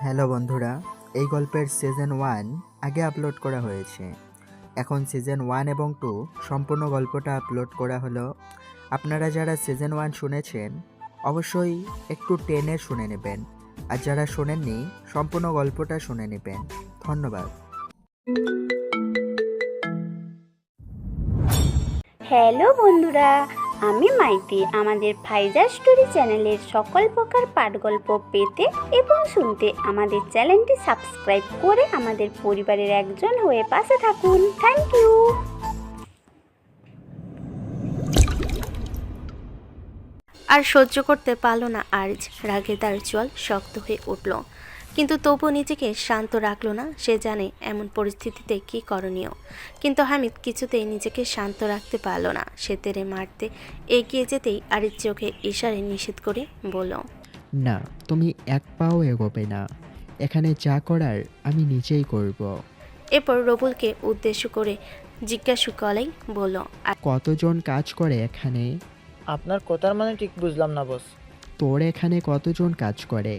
Hello বন্ধুরা, এই গল্পের সিজন 1 আগে আপলোড করা হয়েছে। এখন সিজন 1 এবং 2 সম্পূর্ণ গল্পটা আপলোড করা হলো। আপনারা যারা সিজন 1 শুনেছেন অবশ্যই একটু টেনে শুনে নেবেন, আর যারা শোনেননি সম্পূর্ণ গল্পটা শুনে নেবেন। ধন্যবাদ। হ্যালো বন্ধুরা, আমি মাইতি। আমাদের ফাইজা স্টোরি চ্যানেলের সকল প্রকার পাঠগল্প পেতে এবং শুনতে আমাদের চ্যানেলটি সাবস্ক্রাইব করে আমাদের পরিবারের একজন হয়ে পাশে থাকুন। Thank you. আর সহ্য করতে পারল না আরিজ। রাগে তার চোয়াল শক্ত হয়ে উঠল, কিন্তু তবু নিজেকে শান্ত রাখল না। সে জানে এমন পরিস্থিতিতে কি করণীয়, কিন্তু হামিদ কিছুতেই নিজেকে শান্ত রাখতে পারল না। সে তেড়ে মারতে এগিয়ে যেতেই আরিজ চোখে ইশারে নিষেধ করে বলল, না, তুমি এক পাও এগোবে না। এখানে যা করার আমি নিজেই করব। এরপর রবুলকে উদ্দেশ্য করে জিজ্ঞাসু গলায় বলল, কতজন কাজ করে এখানে? আপনার কথার মানে ঠিক বুঝলাম না বস। তোর এখানে কতজন কাজ করে?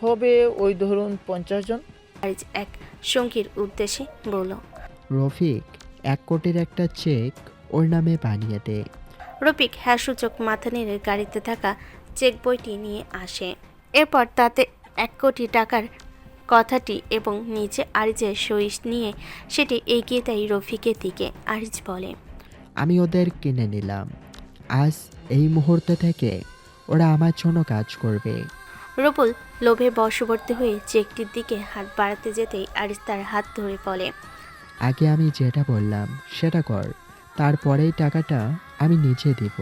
হবে ওই ধরুন 50 জন। আরিজ এক সঙ্গীর উদ্দেশ্যে বলল। রফিক, 1 কোটির একটা চেক ওর নামে বানিয়ে দে। রফিক হ্যাসূচক মাথা নেড়ে গাড়িতে থাকা চেক বইটি নিয়ে আসে। এরপর তাতে 1 কোটি টাকার কথাটি এবং নিচে আরিজের সই নিয়ে সেটি এগিয়ে দেয় রফিকের দিকে। আরিজ বলে, আমি ওদের কিনে নিলাম। আজ এই মুহূর্ত থেকে ওরা আমার জন্য কাজ করবে। রবুল লোভে বশবর্তী হয়ে চেকটির দিকে হাত বাড়াতে যেতেই আরিজ তার হাত ধরে বলে, আগে আমি যেটা বললাম সেটা কর, তারপরেই টাকাটা আমি নিজে দিব।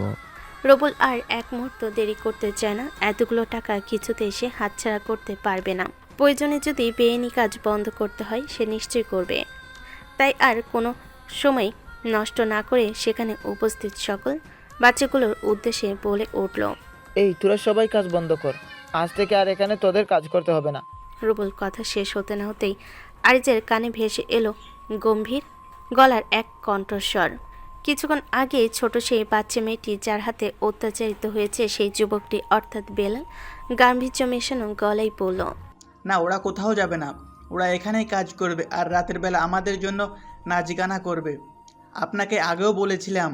রবুল আর এক মুহূর্ত দেরি করতে চায় না। এতগুলো টাকা কিছুতেই সে হাতছাড়া করতে পারবে না। প্রয়োজনে যদি বেআইনি কাজ বন্ধ করতে হয় সে নিশ্চয় করবে। তাই আর কোনো সময় নষ্ট না করে সেখানে উপস্থিত সকল বাচ্চাগুলোর উদ্দেশ্যে বলে উঠল, এই তোরা সবাই কাজ বন্ধ কর, আজ থেকে আর এখানে তোদের কাজ করতে হবে না। রুবুল কথা শেষ হতে না হতেই আরিজের কানে ভেসে এলো গম্ভীর গলার এক কণ্ঠস্বর। কিছুক্ষণ আগে ছোট সেই বাচ্চা মেয়েটি যার হাতে অত্যাচারিত হয়েছে সেই যুবকটি অর্থাৎ বেলাল গাম্ভীর্য মেশানো গলায় বলল, না, ওরা কোথাও যাবে না, ওরা এখানেই কাজ করবে আর রাতের বেলা আমাদের জন্য নাচ গানা করবে। আপনাকে আগেও বলেছিলাম,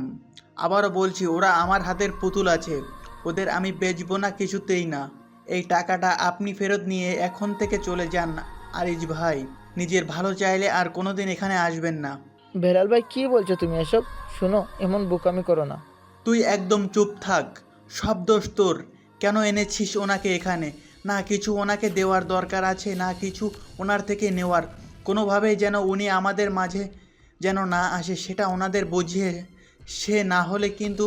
আবারও বলছি, ওরা আমার হাতের পুতুল আছে, ওদের আমি বেচবো না কিছুতেই না। এই টাকাটা আপনি ফেরত নিয়ে এখন থেকে চলে যান আরিজ ভাই। নিজের ভালো চাইলে আর কোনোদিন এখানে আসবেন না। বেলাল ভাই, কি বলছো তুমি এসব? শোনো, এমন বোকামি করো না। তুই একদম চুপ থাক, সব দোষ তোর। কেন এনেছিস ওনাকে এখানে? না কিছু ওনাকে দেওয়ার দরকার আছে, না কিছু ওনার থেকে নেওয়ার। কোনোভাবেই যেন উনি আমাদের মাঝে যেন না আসে, সেটা ওনাদের বুঝিয়ে। সে না হলে কিন্তু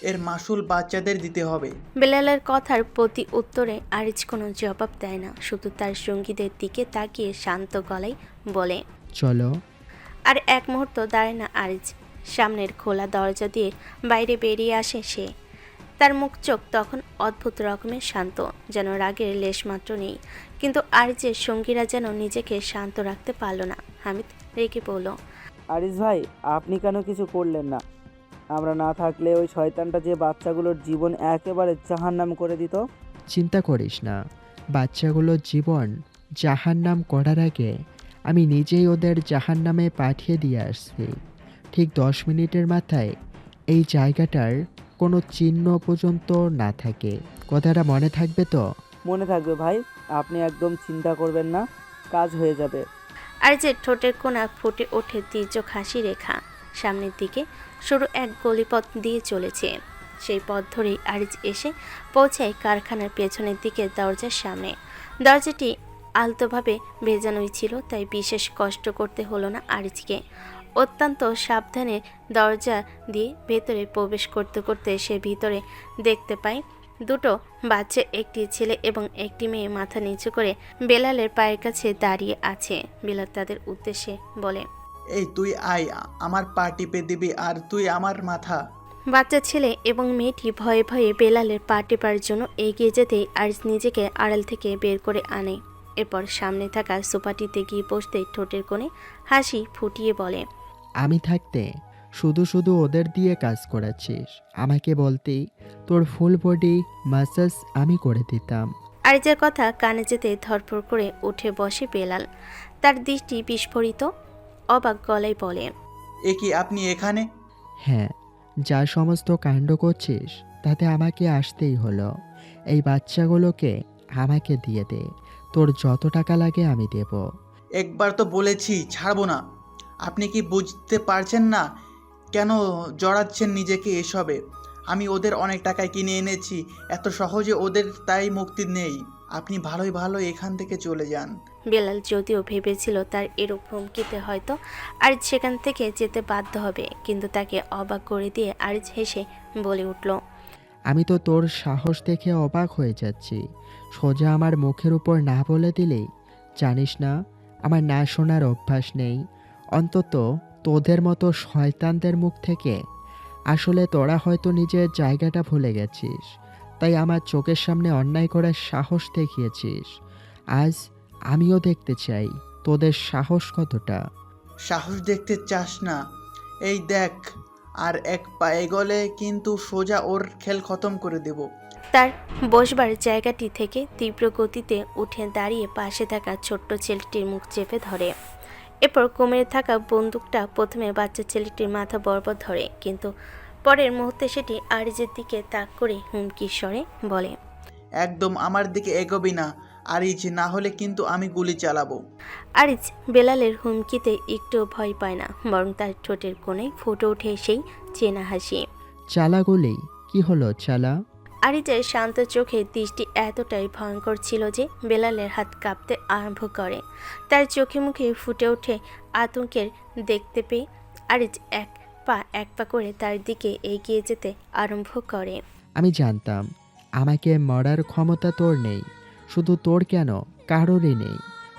এর মাসুল বাচ্চাদের দিতে হবে। বেলালের কথার প্রতি উত্তরে আরিজ কোনো জবাব দেয় না, শুধু তার সঙ্গীদের দিকে তাকিয়ে শান্ত গলায় বলে, চলো। আর এক মুহূর্ত দাঁড়ায় না আরিজ। সামনের খোলা দরজা দিয়ে বাইরে বেরিয়ে আসে সে। তার মুখ চোখ তখন অদ্ভুত রকমের শান্ত, যেন রাগের লেশমাত্র নেই। কিন্তু আরিজের সঙ্গীরা যেন নিজেকে শান্ত রাখতে পারল না। হামিদ রেগে বলল, আরিস ভাই, আপনি কেন কিছু করলেন না? আমরা না থাকলে ওই শয়তানটা যে বাচ্চাগুলোর জীবন একেবারে জাহান্নাম করে দিত। চিন্তা করিস না, বাচ্চাগুলোর জীবন জাহান্নাম করার আগে আমি নিজেই ওদের জাহান্নামে পাঠিয়ে দিয়ে আসছি। ঠিক 10 মিনিটের মাথায় এই জায়গাটার কোনো চিহ্ন পর্যন্ত না থাকে। কথাটা মনে থাকবে তো? মনে থাকবে ভাই, আপনি একদম চিন্তা করবেন না, কাজ হয়ে যাবে। আরিজের ঠোঁটের কোণা ফুটে ওঠে তীর্যক হাসি রেখা। সামনের দিকে সরু এক গলিপথ দিয়ে চলেছে। সেই পথ ধরেই আরিজ এসে পৌঁছায় কারখানার পেছনের দিকে দরজার সামনে। দরজাটি আলতোভাবে ভেজানোই ছিল, তাই বিশেষ কষ্ট করতে হলো না আরিজকে। অত্যন্ত সাবধানে দরজা দিয়ে ভেতরে প্রবেশ করতে করতে সে ভিতরে দেখতে পায় দুটো বাচ্চা, একটি ছেলে এবং একটি মেয়ে মাথা নিচু করে বেলালের পায়ের কাছে দাঁড়িয়ে আছে। বেলাল তাদের উদ্দেশ্যে বলে, এই তুই আয়, আমার পা টিপে দিবি আর তুই আমার মাথা। বাচ্চা ছেলে এবং মেয়েটি ভয়ে ভয়ে বেলালের পা টেপার জন্য এগিয়ে যেতেই আরিজ নিজেকে আড়াল থেকে বের করে আনে। এরপর সামনে থাকা সোফাটিতে গিয়ে বসতে ঠোঁটের কোণে হাসি ফুটিয়ে বলে, আমি থাকতে শুধু শুধু ওদের দিয়ে কাজ করাচ্ছিস। আমাকে বলতেই তোর ফুল বডি ম্যাসাজ আমি করে দিতাম। আরিজের কথা কানে যেতে ধরফর করে উঠে বসে বেলাল। তার দৃষ্টি বিস্ফোরিত, অবাক গলায় বলে, এ কি আপনি এখানে? হ্যাঁ, যা সমস্ত কাণ্ড করছিস তাতে আমাকে আসতেই হলো। এই বাচ্চাগুলোকে আমাকে দিয়ে দে, তোর যত টাকা লাগে আমি দেব। একবার তো বলেছি ছাড়বো না। আপনি কি বুঝতে পারছেন না কেন জড়াচ্ছেন নিজেকে এসবে? আমি ওদের অনেক টাকায় কিনে এনেছি, এত সহজে ওদের তাই মুক্তি নেই। আপনি ভালোই ভালো এখান থেকে চলে যান। বেলাল যদিও ভেবেছিল তার এরূপ হুমকিতে হয়তো আরিজ সেখান থেকে যেতে বাধ্য হবে, কিন্তু তাকে অবাক করে দিয়ে আরিজ হেসে বলে উঠল, আমি তো তোর সাহস দেখে অবাক হয়ে যাচ্ছি। সোজা আমার মুখের উপর না বলে দিলেই। জানিস না, আমার না শোনার অভ্যাস নেই, অন্তত তোদের মতো শয়তানদের মুখ থেকে। আসলে তোরা হয়তো নিজের জায়গাটা ভুলে গেছিস, তাই আমার চোখের সামনে অন্যায় করার সাহস দেখিয়েছিস। আজ আমিও দেখতে চাই তোদের সাহস কতটা। সাহস দেখতে চাস না? এই দেখ, আর এক পা এগোলে কিন্তু সোজা ওর খেল খতম করে দেব। তার বসবার জায়গাটি থেকে তীব্র গতিতে উঠে দাঁড়িয়ে পাশে থাকা ছোট্ট ছেলেটির মুখ চেপে ধরে। এরপর কোমরে থাকা বন্দুকটা প্রথমে বাচ্চা ছেলেটির মাথা বরাবর ধরে, কিন্তু পরের মুহূর্তে সেটি আরিজের দিকে তাক করে হুমকির স্বরে বলে, একদম আমার দিকে এগোবি না আরিজ, না হলে কিন্তু আমি গুলি চালাবো। আরিজ বেলালের হুমকিতে একটু ভয় পায় না, বরং তার ঠোঁটের কোণে ফুটে ওঠে সেই চেনা হাসি। চালাগুলি কি হলো চালা? আরিজের শান্ত চোখে দৃষ্টি এতটাই ভয়ঙ্কর ছিল যে বেলালের হাত কাঁপতে আরম্ভ করে। তার চোখে মুখে ফুটে ওঠে আতঙ্কের। দেখতে পেয়ে আরিজ এক পা করে তার দিকে এগিয়ে যেতে আরম্ভ করে। আমি জানতাম আমাকে মরার ক্ষমতা তোর নেই, শুধু তোর কেন, কারোরই নেই।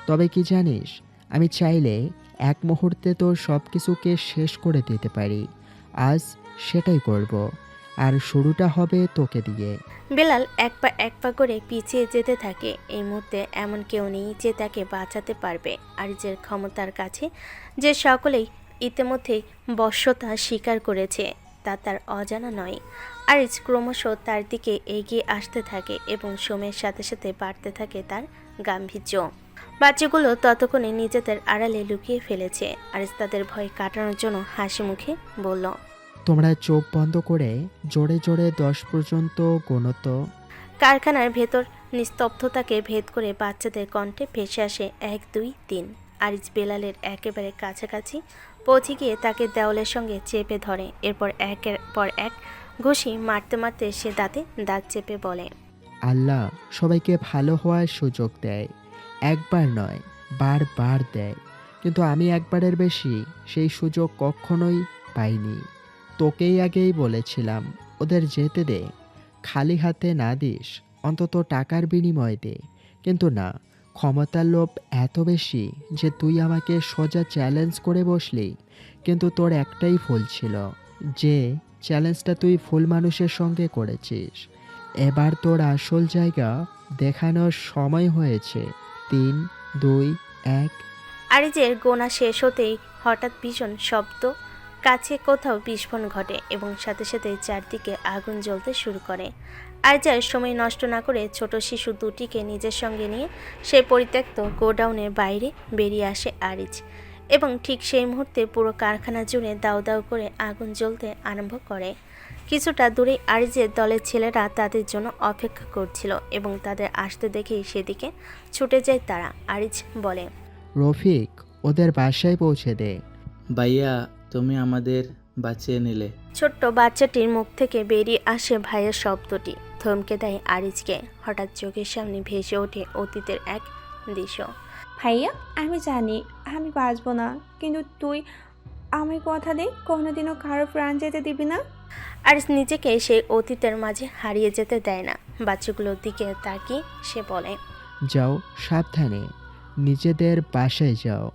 তবে কি জানিস, আমি চাইলে এক মুহূর্তে তোর সব কিছুকে শেষ করে দিতে পারি। আজ সেটাই করব, আর শুরুটা হবে তোকে দিয়ে। বেলাল এক পা করে পিছিয়ে যেতে থাকে। এই মুহূর্তে এমন কেউ নেই যে তাকে বাঁচাতে পারবে। আরিজের ক্ষমতার কাছে যে সকলেই ইতিমধ্যেই বশ্যতা স্বীকার করেছে, তা তার অজানা নয়। আরিজ ক্রমশ তার দিকে এগিয়ে আসতে থাকে এবং সময়ের সাথে সাথে বাড়তে থাকে তার গাম্ভীর্য। বাচ্চাগুলো ততক্ষণে নিজেদের আড়ালে লুকিয়ে ফেলেছে। আরিজ তাদের ভয় কাটানোর জন্য হাসি মুখে বলল, তোমরা চোখ বন্ধ করে জোরে জোরে 10 পর্যন্ত গোনত। কারখানার ভেতর নিস্তব্ধতাকে ভেদ করে বাচ্চাদের কণ্ঠে ভেসে আসে 1 2 3। আরিজ বেলালের একেবারে কাছাকাছি পৌঁছে গিয়ে তাকে দেওয়ালের সঙ্গে চেপে ধরে। এরপর একের পর এক ঘুষি মারতে মারতে সে দাঁতে দাঁত চেপে বলে, আল্লাহ সবাইকে ভালো হওয়ার সুযোগ দেয়, একবার নয় বারবার দেয়, কিন্তু আমি একবারের বেশি সেই সুযোগ কখনোই পাইনি। তোকেই আগেই বলেছিলাম ওদের যেতে দে, খালি হাতে না দিস, অন্তত টাকার বিনিময়ে দে। কিন্তু না, ক্ষমতার লোভ এত বেশি যে তুই আমাকে সোজা চ্যালেঞ্জ করে বসলি। কিন্তু তোর একটাই ভুল ছিল, যে চ্যালেঞ্জটা তুই ফুল মানুষের সঙ্গে করেছিস। এবার তোর আসল জায়গা দেখানোর সময় হয়েছে। 3 2 1। আরিজের গোনা শেষ হতেই হঠাৎ ভীষণ শব্দ, কাছে কোথাও বিস্ফোরণ ঘটে এবং সাথে সাথে চারদিকে আগুন জ্বলতে শুরু করে। আরিজার সময় নষ্ট না করে ছোট শিশু দুটিকে নিজের সঙ্গে নিয়ে সেই পরিত্যক্ত গোডাউনের বাইরে বেরিয়ে আসে আরিজ, এবং ঠিক সেই মুহূর্তে পুরো কারখানা জুড়ে দাউ দাউ করে আগুন জ্বলতে আরম্ভ করে। কিছুটা দূরে আরিজের দলের ছেলেরা তাদের জন্য অপেক্ষা করছিল এবং তাদের আসতে দেখেই সেদিকে ছুটে যায় তারা। আরিজ বলে, রফিক, ওদের বাসায় পৌঁছে দে। ভাইয়া, তুমি আমাদের বাঁচিয়ে নিলে। ছোট্ট বাচ্চাটির মুখ থেকে বেরিয়ে আসে ভাইয়ের শব্দটি থমকে দেয় আরিজকে। হঠাৎ চোখের সামনে ভেসে ওঠে অতীতের এক দৃশ্য। ভাইয়া, আমি জানি আমি বাঁচবো না, কিন্তু তুই আমার কথা দে কোনোদিনও কারো প্রাণ যেতে দিবি না। আরিজ নিজেকে সেই অতীতের মাঝে হারিয়ে যেতে দেয় না। বাচ্চাগুলোর দিকে তাকিয়ে সে বলে, যাও, সাবধানে নিজেদের বাসায় যাও।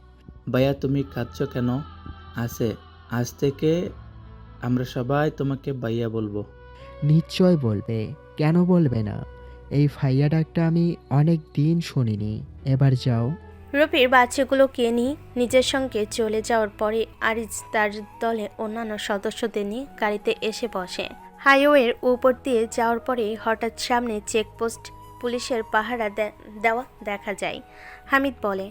ভাইয়া, তুমি কাঁদছো কেন? আজ থেকে আমরা সবাই তোমাকে ভাইয়া বলবো। নিশ্চয় বলবে, কেন বলবে না? এই ফাইয়া ডাকটা আমি অনেক দিন শুনিনি। এবার যাও। রফির বাচ্চাগুলোকে নিয়ে নিজের সঙ্গে চলে যাওয়ার পরে আরিজ তার দলে অন্যান্য সদস্যদের নিয়ে গাড়িতে এসে বসে। হাইওয়ের উপর দিয়ে যাওয়ার পরে হঠাৎ সামনে চেকপোস্ট পুলিশের পাহারা দেওয়া দেখা যায়। হামিদ বলে,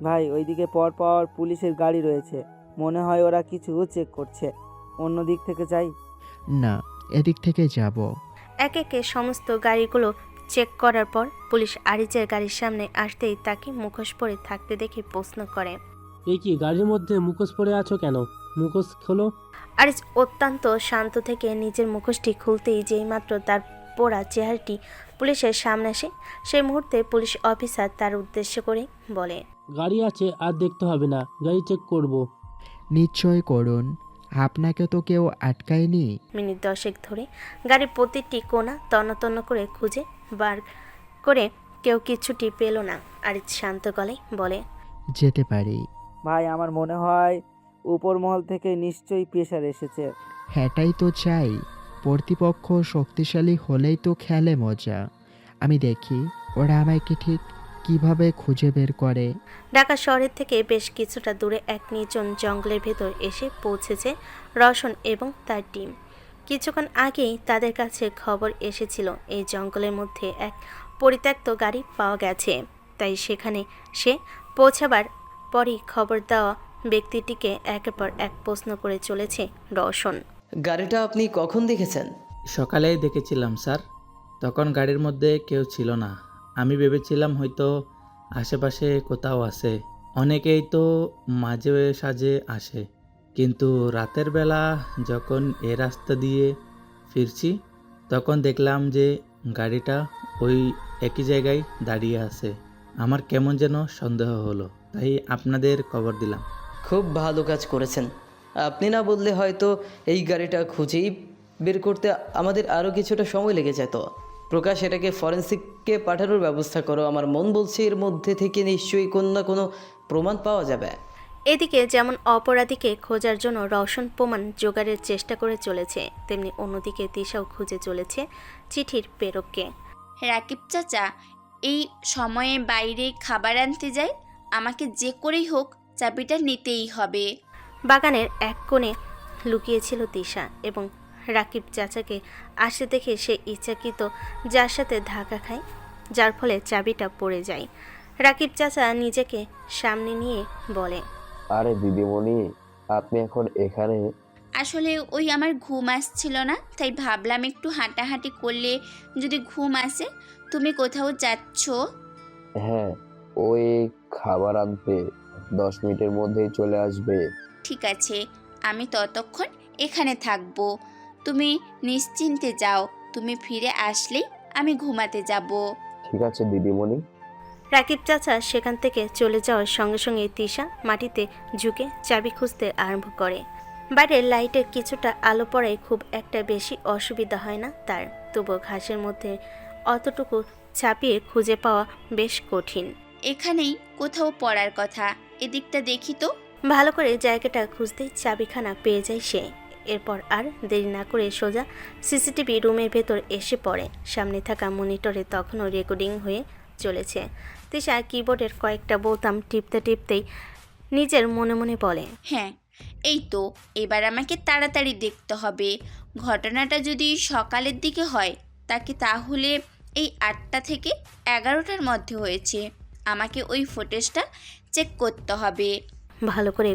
ভাই ওইদিকে পর পর পুলিশের গাড়ি রয়েছে, মনে হয় ওরা কিছু চেক করছে। অন্য দিক থেকে যাই। না, এদিক থেকে যাব। এক একে সমস্ত গাড়িগুলো চেক করার পর পুলিশ আরিজের গাড়ির সামনে আসতেই তাকে মুখোশ পরে থাকতে দেখে প্রশ্ন করে। এই কি গাড়ির মধ্যে মুখোশ পরে আছো কেন? মুখোশ খোলো। আরিজ অত্যন্ত শান্ত থেকে নিজের মুখোশটি খুলতেই যেইমাত্র তার পোড়া চেহারাটি পুলিশের সামনে আসে, সেই মুহূর্তে পুলিশ অফিসার তার উদ্দেশ্য করে বলে, গাড়ি আছে আর দেখতে হবে না, গাড়ি চেক করব। নিশ্চয় করুন, আপনাকে তো কেউ আটকায়নি। মিনিট 10 ধরে গাড়ির প্রতিটি কোণা তন্ন করে খুঁজে বার করে কেউ কিছুটি পেল না। আরিজ শান্ত গলায় বলে, যেতে পারি। ভাই আমার মনে হয় উপর মহল থেকে নিশ্চয়ই প্রেশার এসেছে। হ্যাঁটাই তো চাই, কর্তৃপক্ষ শক্তিশালী হলেই তো খেলে মজা। আমি দেখি ওরা আমাকে ঠিক কিভাবে খুঁজে বের করে। ঢাকা শহরের থেকে বেশ কিছুটা দূরে এক নির্জন জঙ্গলের ভেতর এসে পৌঁছেছে রওশন এবং তার টিম। কিছুক্ষণ আগেই তাদের কাছে খবর এসেছিল এই জঙ্গলের মধ্যে এক পরিত্যক্ত গাড়ি পাওয়া গেছে, তাই সেখানে সে পৌঁছাবার পরই খবর দেওয়া ব্যক্তিটিকে একের পর এক প্রশ্ন করে চলেছে রওশন। গাড়িটা আপনি কখন দেখেছেন? সকালেই দেখেছিলাম স্যার, তখন গাড়ির মধ্যে কেউ ছিল না। আমি ভেবেছিলাম হয়তো আশেপাশে কোথাও আছে। অনেকেই তো মাঝে সাঝে আসে, কিন্তু রাতের বেলা যখন এ রাস্তা দিয়ে ফিরছি তখন দেখলাম যে গাড়িটা ওই একই জায়গায় দাঁড়িয়ে আছে। আমার কেমন যেন সন্দেহ হলো, তাই আপনাদের খবর দিলাম। খুব ভালো কাজ করেছেন। আপনি না বললে হয়তো এই গাড়িটা খুঁজেই বের করতে আমাদের আরও কিছুটা সময় লেগে যেত। প্রকাশ, এটাকে ফরেন্সিককে পাঠানোর ব্যবস্থা করো। আমার মন বলছে এর মধ্যে থেকে নিশ্চয়ই কোনো না কোনো প্রমাণ পাওয়া যাবে। এদিকে যেমন অপরাধীকে খোঁজার জন্য রওশন প্রমাণ জোগাড়ের চেষ্টা করে চলেছে, তেমনি অন্যদিকে দিশাও খুঁজে চলেছে চিঠির প্রেরককে। রাকিব চাচা, এই সময়ে বাইরে খাবার আনতে যাই, আমাকে যে করেই হোক চাবিটা নিতেই হবে। বাগানের এক কোণে লুকিয়েছিল দিশা এবং রাকিব চাচাকে আসতে দেখে সে ইচ্ছাকৃত যার সাথে ধাক্কা খায়, যার ফলে চাবিটা পড়ে যায়। রাকিব চাচা নিজেকে সামনে নিয়ে বলে, আরে দিদিমণি, আপনি এখন এখানে? আসলে ওই আমার ঘুম আসছিল না, তাই ভাবলাম একটু হাঁটাহাঁটি করলে যদি ঘুম আসে। তুমি কোথাও যাচ্ছ? হ্যাঁ, ওই খাবার আনতে 10 মিনিটের মধ্যেই চলে আসবে। ঠিক আছে, আমি ততক্ষণ এখানে থাকবো। তুমি নিশ্চিন্তে যাও, তুমি ফিরে আসলেই আমি ঘুমাতে যাব। ঠিক আছে দিদিমণি। রাকিব চাচা সেখান থেকে চলে যাওয়ার সঙ্গে সঙ্গে তিশা মাটিতে ঝুঁকে চাবি খুঁজতে আরম্ভ করে। বাইরের লাইটের কিছুটা আলো পড়ায় খুব একটা বেশি অসুবিধা হয় না তার, তবুও ঘাসের মধ্যে অতটুকু ছাপিয়ে খুঁজে পাওয়া বেশ কঠিন। এখানেই কোথাও পড়ার কথা, এদিকটা দেখি তো। ভালো করে জায়গাটা খুঁজতেই চাবিখানা পেয়ে যায় সে। এরপর আর দেরি না করে সোজা সিসিটিভি রুমের ভেতর এসে পড়ে। সামনে থাকা মনিটরে তখনও রেকর্ডিং হয়ে চলেছে। তিশা কিবোর্ডের কয়েকটা বোতাম টিপতেই নিজের মনে মনে বলে, হ্যাঁ এই তো, এবার আমাকে তাড়াতাড়ি দেখতে হবে। ঘটনাটা যদি সকালের দিকে হয় তাহলে এই 8টা থেকে 11টার মধ্যে হয়েছে। আমাকে ওই ফুটেজটা চেক করতে হবে। ভালো করে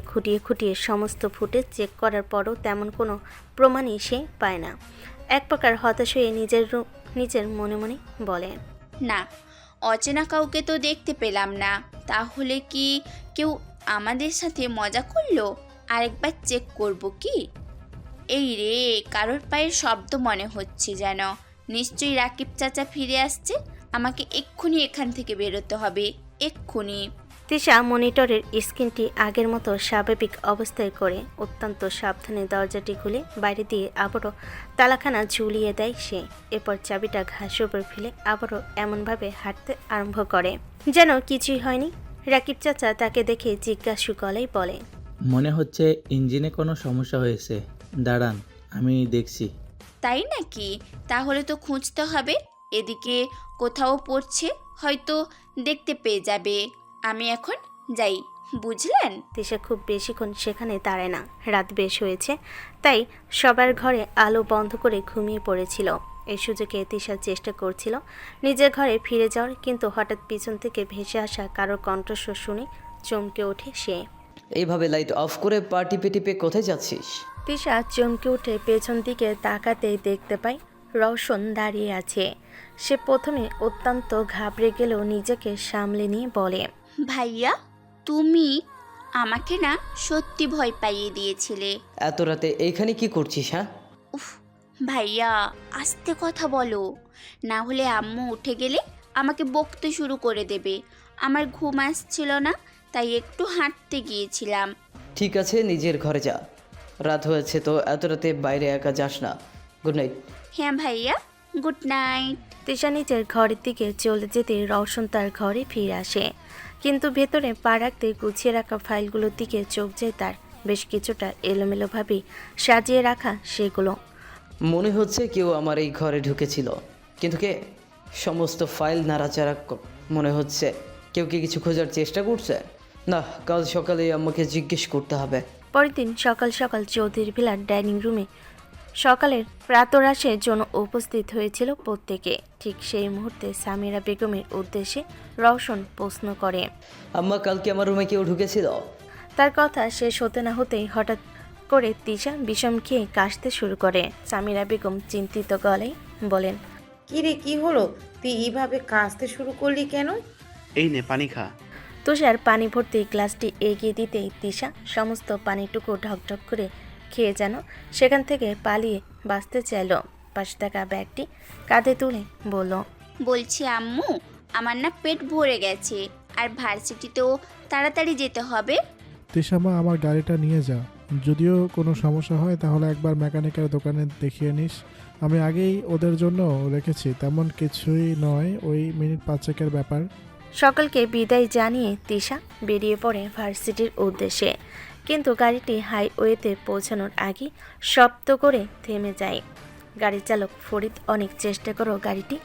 খুঁটিয়ে সমস্ত ফুটেজ চেক করার পরও তেমন কোনো প্রমাণই সে পায় না। এক প্রকার হতাশ হয়ে নিজের মনে মনে বলে, না, অচেনা কাউকে তো দেখতে পেলাম না। তাহলে কি কেউ আমাদের সাথে মজা করলো? আরেকবার চেক করব কি? এই রে, কারোর পায়ের শব্দ মনে হচ্ছে যেন। নিশ্চয়ই রাকিব চাচা ফিরে আসছে। আমাকে এক্ষুনি এখান থেকে বেরোতে হবে, এক্ষুনি। তিশা মনিটরের স্ক্রিনটি আগের মতো স্বাভাবিক অবস্থায় করে অত্যন্ত সাবধানে দরজাটি খুলে বাইরে দিয়ে আবারও তালাখানা ঝুলিয়ে দেয় সে। এরপর চাবিটা ঘাসের উপর ফেলে আবারও এমনভাবে হাঁটতে আরম্ভ করে যেন কিছুই হয়নি। রাকিব চাচা তাকে দেখে জিজ্ঞাসু গলায় বলে, মনে হচ্ছে ইঞ্জিনে কোনো সমস্যা হয়েছে, দাঁড়ান আমি দেখছি। তাই নাকি? তাহলে তো খুঁজতে হবে। এদিকে কোথাও পড়ছে, হয়তো দেখতে পেয়ে যাবে। আমি এখন যাই, বুঝলেন? তিশা খুব বেশিক্ষণ সেখানে দাঁড়ায় না। রাত বেশ হয়েছে, তাই সবার ঘরে আলো বন্ধ করে ঘুমিয়ে পড়েছিল। এই সুযোগে তিশা চেষ্টা করছিল নিজের ঘরে ফিরে যাওয়ার, কিন্তু হঠাৎ পিছন থেকে ভেসে আসা কারোর কণ্ঠস্বর শুনে চমকে ওঠে সে। এইভাবে লাইট অফ করে পা টিপে টিপে কোথায় যাচ্ছিস? তিশা চমকে উঠে পেছন দিকে তাকাতেই দেখতে পায় রওশন দাঁড়িয়ে আছে। সে প্রথমে অত্যন্ত ঘাবড়ে গেলেও নিজেকে সামলে নিয়ে বলে, ভাইয়া তুমি আমাকে না সত্যি ভয় পাইয়ে দিয়েছিলে। এত রাতে এইখানে কি করছিস? হ্যাঁ, উফ ভাইয়া আস্তে কথা বলো, না হলে আম্মু উঠে গেলে আমাকে বকতে শুরু করে দেবে। আমার ঘুম আসছিল না, তাই একটু হাঁটতে গিয়েছিলাম। ঠিক আছে, নিজের ঘরে যা। রাত হয়েছে তো, এত রাতে বাইরে একা যাস না। Good night. হ্যাঁ ভাইয়া, গুড নাইট। তিশা নিজের ঘরের দিকে চলে যেতে রওশন তার ঘরে ফিরে আসে, কিন্তু ভেতরে পা রাখতে গুছিয়ে রাখা ফাইলগুলোর দিকে চোখ যায় তার। বেশ কিছুটা এলোমেলোভাবে সাজিয়ে রাখা সেগুলো। মনে হচ্ছে কেউ আমার এই ঘরে ঢুকেছিল, কিন্তু কে? সমস্ত ফাইল নাড়াচাড়া মনে হচ্ছে। কেউ কি কিছু খোঁজার চেষ্টা করছে? না, কাল সকালে আমাকে জিজ্ঞেস করতে হবে। পরের দিন সকাল সকাল চৌধুরী ভিলার ডাইনিং রুমে সকালের প্রাতরাশের জন্য উপস্থিত হয়েছিল প্রত্যেকে। ঠিক সেই মুহূর্তে সামিরা বেগমের উদ্দেশ্যে রওশন প্রশ্ন করে, আম্মা, কালকে আমার রুমে কেউ ঢুকেছিল? তার কথা শেষ হতে না হতেই হঠাৎ করে তিশা বিষম খেয়ে কাশতে শুরু করে। সামিরা বেগম চিন্তিত গলায় বলেন, কি রে, কি হলো? তুই এইভাবে কাশতে শুরু করলি কেন? এই নে পানি খা। তুষার পানি ভর্তি গ্লাসটি এগিয়ে দিতেই তিশা সমস্ত পানিটুকু ঢকঢক করে খেয়ে যেন সেখান থেকে পালিয়ে বাঁচতে চাইল। পাশে থাকা ব্যাগটি কাঁধে তুলে বলল, বলছি আম্মু, আমার না পেট ভরে গেছে, আর ভার্সিটিতেও তাড়াতাড়ি যেতে হবে। তিশামা, আমার গাড়িটা নিয়ে যা। যদিও কোনো সমস্যা হয় তাহলে একবার মেকানিকের দোকানে দেখিয়ে নিস। আমি আগেই ওদের জন্য রেখেছি, তেমন কিছুই নয়, ওই মিনিট 5 ব্যাপার। সকলকে বিদায় জানিয়ে তিশা বেরিয়ে পড়ে ভার্সিটির উদ্দেশ্যে, কিন্তু গাড়িটি হাইওয়েতে পৌঁছানোর আগে শব্দ করে থেমে যায়। গাড়ির চালক ফরিদ অনেক চেষ্টা করেও গাড়িটি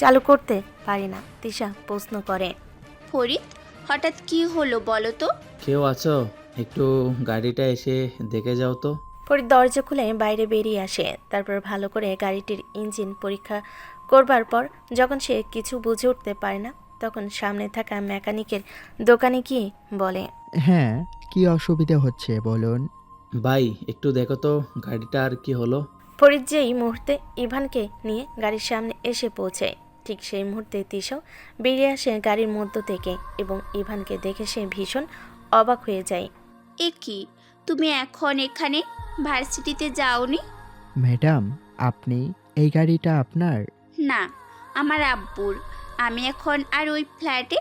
চালু করতে পারে না। তিশা প্রশ্ন করে, ফরিদ, হঠাৎ কি হলো বলো তো? কেউ আছো? একটু গাড়িটা এসে দেখে যাও তো। ফরিদ দরজা খুলে বাইরে বেরিয়ে আসে। তারপর ভালো করে গাড়িটির ইঞ্জিন পরীক্ষা করবার পর যখন সে কিছু বুঝে উঠতে পারে না, তখন সামনে থাকা মেকানিকের দোকানে গিয়ে বলে, হ্যাঁ, কি অসুবিধা হচ্ছে বলুন। ভাই, একটু দেখো তো গাড়িটা আর কি হলো। ফরিদ যেই মুহূর্তে ইভানকে নিয়ে গাড়ির সামনে এসে পৌঁছায়, ঠিক সেই মুহূর্তে তিশাও বেরিয়ে আসে গাড়ির মধ্য থেকে, এবং ইভানকে দেখে সে ভীষণ অবাক হয়ে যায়। এ কি, তুমি এখন এখানে ভার্সিটিতে যাওনি? ম্যাডাম, আপনি, এই গাড়িটা আপনার? না, আমার আব্বুর। আমি এখন আর ওই ফ্ল্যাটে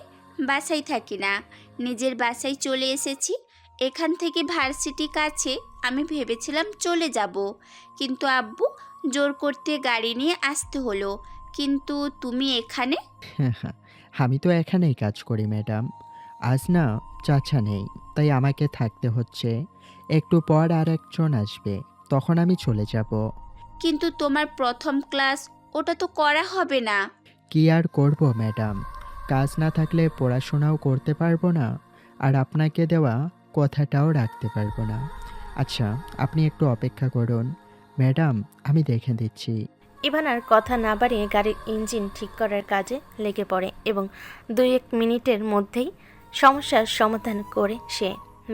বাসায় থাকি না, নিজের বাসায় চলে এসেছি। এখান থেকে ভার্সিটি কাছে, আমি ভেবেছিলাম চলে যাব, কিন্তু আব্বু জোর করতে গাড়ি নিয়ে আসতে হলো। কিন্তু তুমি এখানে? আমি তো এখানেই কাজ করি ম্যাডাম। আজ না চাচা নেই, তাই আমাকে থাকতে হচ্ছে। একটু পর আর একজন আসবে, তখন আমি চলে যাব। কিন্তু তোমার প্রথম ক্লাস, ওটা তো করা হবে না। কি আর করব ম্যাডাম, কাজ না থাকলে পড়াশোনাও করতে পারবো না, আর আপনাকে দেওয়া কথাটাও রাখতে পারবো না। আচ্ছা, আপনি একটু অপেক্ষা করুন ম্যাডাম, আমি দেখে দিচ্ছি। ইভান আর কথা না বাড়িয়ে গাড়ির ইঞ্জিন ঠিক করার কাজে লেগে পড়ে, এবং 2-1 মিনিটের মধ্যেই সমস্যার সমাধান করে সে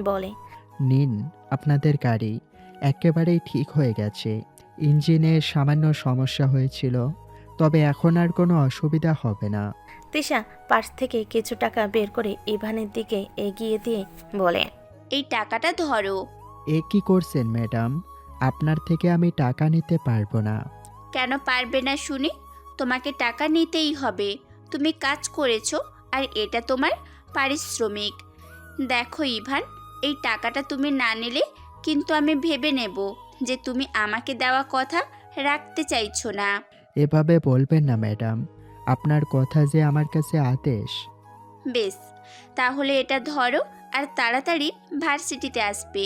বলে, নিন, আপনাদের গাড়ি একেবারেই ঠিক হয়ে গেছে। ইঞ্জিনে সামান্য সমস্যা হয়েছিল, তবে এখন আর কোনো অসুবিধা হবে না। তিশা পার্স থেকে কিছু টাকা বের করে ইভানের দিকে এগিয়ে দিয়ে বলে, এই টাকাটা ধরো। এ কি করছেন ম্যাডাম? আপনার থেকে আমি টাকা নিতে পারবো না। কেন পারবে না শুনি? তোমাকে টাকা নিতেই হবে, তুমি কাজ করেছো, আর এটা তোমার পারিশ্রমিক। দেখো ইভান, এই টাকাটা তুমি না নিলে কিন্তু আমি ভেবে নেব যে তুমি আমাকে দেওয়া কথা রাখতে চাইছো না। এভাবে বলবেন না ম্যাডাম, আপনার কথা যে আমার কাছে আদেশ। বেশ, তাহলে এটা ধরো, আর তাড়াতাড়ি ভার্সিটিতে আসবে।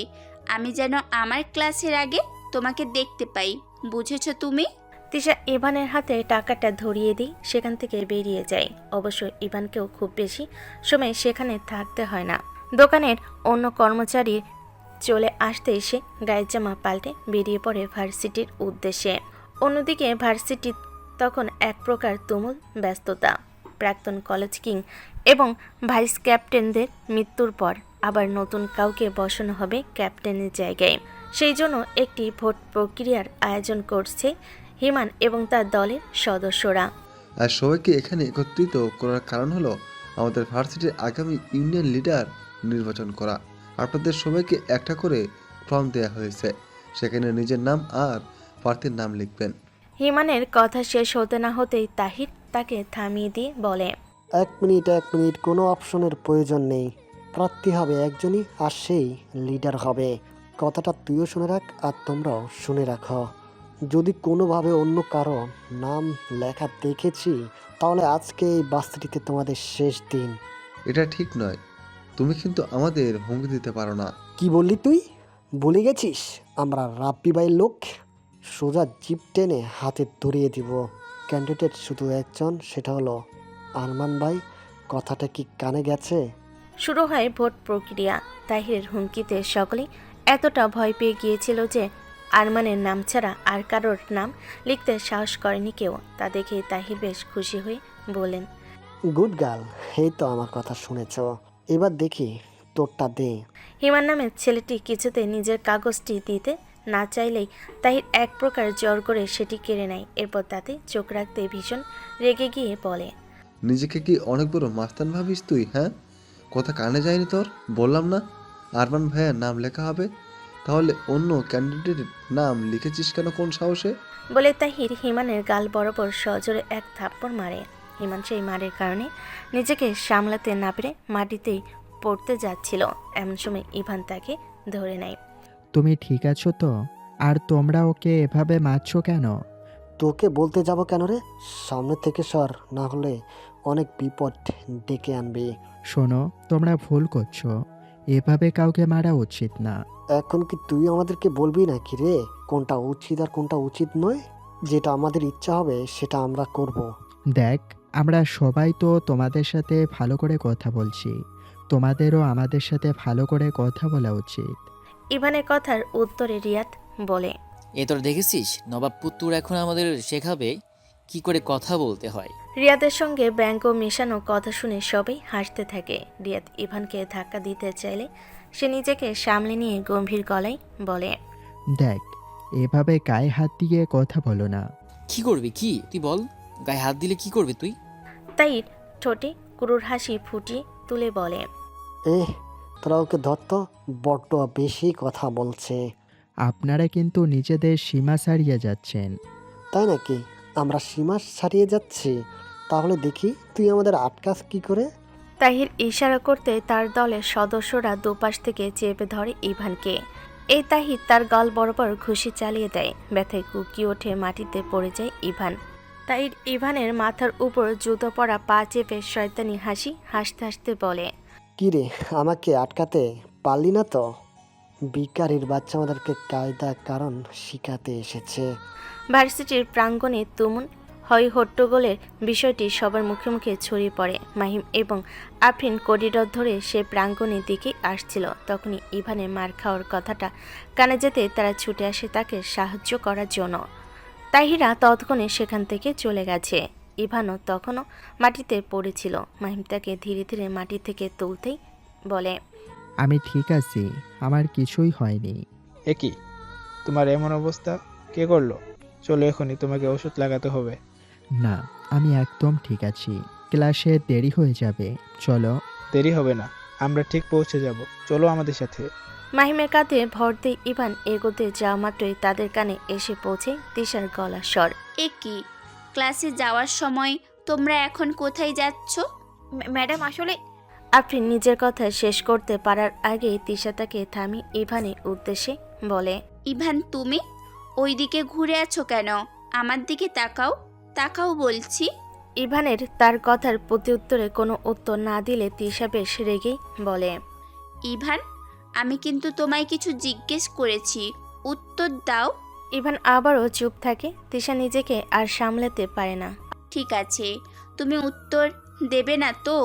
আমি যেন আমার ক্লাসের আগে তোমাকে দেখতে পাই, বুঝেছো তুমি? তিশা ইভানের হাতে টাকাটা ধরিয়ে দিই, সেখান থেকে বেরিয়ে যায়। অবশ্য ইভানকেও খুব বেশি সময় সেখানে থাকতে হয় না। দোকানের অন্য কর্মচারী চলে আসতে এসে গায়ের জামা পাল্টে বেরিয়ে পড়ে ভার্সিটির উদ্দেশ্যে। অন্যদিকে ভার্সিটি তখন এক প্রকার তুমুল ব্যস্ততা। প্রাক্তন কলেজ কিং এবং ভাইস ক্যাপ্টেনদের মৃত্যুর পর আবার নতুন কাউকে বসানো হবে ক্যাপ্টেনের জায়গায়। সেই জন্য একটি ভোট প্রক্রিয়ার আয়োজন করছে হিমান এবং তার দলের সদস্যরা। আর সবাইকে এখানে একত্রিত করার কারণ হলো আমাদের ভার্সিটির আগামী ইউনিয়ন লিডার নির্বাচন করা। আপনাদের সবাইকে একটা করে ফর্ম দেওয়া হয়েছে, সেখানে নিজের নাম আর প্রার্থীর নাম লিখবেন। হিমানের কথা শেষ হতে না হতেই তাহির তাকে থামিয়ে দিয়ে বলে, এক মিনিট, কোনো অপশনের প্রয়োজন নেই। প্রার্থী হবে একজনই, আর সেই লিডার হবে। কথাটা তুইও শুনে রাখ, আর তোমরাও শুনে রাখো। যদি কোনোভাবে অন্য কারো নাম লেখা দেখেছি, তাহলে আজকে এই বাস্তিটিতে তোমাদের শেষ দিন। এটা ঠিক নয়, তুমি কিন্তু আমাদের হুমকি দিতে পারো না। কি বললি তুই? ভুলে গেছিস আমরা রাব্বি ভাইয়ের লোক? সোজা জিপ টেনে হাতে ধরিয়ে দিব। ক্যান্ডিডেট শুধু একজন, সেটা হলো আরমান ভাই। কথাটা কি কানে গেছে? শুরু হয় ভোট প্রক্রিয়া। তাহিরের হুমকিতে সকলেই এতটা ভয় পেয়ে গিয়েছিল যে আরমানের নাম ছাড়া আর কারোর নাম লিখতে সাহস করেনি কেউ। তা দেখে তাহির বেশ খুশি হয়ে বলেন, গুড গার্ল, এই তো আমার কথা শুনেছ। এবার দেখি তোরটা দে। হিমান নামের ছেলেটি কিছুতে নিজের কাগজটি দিতে না চাইলেই তাহির এক প্রকার জোর করে সেটি কেড়ে নেয়। এরপর তাতে চোখ রাখতে ভীষণ রেগে গিয়ে বলে, নিজেকে কি অনেক বড় মাস্তান ভাবিস তুই? হ্যাঁ, কথা কানে যায়নি তোর? বললাম না আরমান ভাইয়ের নাম লেখা হবে, তাহলে অন্য ক্যান্ডিডেটের নাম লিখেছিস কেন? কোন সাহসে? বলে তাহির হিমানের গাল বরাবর সজোরে এক থাপ্পড় মারে। হিমান সেই মারের কারণে নিজেকে সামলাতে না পেরে মাটিতেই পড়তে যাচ্ছিল। এমন সময় ইভান তাকে ধরে নেয়। তুমি ঠিক আছো তো? আর তোমরা ওকে এভাবে মারছো কেন? তোকে বলতে যাব কেন রে? সামনে থেকে সর, না হলে অনেক বিপদ ডেকে আনবি। শোনো, তোমরা ভুল করছো, এভাবে কাউকে মারা উচিত না। এখন কি তুই আমাদেরকে বলবি নাকি রে কোনটা উচিত আর কোনটা উচিত নয়? যেটা আমাদের ইচ্ছা হবে সেটা আমরা করব। দেখ, আমরা সবাই তো তোমাদের সাথে ভালো করে কথা বলছি, তোমাদেরও আমাদের সাথে ভালো করে কথা বলা উচিত। ইভানের কথার উত্তরে রিয়াদ বলে, এ তোর দেখেছিস নবাব পুত্তুর এখন আমাদের শেখাবে কি করে কথা বলতে হয়। রিয়াদের সঙ্গে ব্যঙ্গ মেশানো কথা শুনে সবাই হাসতে থাকে। রিয়াদ ইভানকে ধাক্কা দিতে চাইলে সে নিজেকে সামলে নিয়ে গম্ভীর গলায় বলে, দেখ, এভাবে গায়ে হাত দিয়ে কথা বলো না। কি করবি? কি তুই বল, গায়ে হাত দিলে কি করবি তুই? তাই ঠোঁটে ক্রুর হাসি ফুটিয়ে তুলে বলে, তোরা ওকে ধরত, বড্ড বেশি কথা বলছে। আপনারা কিন্তু নিজেদের সীমা ছাড়িয়ে যাচ্ছেন। তাই নাকি? আমরা সীমা ছাড়িয়ে যাচ্ছি? তাহলে দেখি তুই আমাদের আটকাস কি করে। তাহির ইশারা করতে তার দলের সদস্যরা দুপাশ থেকে চেপে ধরে ইভানকে। এই তাহির তার গাল বরাবর ঘুষি চালিয়ে দেয়। ব্যথায় কুকিয়ে ওঠে, মাটিতে পড়ে যায় ইভান। তাহির ইভানের মাথার উপর জুতো পরা পা চেপে শয়তানি হাসি হাসতে হাসতে বলে, কি রে, আমাকে আটকাতে পারলি না তো? বিকারির বাচ্চা আমাদেরকে কায়দা কারণ শিখাতে এসেছে। ভার্সিটির প্রাঙ্গণে তুমুল হয় হট্টগোলের বিষয়টি সবার মুখে মুখে ছড়িয়ে পড়ে। মাহিম এবং আফরিন করিডর ধরে সে প্রাঙ্গণের দিকে আসছিল। তখনই ইভানের মার খাওয়ার কথাটা কানে যেতে তারা ছুটে আসে তাকে সাহায্য করার জন্য। তাহিরা ততক্ষণে সেখান থেকে চলে গেছে। ইভানও তখনও মাটিতে পড়েছিল। মাহিম তাকে ধীরে ধীরে মাটি থেকে তুলতেই বলে, আমি ঠিক আছি, আমার কিছুই হয়নি। একই, তোমার এমন অবস্থা কে করলো? চলো, এখনই তোমাকে ওষুধ লাগাতে হবে। না, আমি একদম ঠিক আছি। ক্লাসে দেরি হয়ে যাবে, চলো। দেরি হবে না, আমরা ঠিক পৌঁছে যাব, চলো আমাদের সাথে। মাহিমের কাঁধে ভর দিয়ে ইভান এগোতে যাওয়া মাত্রই তাদের কানে এসে পৌঁছে তিশার গলার স্বর। কি ক্লাসে যাওয়ার সময় তোমরা এখন কোথায় যাচ্ছ? ম্যাডাম, আসলে আফরিন নিজের কথা শেষ করতে পারার আগেই তিশা তাকে থামিয়ে ইভানের উদ্দেশ্যে বলে, ইভান, তুমি ওইদিকে ঘুরে আছো কেন? আমার দিকে তাকাও, তাকাও বলছি। ইভানের তার কথার প্রত্যুত্তরে কোনো উত্তর না দিলে তিশা বেশ রেগেই বলে, ইভান, আমি কিন্তু তোমায় কিছু জিজ্ঞেস করেছি, উত্তর দাও। ইভান আবারও চুপ থাকে। তিশা নিজেকে আর সামলাতে পারে না। ঠিক আছে, তুমি উত্তর দেবে না তো?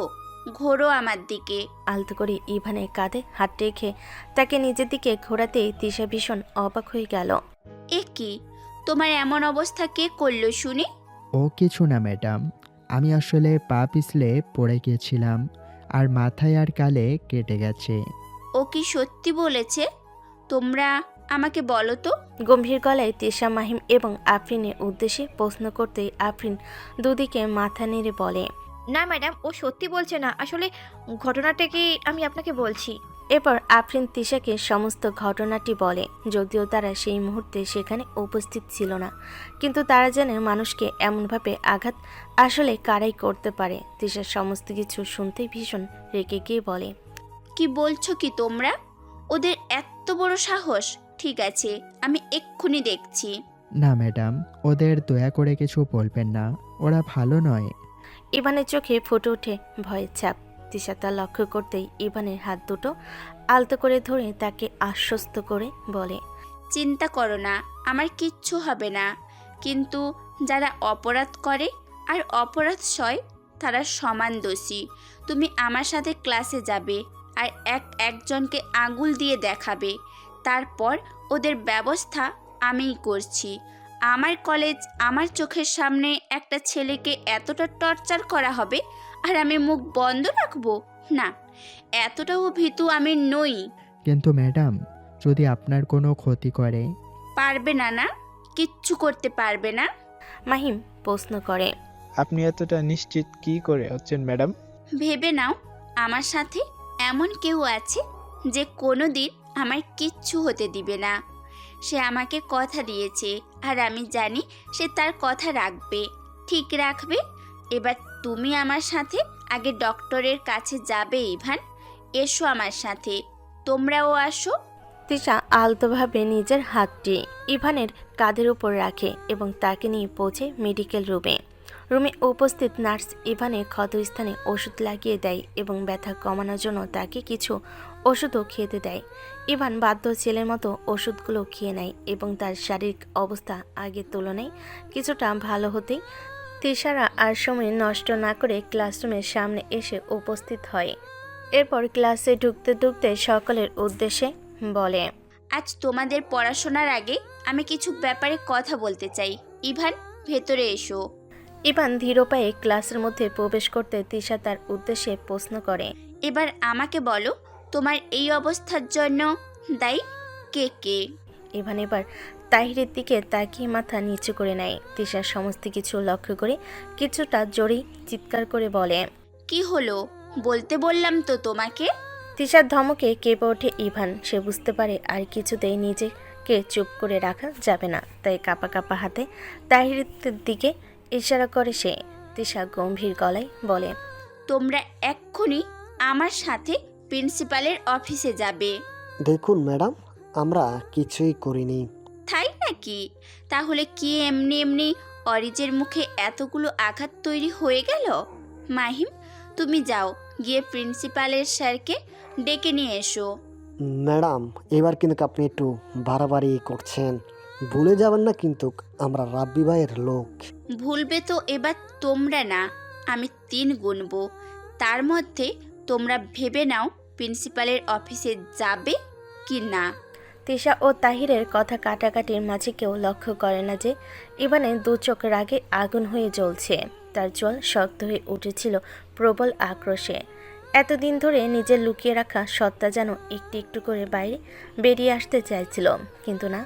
ঘোরো আমার দিকে। আলতো করে ইভানের কাঁধে হাত রেখে তাকে নিজের দিকে ঘোরাতেই তিশা ভীষণ অবাক হয়ে গেল। কি তোমার এমন অবস্থা কে করলো শুনি? ও কিছু না ম্যাডাম, আমি আসলে পা পিছলে পড়ে গিয়েছিলাম আর মাথায় আর গালে কেটে গেছে। ও কি সত্যি বলেছে? তোমরা আমাকে বলো তো। গম্ভীর গলায় তিশা মাহিম এবং আফরিনের উদ্দেশ্যে প্রশ্ন করতেই আফরিন দুদিকে মাথা নেড়ে বলে, না ম্যাডাম, ও সত্যি বলছে না। আসলে ঘটনাটা কি আমি আপনাকে বলছি। এরপর আফরিন তিশাকে সমস্ত ঘটনাটি বলে। যদিও তারা সেই মুহূর্তে সেখানে উপস্থিত ছিল না, কিন্তু তারা জানে মানুষকে এমনভাবে আঘাত আসলে কারাই করতে পারে। তিশা সমস্ত কিছু শুনতেই ভীষণ রেগে গিয়ে বলে, কি বলছো কি তোমরা? ওদের এত বড় সাহস? ঠিক আছে, আমি এক্ষুনি দেখছি। না ম্যাডাম, ওদের দয়া করে কিছু বলবেন না, ওরা ভালো নয়। ইভানের চোখে ফুটে ওঠে ভয়ের ছাপ। তিশা তা লক্ষ্য করতেই ইভানের হাত দুটো আলতো করে ধরে তাকে আশ্বস্ত করে বলে, চিন্তা করো না, আমার কিচ্ছু হবে না। কিন্তু যারা অপরাধ করে আর অপরাধ সয় তারা সমান দোষী। তুমি আমার সাথে ক্লাসে যাবে আর একজনকে আঙুল দিয়ে দেখাবে। তারপর ওদের ব্যবস্থা আমিই করছি। আমার কলেজ, আমার চোখের সামনে একটা ছেলেকে এতটা টর্চার করা হবে আর আমি মুখ বন্ধ রাখবো? না, এতটাও ভীতু আমি নই। কিন্তু ম্যাডাম, যদি আপনার কোনো ক্ষতি করে? পারবে না? না, কিচ্ছু করতে পারবে না। মাহিম প্রশ্ন করে, আপনি এতটা নিশ্চিত কি করে হচ্ছেন ম্যাডাম? ভেবে নাও, আমার সাথে এমন কেউ আছে যে কোনো দিন আমার কিচ্ছু হতে দিবে না। সে আমাকে কথা দিয়েছে আর আমি জানি সে তার কথা রাখবে, ঠিক রাখবে। এবার তুমি আমার সাথে আগে ডক্টরের কাছে যাবে। ইভান, এসো আমার সাথে, তোমরাও আসো। তিশা আলতোভাবে নিজের হাতটি ইভানের কাঁধের উপর রাখে এবং তাকে নিয়ে পৌঁছে মেডিকেল রুমে উপস্থিত নার্স ইভানের ক্ষতস্থানে ওষুধ লাগিয়ে দেয় এবং ব্যথা কমানোর জন্য তাকে কিছু ওষুধও খেতে দেয়। ইভান বাধ্য ছেলের মতো ওষুধগুলো খেয়ে নেয় এবং তার শারীরিক অবস্থা আগের তুলনায় কিছুটা ভালো হতেই তিশারা আর সময় নষ্ট না করে ক্লাসরুমের সামনে এসে উপস্থিত হয়। এরপর ক্লাসে ঢুকতে ঢুকতে সকলের উদ্দেশ্যে বলে, আজ তোমাদের পড়াশোনার আগে আমি কিছু ব্যাপারে কথা বলতে চাই। ইভান, ভেতরে এসো। ইভান ধীর পায়ে ক্লাসের মধ্যে প্রবেশ করতে তিশা তার উদ্দেশ্যে প্রশ্ন করে, এবার আমাকে বলো, তোমার এই অবস্থার জন্য দায়ী কে কে? ইভান এবার তাহিরের দিকে তাকিয়ে মাথা নিচু করে নেয়। তিশা সমস্ত কিছু লক্ষ্য করে কিছুটা জোরেই চিৎকার করে বলে, কি হলো? বলতে বললাম তো তোমাকে। তিশার ধমকে কেঁপে ওঠে ইভান। সে বুঝতে পারে আর কিছুতেই নিজেকে চুপ করে রাখা যাবে না, তাই কাঁপা কাঁপা হাতে তাহিরের দিকে ইশারা করে সে। তিশা গম্ভীর গলায় বলে, তোমরা এক্ষুনি আমার সাথে প্রিন্সিপালের অফিসে যাবে। দেখুন ম্যাডাম, আমরা কিছুই করিনি। তাই নাকি? তাহলে কি এমনি এমনি অরিজের মুখে এতগুলো আঘাত তৈরি হয়ে গেল? মাহিম, তুমি যাও, গিয়ে প্রিন্সিপালের স্যারকে ডেকে নিয়ে এসো। ম্যাডাম, এবার কিন্তু আপনি একটু বাড়াবাড়ি করছেন। ভুলে যাবেন না কিন্তু আমরা রাব্বি ভাইয়ের লোক। ভুলবে তো এবার তোমরা না, আমি 3 গুনবো। তার মধ্যে তোমরা ভেবে নাও প্রিন্সিপালের অফিসে যাবে কি না। তিশা ও তাহিরের কথা কাটাকাটির মাঝে কেউ লক্ষ্য করে না যে ইভানের দু চোখ রাগে আগুন হয়ে জ্বলছে। তার জল শক্ত হয়ে উঠেছিল প্রবল আক্রোশে। এতদিন ধরে নিজের লুকিয়ে রাখা সত্তা যেন একটু একটু করে বাইরে বেরিয়ে আসতে চাইছিল, কিন্তু না,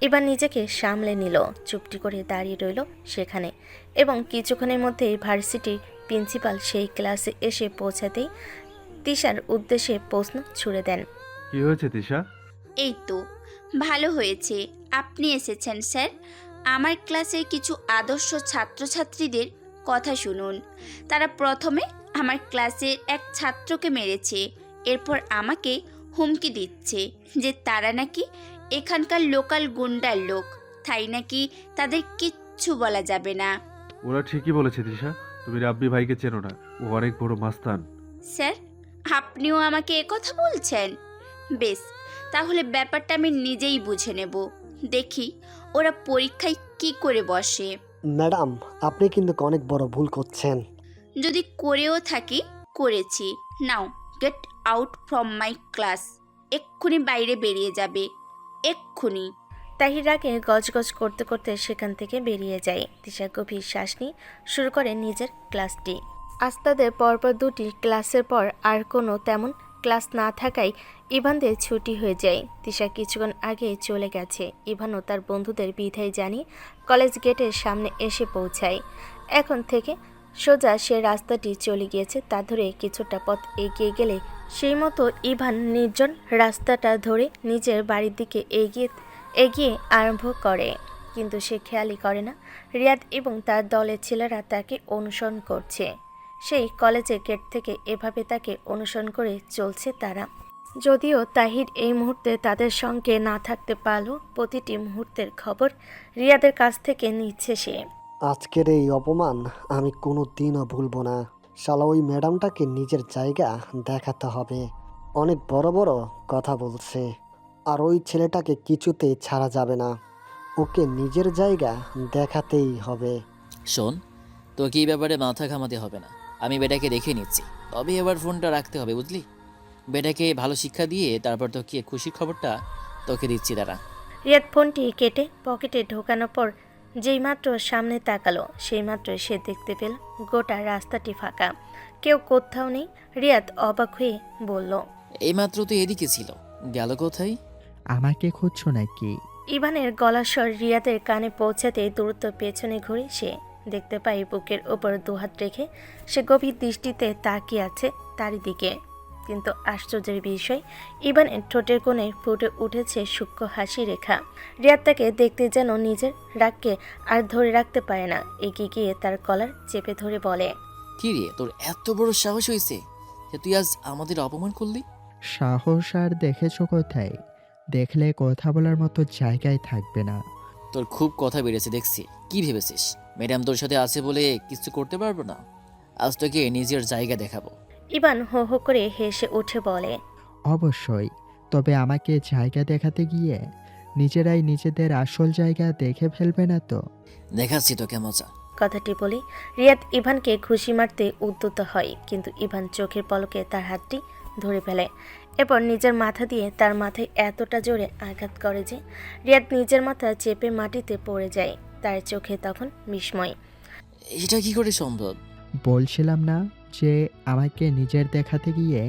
এবার নিজেকে সামলে নিল। চুপটি করে দাঁড়িয়ে রইল সেখানে এবং কিছুক্ষণের মধ্যেই ভার্সিটির প্রিন্সিপাল সেই ক্লাসে এসে পৌঁছাতেই তিশার উদ্দেশ্যে প্রশ্ন ছুড়ে দেন, কি হয়েছে তিশা? এই তো ভালো হয়েছে আপনি এসেছেন স্যার। আমার ক্লাসের কিছু আদর্শ ছাত্রছাত্রীদের কথা শুনুন। তারা প্রথমে আমার ক্লাসের এক ছাত্রকে মেরেছে, এরপর আমাকে হুমকি দিচ্ছে যে তারা নাকি এখানকার লোকাল গুন্ডার লোক, তাই নাকি তাদের কিচ্ছু বলা যাবে না। ওরা ঠিকই বলেছে তিশা, তুমি রাব্বি ভাইকে চেনো না, ও অনেক বড় মাস্তান। স্যার, আপনিও আমাকে একথা বলছেন? বেশ, তাহলে ব্যাপারটা আমি নিজেই বুঝে নেব। দেখি ওরা পরীক্ষায় কি করে বসে। ম্যাডাম, আপনি কিন্তু অনেক বড় ভুল করছেন। যদি করেও থাকি, করেছি। নাও get out from my class. এক্ষুনি বাইরে বেরিয়ে যাবে, এক্ষুনি। তাহির রাগে গজগজ করতে করতে সেখান থেকে বেরিয়ে যায়। তিশা গভীর শ্বাস নিয়ে শুরু করে নিজের ক্লাসটি। আজ তাদের পরপর দুটি ক্লাসের পর আর কোনো তেমন ক্লাস না থাকায় ইভানদের ছুটি হয়ে যায়। তিশা কিছুক্ষণ আগে চলে গেছে। ইভানও তার বন্ধুদের বিদায় জানিয়ে কলেজ গেটের সামনে এসে পৌঁছায়। এখন থেকে সোজা সে রাস্তাটি চলে গিয়েছে। তা ধরে কিছুটা পথ এগিয়ে গেলে সেই মতো ইভান নির্জন রাস্তাটা ধরে নিজের বাড়ির দিকে এগিয়ে আরম্ভ করে। কিন্তু সে খেয়ালই করে না রিয়াদ এবং তার দলের ছেলেরা তাকে অনুসরণ করছে। সেই কলেজের গেট থেকে এভাবে তাকে অনুসরণ করে চলছে তারা। যদিও তাহির এই মুহূর্তে তাদের সঙ্গে না থাকতে পারলেও প্রতিটি মুহূর্তের খবর রিয়াদের কাছ থেকে নিচ্ছে সে। আজকের এই অপমান আমি কোনো দিনও ভুলব না। শালা ওই ম্যাডামটাকে নিজের জায়গা দেখাতে হবে। অনেক বড় বড় কথা বলছে, আর ওই ছেলেটাকে কিছুতেই ছাড়া যাবে না। ওকে নিজের জায়গা দেখাতেই হবে। শোন, তোকে এই ব্যাপারে মাথা ঘামাতে হবে না। আমি বেটাকে দেখে নিচ্ছি, তবে এবার ফোনটা রাখতে হবে, বুঝলি? বেটাকে ভালো শিক্ষা দিয়ে তারপর তোকে খুশির খবরটা তোকে দিচ্ছি দাঁড়া। রিয়াদ ফোনটি কেটে পকেটে ঢোকানোর পর যেইমাত্র সামনে তাকালো সেইমাত্র সে দেখতে পেল গোটা রাস্তাটি ফাঁকা, কেউ কোথাও নেই। রিয়াদ অবাক হয়ে বলল, এইমাত্র তো এদিকে ছিল, গেল কোথায়? আমাকে খুঁজছো নাকি? ইভানের গলার স্বর রিয়াদের কানে পৌঁছাতে দ্রুত পেছনে ঘুরে সে দেখতে পায় বুকের ওপর দুহাত রেখে সে গভীর দৃষ্টিতে তাকিয়ে আছে তারই দিকে। কিন্তু আশ্চর্যের বিষয়, ইভানের ঠোঁটের কোণে ফুটে উঠেছে সূক্ষ্ম হাসি রেখা। রিয়াদ তাকে দেখতে যেন নিজের রাগকে আর ধরে রাখতে পারে না। এগিয়ে গিয়ে তার কলার চেপে ধরে বলে, কি রে, তোর এত বড় সাহস হয়েছে যে তুই আজ আমাদের অপমান করলি? সাহস আর দেখেছো কোথায়? দেখলে কথা বলার মতো জায়গায় থাকবে না। তোর খুব কথা বেড়েছে দেখছি। কি ভেবেছিস ম্যাডাম তোর সাথে আছে বলে কিছু করতে পারবো না? আজ তোকে নিজের জায়গা দেখাবো। ইভান হো হো করে হেসে উঠে বলে, অবশ্যই, তবে আমাকে জায়গা দেখাতে গিয়ে নিজেরাই নিজেদের আসল জায়গা দেখে ফেলবে না তো? দেখাচ্ছি তোকে মজা। কথাটি বলি রিয়াদ ইভানকে ঘুষি মারতে উদ্যত হয়, কিন্তু ইভান চোখের পলকে তার হাতটি ধরে ফেলে। এরপর নিজের মাথা দিয়ে তার মাথায় এতটা জোরে আঘাত করে যে রিয়াদ নিজের মাথা চেপে মাটিতে পড়ে যায়। তার চোখে তখন বিস্ময়। এটা কি করে সম্ভব? বলছিলাম না যে আমাকে নিজের দেখাতে গিয়ে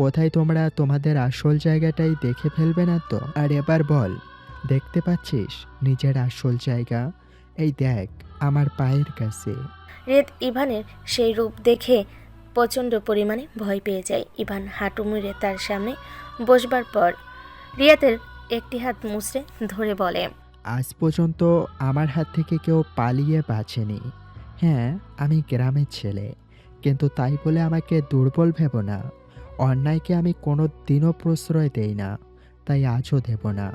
কোথায় তোমরা তোমাদের আসল জায়গাটাই দেখে ফেলবে না তো? আর এবার বল, দেখতে পাচ্ছিস নিজের আসল জায়গা? এই দেখ আমার পায়ের কাছে। রিয়াদ ইভানের সেই রূপ দেখে প্রচণ্ড পরিমাণে ভয় পেয়ে যায়। ইভান হাঁটু মুড়ে তার সামনে বসবার পর রিয়াদের একটি হাত মুচড়ে ধরে বলে, আজ পর্যন্ত আমার হাত থেকে কেউ পালিয়ে বাঁচেনি। হ্যাঁ, আমি গ্রামের ছেলে, কিন্তু তাই বলে আমাকে দুর্বল ভেবো না। অন্যায়কে আমি কোনো দিনও প্রশ্রয় দেই না, তাই আজও দেব না।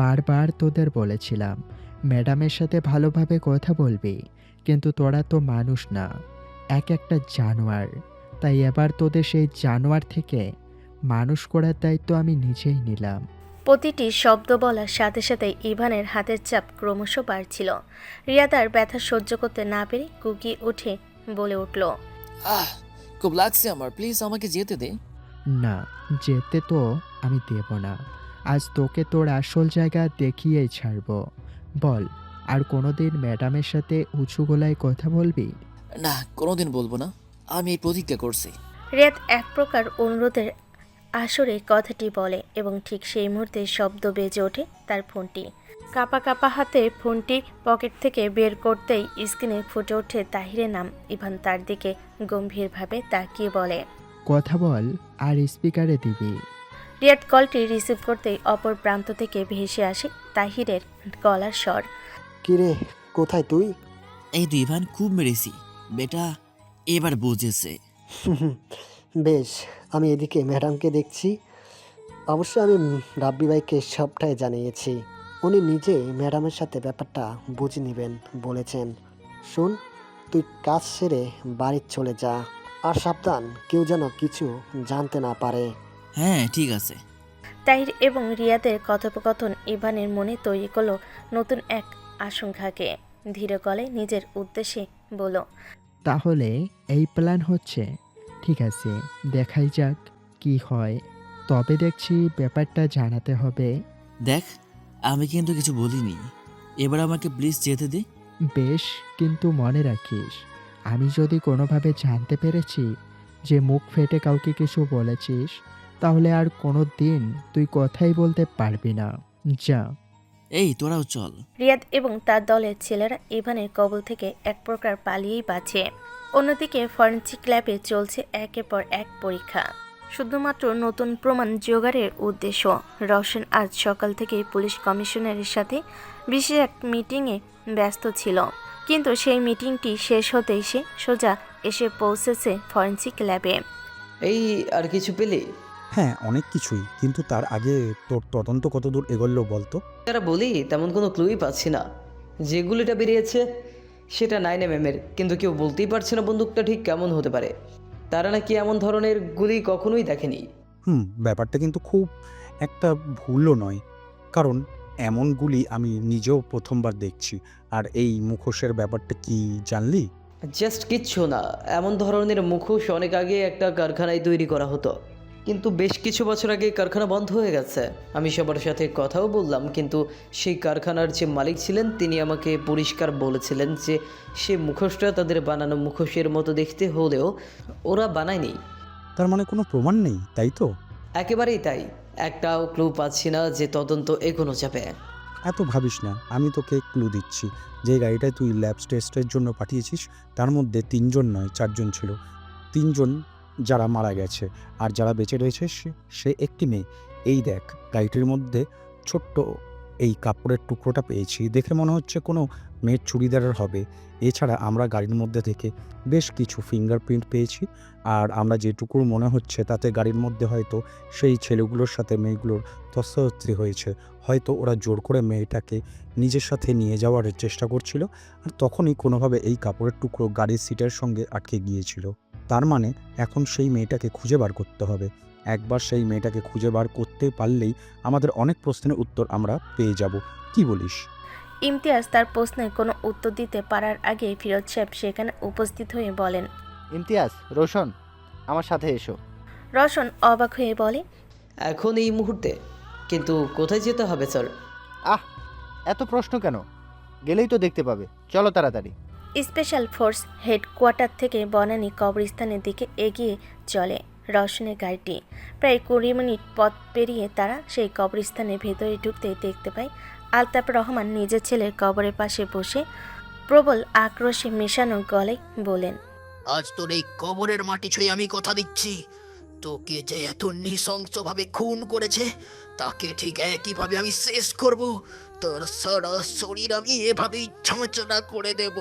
বারবার তোদের বলেছিলাম ম্যাডামের সাথে ভালোভাবে কথা বলবি, কিন্তু তোরা তো মানুষ না, একটা জানোয়ার। তাই এবার তোদের সেই জানোয়ার থেকে মানুষ করার দায়িত্ব আমি নিজেই নিলাম। প্রতিটি শব্দ বলার সাথে সাথে ইভানের হাতের চাপ ক্রমশ বাড়ছিল। রিয়া তার ব্যথা সহ্য করতে না পেরে কুকিয়ে উঠে বলে উঠল, খুব লাগছে আমার, প্লিজ আমাকে যেতে দে। না, যেতে তো আমি দেব না। আজ তোকে তোর আসল জায়গা দেখিয়েই ছাড়বো। বল, আর কোনোদিন ম্যাডামের সাথে উঁচু গলায় কথা বলবি? না, কোনোদিন বলবো না, আমি এই প্রতিজ্ঞা করছি। রিয়াদ এক প্রকার অনুরোধের আসরে কথাটি বলে এবং ঠিক সেই মুহূর্তে শব্দ বেজে ওঠে তার ফোনটি। কাঁপা কাঁপা হাতে ফোনটি পকেট থেকে বের করতেই স্ক্রিনে ফুটে ওঠে তাহিরের নাম। ইভান তার দিকে গম্ভীরভাবে তাকিয়ে বলে, কথা বল আর স্পিকারে দিবি। রিয়াদ কলটি রিসিভ করতেই অপর প্রান্ত থেকে ভেসে আসে তাহিরের গলার স্বর। কিরে, কোথায় তুই? এই তো ইভান, খুব মেরেছি বেটা, এবার বুঝেছে। বেশ, আমি এদিকে ম্যাডামকে দেখছি। অবশ্য আমি রাব্বি ভাইকে সবটাই জানিয়েছি। উনি নিজে ম্যাডামের সাথে ব্যাপারটা বুঝে নেবেন বলেছেন। শোন, তুই কাজ সেরে বাড়ি চলে যা, আর সাবধান কেউ যেন কিছু জানতে না পারে। হ্যাঁ ঠিক আছে। তাহির এবং রিয়াদের কথোপকথন ইভানের মনে তৈরি করলো নতুন এক আশঙ্কাকে। ধীরে গলায় নিজের উদ্দেশ্যে বলল, তাহলে এই প্ল্যান হচ্ছে? ঠিক আছে, দেখাই যাক কি হয়। তবে দেখছি ব্যাপারটা জানাতে হবে। দেখ, আমি কিন্তু কিছু বলিনি। এবার আমাকে প্লিজ যেতে দে। বেশ, কিন্তু মনে রাখিস, আমি যদি কোনোভাবে জানতে পেরেছি যে মুখ ফেটে কাউকে কিছু বলেছিস, তাহলে আর কোনো দিন তুই কথাই বলতে পারবি না। যা। এই তোরাও চল। রিয়াদ এবং তার দলের ছেলেরা ইভানের কবল থেকে এক প্রকার পালিয়েই বাঁচে। অন্যদিকে ফরেনসিক ল্যাবে চলছে একের পর এক পরীক্ষা, শুধুমাত্র নতুন প্রমাণ জোগাড়ের উদ্দেশ্য। রওশন আজ সকাল থেকে পুলিশ কমিশনারের সাথে বিশেষ এক মিটিংয়ে ব্যস্ত ছিল, কিন্তু সেই মিটিংটি শেষ হতেই সে সোজা এসে পৌঁছেছে ফরেনসিক ল্যাবে। এই আর কিছু পেলে? হ্যাঁ, অনেক কিছুই, কিন্তু তার আগে তোর তদন্ত কতদূর এগোলো বলতো? তারা বলি তেমন কোনো ক্লুই পাচ্ছি না। যে গুলিটা বেরিয়েছে সেটা 9mm এর, কিন্তু কেউ বলতেই পারছে না বন্দুকটা ঠিক কেমন হতে পারে। তারা নাকি এমন ধরনের গুলি কখনোই দেখেনি। ব্যাপারটা কিন্তু খুব একটা ভুলও নয়, কারণ এমন গুলি আমি নিজেও প্রথমবার দেখছি। আর এই মুখোশের ব্যাপারটা কি জানলি? জাস্ট কিচ্ছু না, এমন ধরনের মুখোশ অনেক আগে একটা কারখানায় তৈরি করা হতো, কিন্তু বেশ কিছু বছর আগে কারখানা বন্ধ হয়ে গেছে। আমি সবার সাথে কথাও বললাম, কিন্তু সেই কারখানার যে মালিক ছিলেন তিনি আমাকে পরিষ্কার বলেছিলেন যে সে মুখোশটা তাদের বানানো মুখোশের মতো দেখতে হলেও ওরা বানায়নি। তার মানে কোনো প্রমাণ নেই, তাই তো? একেবারেই তাই, একটাও ক্লু পাচ্ছি না যে তদন্ত এগোনো যাবে। এত ভাবিস না, আমি তোকে ক্লু দিচ্ছি। যে গাড়িটায় তুই ল্যাব টেস্টের জন্য পাঠিয়েছিস তার মধ্যে 3 জন নয় 4 জন ছিল। 3 জন যারা মারা গেছে, আর যারা বেঁচে রয়েছে সে একটি মেয়ে। এই দেখ, গাড়িটির মধ্যে ছোট্ট এই কাপড়ের টুকরোটা পেয়েছি, দেখে মনে হচ্ছে কোনো মেয়ের চুড়িদারের হবে। এছাড়া আমরা গাড়ির মধ্যে থেকে বেশ কিছু ফিঙ্গারপ্রিন্ট পেয়েছি, আর আমরা যেটুকু মনে হচ্ছে তাতে গাড়ির মধ্যে হয়তো সেই ছেলেগুলোর সাথে মেয়েগুলোর ধস্তাধস্তি হয়েছে। হয়তো ওরা জোর করে মেয়েটাকে নিজের সাথে নিয়ে যাওয়ার চেষ্টা করছিল, আর তখনই কোনোভাবে এই কাপড়ের টুকরো গাড়ির সিটের সঙ্গে আটকে গিয়েছিল। তার মানে এখন সেই মেয়েটাকে খুঁজে বার করতে হবে। একবার সেই মেয়েটাকে খুঁজে বার করতে পারলেই আমাদের অনেক প্রশ্নের উত্তর আমরা পেয়ে যাব। কি বলিস? ইমতিয়াজ তার প্রশ্নের কোনো উত্তর দিতে পারার আগে ফিরোজ সাহেব সেখানে উপস্থিত হয়ে বলেন, ইমতিয়াজ, রোশন, আমার সাথে এসো। রওশন অবাক হয়ে বলে, এখন এই মুহূর্তে? কিন্তু কোথায় যেতে হবে স্যার? এত প্রশ্ন কেন? গেলেই তো দেখতে পাবে, চলো তাড়াতাড়ি। স্পেশাল ফোর্স হেডকোয়ার্টার থেকে বনানী কবরস্থানের দিকে এগিয়ে চলে রওশনের গাড়িটি। প্রায় 20 মিনিট পথ পেরিয়ে তারা সেই কবরস্থানের ভেতরে ঢুকতে দেখতে পায় আলতাফ রহমান নিজের ছেলের কবরের পাশে বসে প্রবল আক্রোশে মেশানো গলায় বলেন, আজ তোর এই কবরের মাটি ছুঁয়ে আমি কথা দিচ্ছি, তোকে যে এত নৃশংসভাবে খুন করেছে তাকে ঠিক একইভাবে আমি শেষ করব। তোর সারা শরীর আমি এভাবেই ঝাঁচড়া করে দেব।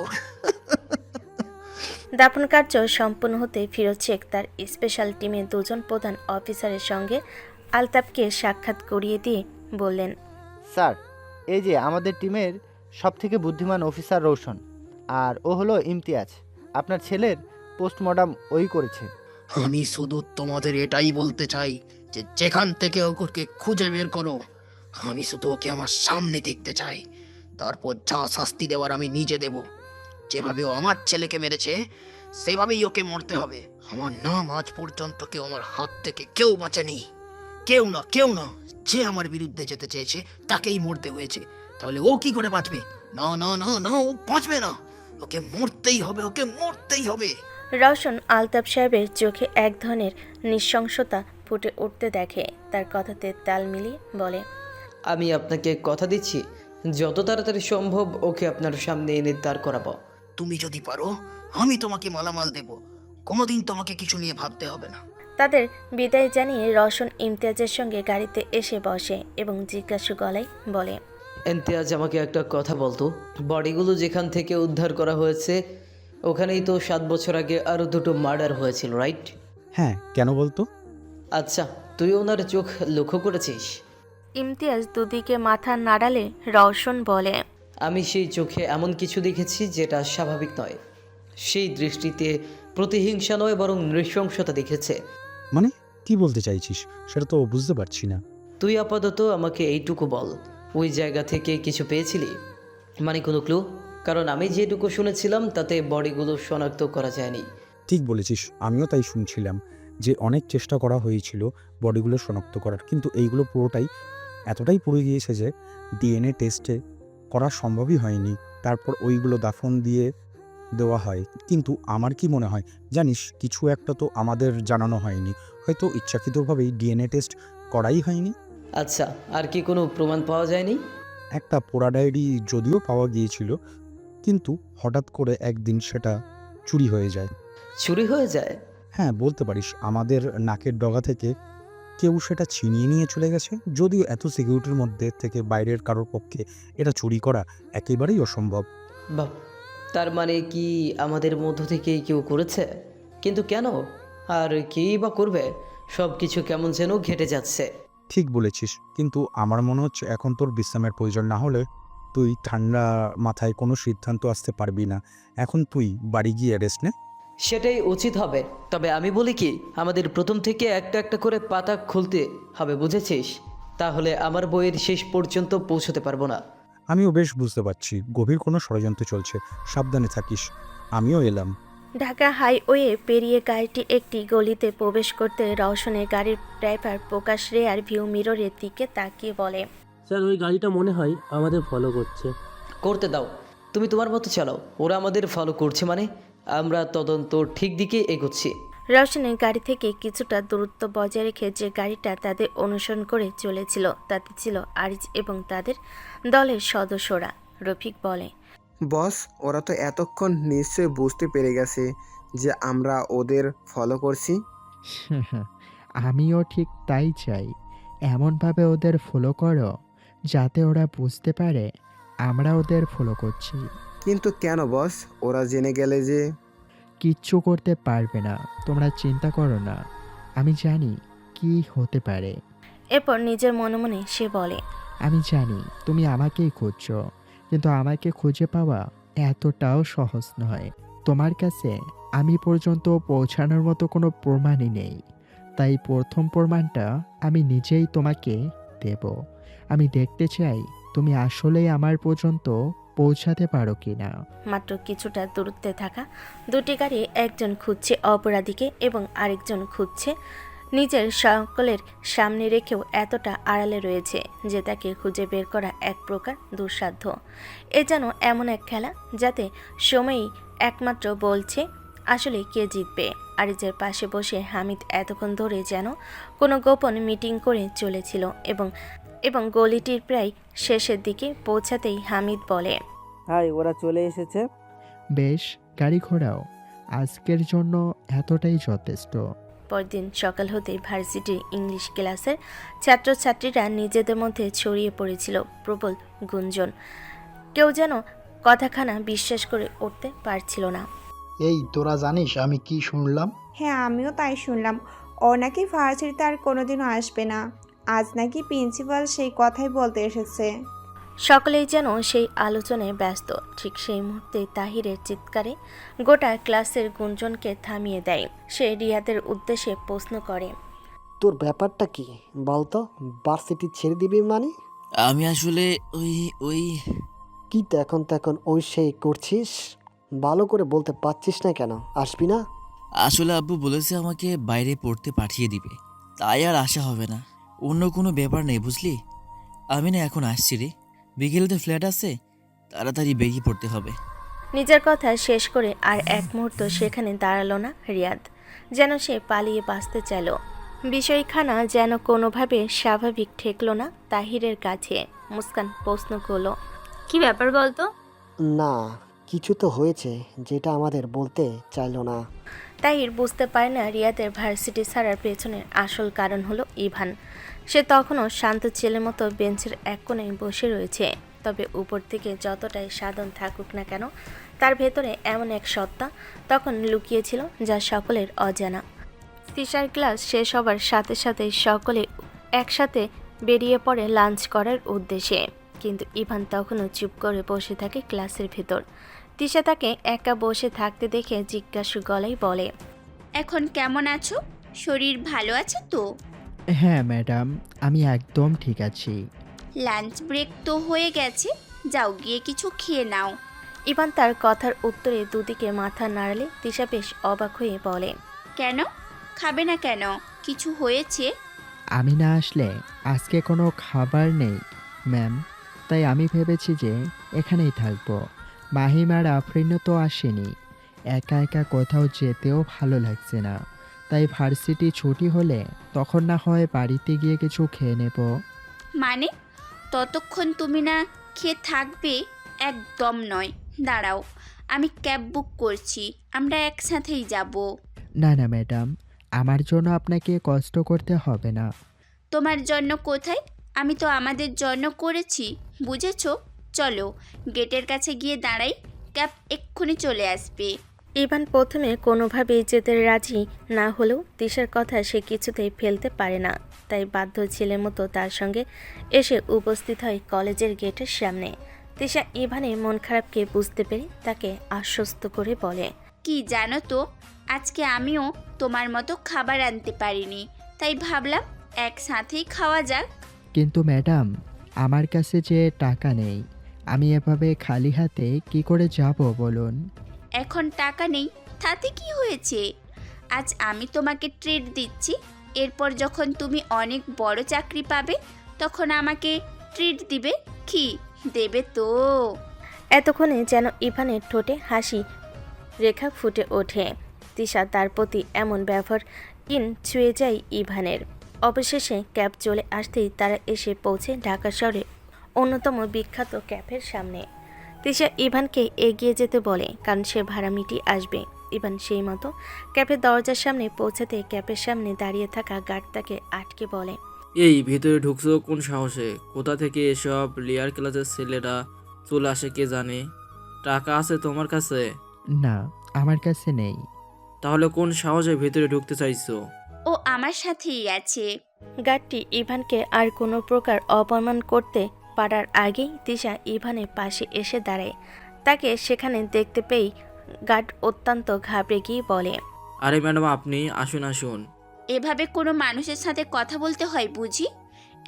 দাফন কার্য সম্পূর্ণ হতে ফিরোজ শেখ তার স্পেশাল টিমের 2 জন প্রধান অফিসারের সঙ্গে আলতাফকে সাক্ষাৎ করিয়ে দিয়ে বললেন, স্যার, এই যে আমাদের টিমের সবথেকে বুদ্ধিমান অফিসার রোশন, আর ও হলো ইমতিয়াজ। আপনার ছেলের পোস্টমর্টম ওই করেছে। আমি শুধু তোমাদের এটাই বলতে চাই যে যেখান থেকে ওকে খুঁজে বের করো, আমি শুধু ওকে আমার সামনে দেখতে চাই। তারপর যা শাস্তি দেওয়ার আমি নিজে দেব। যেভাবে ও আমার ছেলেকে মেরেছে সেভাবেই ওকে মরতে হবে। আমার নাম আজ পর্যন্ত কেউ আমার হাত থেকে কেউ বাঁচেনি। কেউ না যে আমার বিরুদ্ধে যেতে চেয়েছে তাকেই মরতে হয়েছে। তাহলে ও কি করে বাঁচবে? না না না না, ও বাঁচবে না। ওকে মরতেই হবে, ওকে মরতেই হবে। রওশন আলতাফ সাহেবের চোখে এক ধরনের নৃশংসতা ফুটে উঠতে দেখে। তার কথাতে তাল মিলিয়ে বলে, আমি আপনাকে কথা দিচ্ছি যত তাড়াতাড়ি সম্ভব ওকে আপনার সামনে এনে দাঁড় করাবো। তুমি যদি পারো আমি তোমাকে মালামাল দেব, কোনোদিন তোমাকে কিছু নিয়ে ভাবতে হবে না। তাদের বিদায় জানিয়ে রওশন ইমতিয়াজের সঙ্গে গাড়িতে এসে বসে এবং জিজ্ঞাসু গলায় বলে, ইমতিয়াজ, আমাকে একটা কথা বলতো। বডিগুলো যেখান থেকে উদ্ধার করা হয়েছে ওখানেই তো 7 বছর আগে আরও 2টো মার্ডার হয়েছিল, রাইট? হ্যাঁ, কেন বলতো? আচ্ছা, তুই ওনার চোখ লক্ষ্য করেছিস? ইমতিয়াজ দুদিকে মাথা নাড়ালে রওশন বলে, আমি সেই চোখে এমন কিছু দেখেছি যেটা স্বাভাবিক নয়। সেই দৃষ্টিতে প্রতিহিংসা নয় বরং নৃশংসতা দেখেছে। মানে কি বলতে চাইছিস সেটা তো বুঝতে পারছি না। তুই আপাতত আমাকে এইটুকু বল, ওই জায়গা থেকে কিছু পেয়েছিলি? মানে কোনো ক্লু? কারণ আমি যেটুকু শুনেছিলাম তাতে বডিগুলো শনাক্ত করা যায়নি। ঠিক বলেছিস, আমিও তাই শুনছিলাম যে অনেক চেষ্টা করা হয়েছিল বডিগুলো শনাক্ত করার, কিন্তু এইগুলো পুরোটাই এতটাই পুড়ে গিয়েছে যে ডিএনএ টেস্টে করা সম্ভবই হয়নি। তারপর ওইগুলো দাফন দিয়ে দেওয়া হয়। কিন্তু আমার কি মনে হয় জানিস, কিছু একটা তো আমাদের জানানো হয়নি, হয়তো ইচ্ছাকৃতভাবেই ডিএনএ টেস্ট করাই হয়নি। আচ্ছা, আর কি কোনো প্রমাণ পাওয়া যায়নি? একটা পোড়া ডায়েরি যদিও পাওয়া গিয়েছিল, কিন্তু হঠাৎ করে একদিন সেটা চুরি হয়ে যায়। চুরি হয়ে যায়? হ্যাঁ, বলতে পারিস আমাদের নাকের ডগা থেকে কেউ সেটা ছিনিয়ে নিয়ে চলে গেছে। যদিও এত সিকিউরিটির মধ্যে থেকে বাইরের কারোর পক্ষে এটা চুরি করা একেবারেই অসম্ভব। বাহ, তার মানে কি আমাদের মধ্য থেকেই কেউ করেছে? কিন্তু কেন, আর কেই বা করবে? সব কিছু কেমন যেন ঘেটে যাচ্ছে। ঠিক বলেছিস, কিন্তু আমার মনে হচ্ছে এখন তোর বিশ্রামের প্রয়োজন। না হলে তুই ঠান্ডা মাথায় কোনো সিদ্ধান্ত আসতে পারবি না। এখন তুই বাড়ি গিয়ে রেস্ট নে। সেটাই উচিত হবে। তবে আমি বলি কি, আমাদের প্রথম থেকে একটা একটা করে পাতা খুলতে হবে, বুঝেছিস? তাহলে আমার বইয়ের শেষ পর্যন্ত পৌঁছতে পারবো না। আমিও বেশ বুঝতে পারছি গভীর কোনো ষড়যন্ত্র চলছে। সাবধানে থাকিস। আমিও এলাম। ঢাকা হাইওয়ে পেরিয়ে গাড়িটি একটি গলিতে প্রবেশ করতে রওশনের গাড়ির ড্রাইভার প্রকাশ রেয়ার ভিউ মিররের দিকে তাকিয়ে বলে, স্যার ওই গাড়িটা মনে হয় আমাদের ফলো করছে। করতে দাও, তুমি তোমার মতো চালাও। ওরা আমাদের ফলো করছে মানে আমরা তদন্ত ঠিক দিকে এগোচ্ছি। রওশনের গাড়ি থেকে কিছুটা দূরত্ব বজায় রেখে যে গাড়িটা তাদের অনুসরণ করে চলেছিল তাতে ছিল আরিজ এবং তাদের দলের সদস্যরা। রফিক বলে, বস, ওরা তো এতক্ষণ নিশ্চয়ই বুঝতে পেরে গেছে যে আমরা ওদের ফলো করছি। আমিও ঠিক তাই চাই। এমনভাবে ওদের ফলো করো যাতে ওরা বুঝতে পারে আমরা ওদের ফলো করছি। কিন্তু কেন বস? ওরা জেনে গেলে যে? কিচ্ছু করতে পারবে না, তোমরা চিন্তা করো না। আমি জানি কি হতে পারে। এরপর নিজের মনে মনে সে বলে, আমি জানি তুমি আমাকেই খুঁজছো, কিন্তু আমাকে খুঁজে পাওয়া এতটাও সহজ নয়। তোমার কাছে আমি পর্যন্ত পৌঁছানোর মতো কোনো প্রমাণই নেই। তাই প্রথম প্রমাণটা আমি নিজেই তোমাকে দেব। আমি দেখতে চাই তুমি আসলেই আমার পর্যন্ত পৌঁছাতে পারো কিনা। মাত্র কিছুটা দূরত্বে থাকা দুটি গাড়ি, একজন খুঁজছে অপরাধীকে এবং আরেকজন খুঁজছে নিজের সকলের সামনে রেখেও এতটা আড়ালে রয়েছে যে তাকে খুঁজে বের করা এক প্রকার দুঃসাধ্য। এ যেন এমন এক খেলা যাতে সময়ই একমাত্র বলছে আসলে কে জিতবে। আরিজের পাশে বসে হামিদ এতক্ষণ ধরে যেন কোনো গোপন মিটিং করে চলেছিল এবং গলিটির প্রায় শেষের দিকে পৌঁছাতেই হামিদ বলে, হাই, ওরা চলে এসেছে। বেশ, গাড়ি ঘোরাও। আজকের জন্য এতটাই যথেষ্ট। পরদিন সকাল হতেই ভার্সিটির ইংলিশ ক্লাসের ছাত্রছাত্রীরা নিজেদের মধ্যে ছড়িয়ে পড়েছিল প্রবল গুঞ্জন। কেউ যেন কথাখানা বিশ্বাস করে উঠতে পারছিল না। এই তোরা জানিস আমি কি শুনলাম? হ্যাঁ, আমিও তাই শুনলাম। ও নাকি ভার্সিটিতে আর কোনোদিনও আসবে না। আজ নাকি প্রিন্সিপাল সেই কথাই বলতে এসেছে। সকলেই যেন সেই আলোচনায় ব্যস্ত। ঠিক সেই মুহূর্তে তাহিরের চিৎকারে গোটা ক্লাসের গুঞ্জনকে থামিয়ে দেয়। সে রিয়াদের উদ্দেশ্যে প্রশ্ন করে, তোর ব্যাপারটা কি বলতো? ভার্সিটি ছেড়ে দিবি মানে? আমি আসলে ওই কি তখন ওই সেই করছিস? ভালো করে বলতে পারছিস না কেন? আসবি না? আসলে আব্বু বলেছে আমাকে বাইরে পড়তে পাঠিয়ে দিবে, তাই আর আসা হবে না। অন্য কোনো ব্যাপার নেই, বুঝলি? আমি না এখন আসছি রে, বিকেলে তো ফ্ল্যাট আছে, তাড়াতাড়ি বেরিয়ে পড়তে হবে। নিজের কথা শেষ করে আর এক মুহূর্ত সেখানে দাঁড়ালো না রিয়াদ। যেন সে পালিয়ে বাঁচতে চাইল। বিষয়খানা যেন কোনোভাবে স্বাভাবিক ঠেকল না তাহিরের কাছে। মুস্কান প্রশ্ন করলো, কি ব্যাপার বলতো? না, কিছু তো হয়েছে যেটা আমাদের বলতে চাইলো না। তাহির বুঝতে পারে না রিয়াদের ভার্সিটি ছাড়ার পেছনের আসল কারণ হলো ইভান। সে তখনও শান্ত ছেলের মতো বেঞ্চের এক কোণে বসে রয়েছে। তবে উপর থেকে যতটাই সাধন থাকুক না কেন, তার ভেতরে এমন এক সত্তা তখন লুকিয়েছিল যা সকলের অজানা। তিশার ক্লাস শেষ হবার সাথে সাথে সকলে একসাথে বেরিয়ে পড়ে লাঞ্চ করার উদ্দেশ্যে। কিন্তু ইভান তখনও চুপ করে বসে থাকে ক্লাসের ভেতর। তিশা তাকে একা বসে থাকতে দেখে জিজ্ঞাসু গলায় বলে, এখন কেমন আছো? শরীর ভালো আছে তো? হ্যাঁ ম্যাডাম, আমি একদম ঠিক আছি। লাঞ্চ ব্রেক তো হয়ে গেছে, যাও গিয়ে কিছু খেয়ে নাও। ইভান তার কথার উত্তরে দুদিকে মাথা নাড়ালে তিশা বেশ অবাক হয়ে বলে, কেন খাবে না কেন? কিছু হয়েছে? আমি না আসলে আজকে কোনো খাবার নেই ম্যাম, তাই আমি ভেবেছি যে এখানেই থাকবো। মাহিম আর আফরিনও তো আসেনি, একা একা কোথাও যেতেও ভালো লাগছে না, তাই ভার্সিটি ছুটি হলে তখন না হয় বাড়িতে গিয়ে কিছু খেয়ে নেব। মানে ততক্ষণ তুমি না খেয়ে থাকবে? একদম নয়, দাঁড়াও, আমি ক্যাব বুক করছি, আমরা একসাথেই যাব। না না ম্যাডাম, আমার জন্য আপনাকে কষ্ট করতে হবে না। তোমার জন্য কোথায়, আমি তো আমাদের জন্য করেছি, বুঝেছো? চলো গেটের কাছে গিয়ে দাঁড়াই, ক্যাব এক্ষুনি চলে আসবে। ইভান প্রথমে কোনোভাবেই যেতে রাজি না হলেও তিশার কথা সে কিছুতেই ফেলতে পারে না, তাই বাধ্য ছেলের মতো তার সঙ্গে এসে উপস্থিত হয় কলেজের গেটের সামনে। তিশা ইভানের মন খারাপকে বুঝতে পেরে তাকে আশ্বস্ত করে বলে, কি জানো তো, আজকে আমিও তোমার মতো খাবার আনতে পারিনি, তাই ভাবলাম একসাথেই খাওয়া যাক। কিন্তু ম্যাডাম, আমার কাছে যে টাকা নেই, আমি এভাবে খালি হাতে কি করে যাব বলুন? এখন টাকা নেই তাতে কি হয়েছে, আজ আমি তোমাকে ট্রিট দিচ্ছি, এরপর যখন তুমি অনেক বড় চাকরি পাবে তখন আমাকে ট্রিট দিবে। কি দেবে তো? এতক্ষণে যেন ইভানের ঠোঁটে হাসি রেখা ফুটে ওঠে। তিশা তার প্রতি এমন ব্যবহার ছুঁয়ে যায় ইভানের। অবশেষে ক্যাব চলে আসতেই তারা এসে পৌঁছে ঢাকা শহরে অন্যতম বিখ্যাত ক্যাফের সামনে। তিশা ইভানকে এগিয়ে যেতে বলে, কারণ সে ভাড়া মিটিয়ে আসবে। ইভান সেই মতো ক্যাফের দরজার সামনে পৌঁছাতে ক্যাফের সামনে দাঁড়িয়ে থাকা গার্ড তাকে আটকে বলে, এই ভেতরে ঢুকছো কোন সাহসে? কোথা থেকে এসব লিয়ার ক্লাসের ছেলেরা চলে আসে কে জানে? টাকা আছে তোমার কাছে? না, আমার কাছে নেই। তাহলে কোন সাহসে ভেতরে ঢুকতে চাইছো? ও আমার সাথেই আছে। গার্ডটি ইভানকে আর কোনো প্রকার অপমান করতে পারার আগেই তিশা ইভানের পাশে এসে দাঁড়ায়। তাকে সেখানে দেখতে পেয়েই গার্ড অত্যন্ত ঘাবড়ে গিয়ে বলে, আরে ম্যাডাম, আপনি আসুন আসুন। এভাবে কোনো মানুষের সাথে কথা বলতে হয় বুঝি?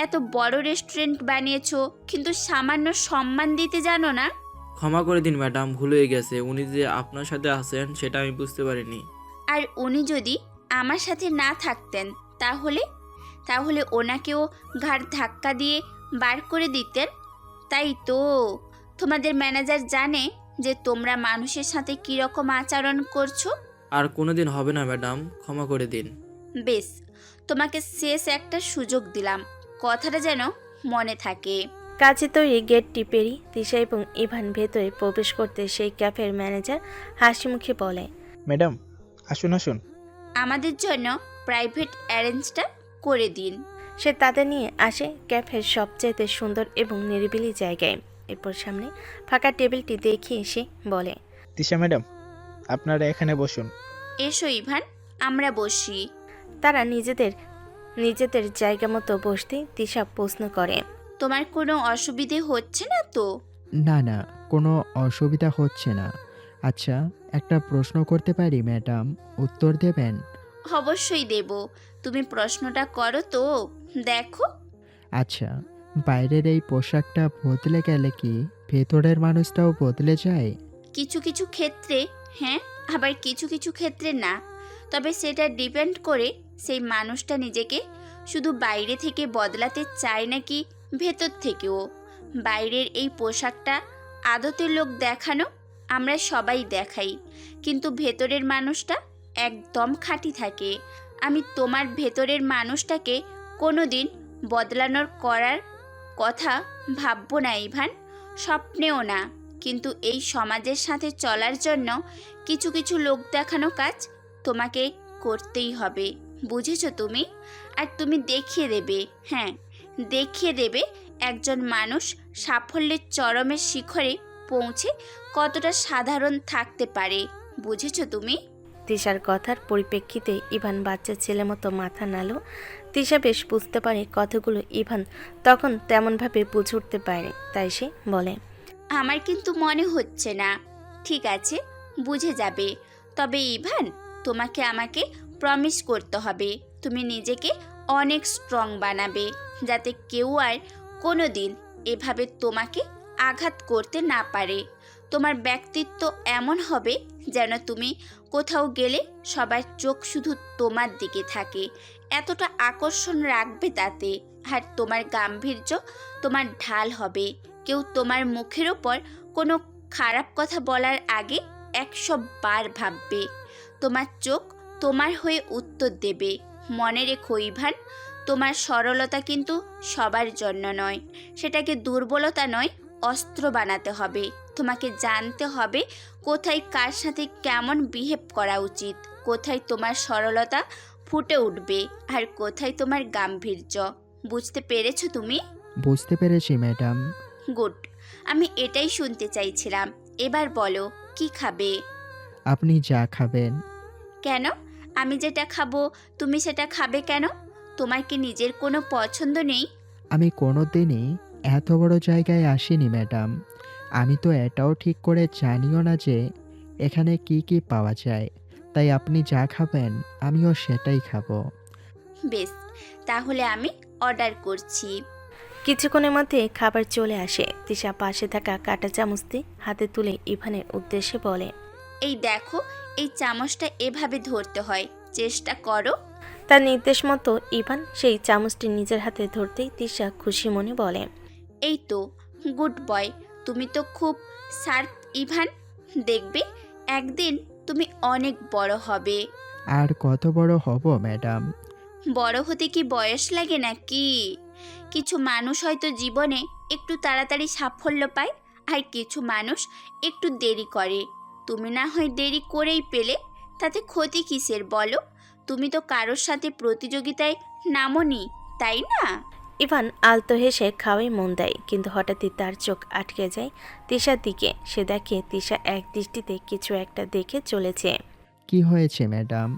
এত বড় রেস্টুরেন্ট বানিয়েছো কিন্তু সামান্য সম্মান দিতে জানো না? ক্ষমা করে দিন ম্যাডাম, ভুল হয়ে গেছে। উনি যে আপনার সাথে আছেন সেটা আমি বুঝতে পারিনি। আর উনি যদি আমার সাথে না থাকতেন তাহলে ওনাকেও ঘাড় ধাক্কা দিয়ে বার করে দিতেন। তাই তো তোমাদের ম্যানেজার জানে যে তোমরা মানুষের সাথে কীরকম আচরণ করছো। আর কোনোদিন হবে না ম্যাডাম, ক্ষমা করে দিন। বেশ, তোমাকে শেষ একটা সুযোগ দিলাম, কথাটা যেন মনে থাকে। কাছে তৈরি গেটটি পেরিয়ে তিশা এবং ইভান ভেতরে প্রবেশ করতে সেই ক্যাফের ম্যানেজার হাসি মুখে বলে, ম্যাডাম আসুন আসুন। আমাদের জন্য প্রাইভেট অ্যারেঞ্জটা করে দিন। সে তাদের নিয়ে আসে ক্যাফের সবচেয়ে সুন্দর এবং নিরিবিলি জায়গায়। এরপর সামনে ফাঁকা টেবিলটি দেখিয়ে এসে বলে, তিশা ম্যাডাম আপনারা এখানে বসুন। এসো ইভান, আমরা বসি। তারা নিজেদের জায়গা মতো বসতে তিশা প্রশ্ন করে, তোমার কোনো অসুবিধে হচ্ছে না তো? না না, কোনো অসুবিধা হচ্ছে না। আচ্ছা, একটা প্রশ্ন করতে পারি ম্যাডাম, উত্তর দেবেন? অবশ্যই দেব, তুমি প্রশ্নটা করো তো। দেখো, আচ্ছা, বাইরের এই পোশাকটা বদলে গেলে কি ভেতরের মানুষটাও বদলে যায়? কিছু কিছু ক্ষেত্রে হ্যাঁ, আবার কিছু কিছু ক্ষেত্রে না। তবে সেটা ডিপেন্ড করে সেই মানুষটা নিজেকে শুধু বাইরে থেকে বদলাতে চায় নাকি ভেতর থেকেও। বাইরের এই পোশাকটা আদতের লোক দেখানো, আমরা সবাই দেখাই, কিন্তু ভেতরের মানুষটা একদম খাঁটি থাকে। আমি তোমার ভেতরের মানুষটাকে কোনো দিন বদলানোর করার কথা ভাববো না ইভান, স্বপ্নেও না। কিন্তু এই সমাজের সাথে চলার জন্য কিছু কিছু লোক দেখানো কাজ তোমাকে করতেই হবে, বুঝেছো তুমি? আর তুমি দেখিয়ে দেবে, হ্যাঁ দেখিয়ে দেবে একজন মানুষ সাফল্যের চরমের শিখরে পৌঁছে কতটা সাধারণ থাকতে পারে, বুঝেছো তুমি? তিশার কথার পরিপ্রেক্ষিতে ইভান বাচ্চা ছেলে মতো মাথা নাড়ল। তিশা বেশ বুঝতে পারে কথাগুলো ইভান তখন তেমনভাবে বুঝে উঠতে পারে, তাই সে বলে, আমার কিন্তু মনে হচ্ছে না। ঠিক আছে, বুঝে যাবে। তবে ইভান, তোমাকে আমাকে প্রমিস করতে হবে তুমি নিজেকে অনেক স্ট্রং বানাবে, যাতে কেউ আর কোনো দিন এভাবে তোমাকে আঘাত করতে না পারে। তোমার ব্যক্তিত্ব এমন হবে যেন তুমি কোথাও গেলে সবার চোখ শুধু তোমার দিকে থাকে, এতটা আকর্ষণ রাখবে তাতে। আর তোমার গাম্ভীর্য তোমার ঢাল হবে। কেউ তোমার মুখের ওপর কোনো খারাপ কথা বলার আগে 100 বার ভাববে। তোমার চোখ তোমার হয়ে উত্তর দেবে। মনে রেখো ইভান, তোমার সরলতা কিন্তু সবার জন্য নয়। সেটাকে দুর্বলতা নয়, অস্ত্র বানাতে হবে। তোমাকে জানতে হবে কোথায় কার সাথে কেমন বিহেভ করা উচিত, কোথায় তোমার সরলতা ফুটে উঠবে আর কোথায় তোমার গাম্ভীর্য। বুঝতে পেরেছো তুমি? বুঝতে পেরেছি ম্যাডাম। গুড, আমি এটাই শুনতে চাইছিলাম। এবার বলো, কি খাবে? আপনি যা খাবেন। কেন? আমি যেটা খাবো তুমি সেটা খাবে কেন? তোমার কি নিজের কোনো পছন্দ নেই? আমি কোনোদিনই এত বড় জায়গায় আসিনি ম্যাডাম। আমি তো এটাও ঠিক করে জানিও না যে এখানে কি কি পাওয়া যায়। তাই আপনি যা খাবেন আমিও সেটাই খাবো। বেশ, তাহলে আমি অর্ডার করছি। কিছুক্ষণের মধ্যে খাবার চলে আসে। তিশা পাশে থাকা কাঁটা চামচটি হাতে তুলে ইভানের উদ্দেশ্যে বলে, এই দেখো, এই চামচটা এভাবে ধরতে হয়, চেষ্টা করো। তার নির্দেশ মতো ইভান সেই চামচটি নিজের হাতে ধরতেই তিশা খুশি মনে বলে, এই তো, গুড বয়। তুমি তো খুব শার্প ইভান। দেখবে একদিন তুমি অনেক বড় হবে। আর কত বড় হব ম্যাডাম? বড় হতে কি বয়স লাগে নাকি? কিছু মানুষ হয়তো জীবনে একটু তাড়াতাড়ি সাফল্য পায়, আর কিছু মানুষ একটু দেরি করে। তুমি না হয় দেরি করেই পেলে, তাতে ক্ষতি কিসের বলো? তুমি তো কারোর সাথে প্রতিযোগিতায় নামোনি, তাই না? ইভান আলতো হেসে খাওয়াই মন দেয়, কিন্তু হঠাৎই তার চোখ আটকে যায় তিশার দিকে। সে দেখে তিশা এক দৃষ্টিতে কিছু একটা দেখে চলেছে। কি হয়েছে ম্যাডাম?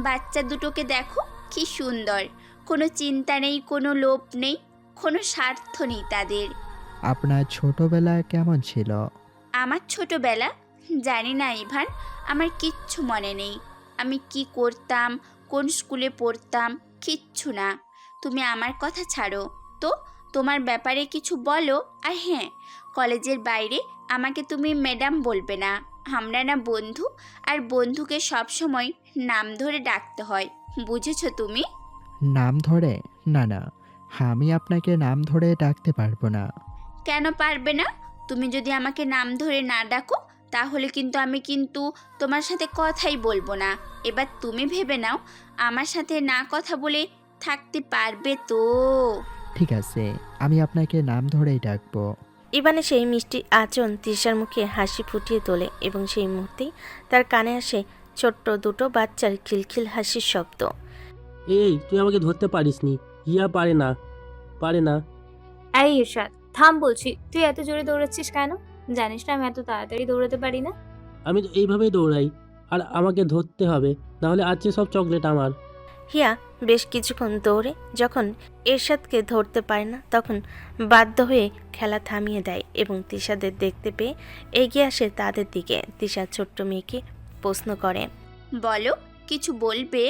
বাচ্চা দুটোকে দেখো, কি সুন্দর। কোনো চিন্তা নেই, কোনো লোভ নেই, কোনো স্বার্থ নেই তাদের। আপনার ছোটবেলা কেমন ছিল? আমার ছোটবেলা? জানি না ইভান, আমার কিচ্ছু মনে নেই। আমি কি করতাম, কোন স্কুলে পড়তাম, কিচ্ছু না। তুমি আমার কথা ছাড়ো তো, তোমার ব্যাপারে কিছু বলো। আর হ্যাঁ, কলেজের বাইরে আমাকে তুমি ম্যাডাম বলবে না। আমরা না বন্ধু, আর বন্ধুকে সবসময় নাম ধরে ডাকতে হয়, বুঝেছো তুমি? নাম ধরে? না না, আমি আপনাকে নাম ধরে ডাকতে পারবো না। কেন পারবে না? তুমি যদি আমাকে নাম ধরে না ডাকো, তাহলে কিন্তু আমি তোমার সাথে কথাই বলবো না। এবার তুমি ভেবে নাও, আমার সাথে না কথা বলে থাকতে পারবে তো? ঠিক আছে, আমি আপনাকে নাম ধরেই ডাকবো। ইভানের সেই মিষ্টি আচরণ তিশার মুখে হাসি ফুটিয়ে তোলে, এবং সেই মুহূর্তেই তার কানে আসে ছোট্ট দুটো বাচ্চার খিলখিল হাসির শব্দ। এই, তুই আমাকে ধরতে পারিসনি। ইয়া পারে না, পারে না। এই ইরশাদ, থাম বলছি। তুই এত জোরে দৌড়াচ্ছিস কেন? জানিস না আমি এত তাড়াতাড়ি দৌড়াতে পারি না? আমি তো এইভাবেই দৌড়াই, আর আমাকে ধরতে হবে, নাহলে আজকে সব চকলেট আমার। হিয়া বেশ কিছুক্ষণ দৌড়ে যখন এরশাদকে ধরতে পারে না, তখন বাধ্য হয়ে খেলা থামিয়ে দেয় এবং তিশাদের দেখতে পেয়ে এগিয়ে আসে তাদের দিকে। তিশা ছোট্ট মেয়েকে প্রশ্ন করে, বলো, কিছু বলবে?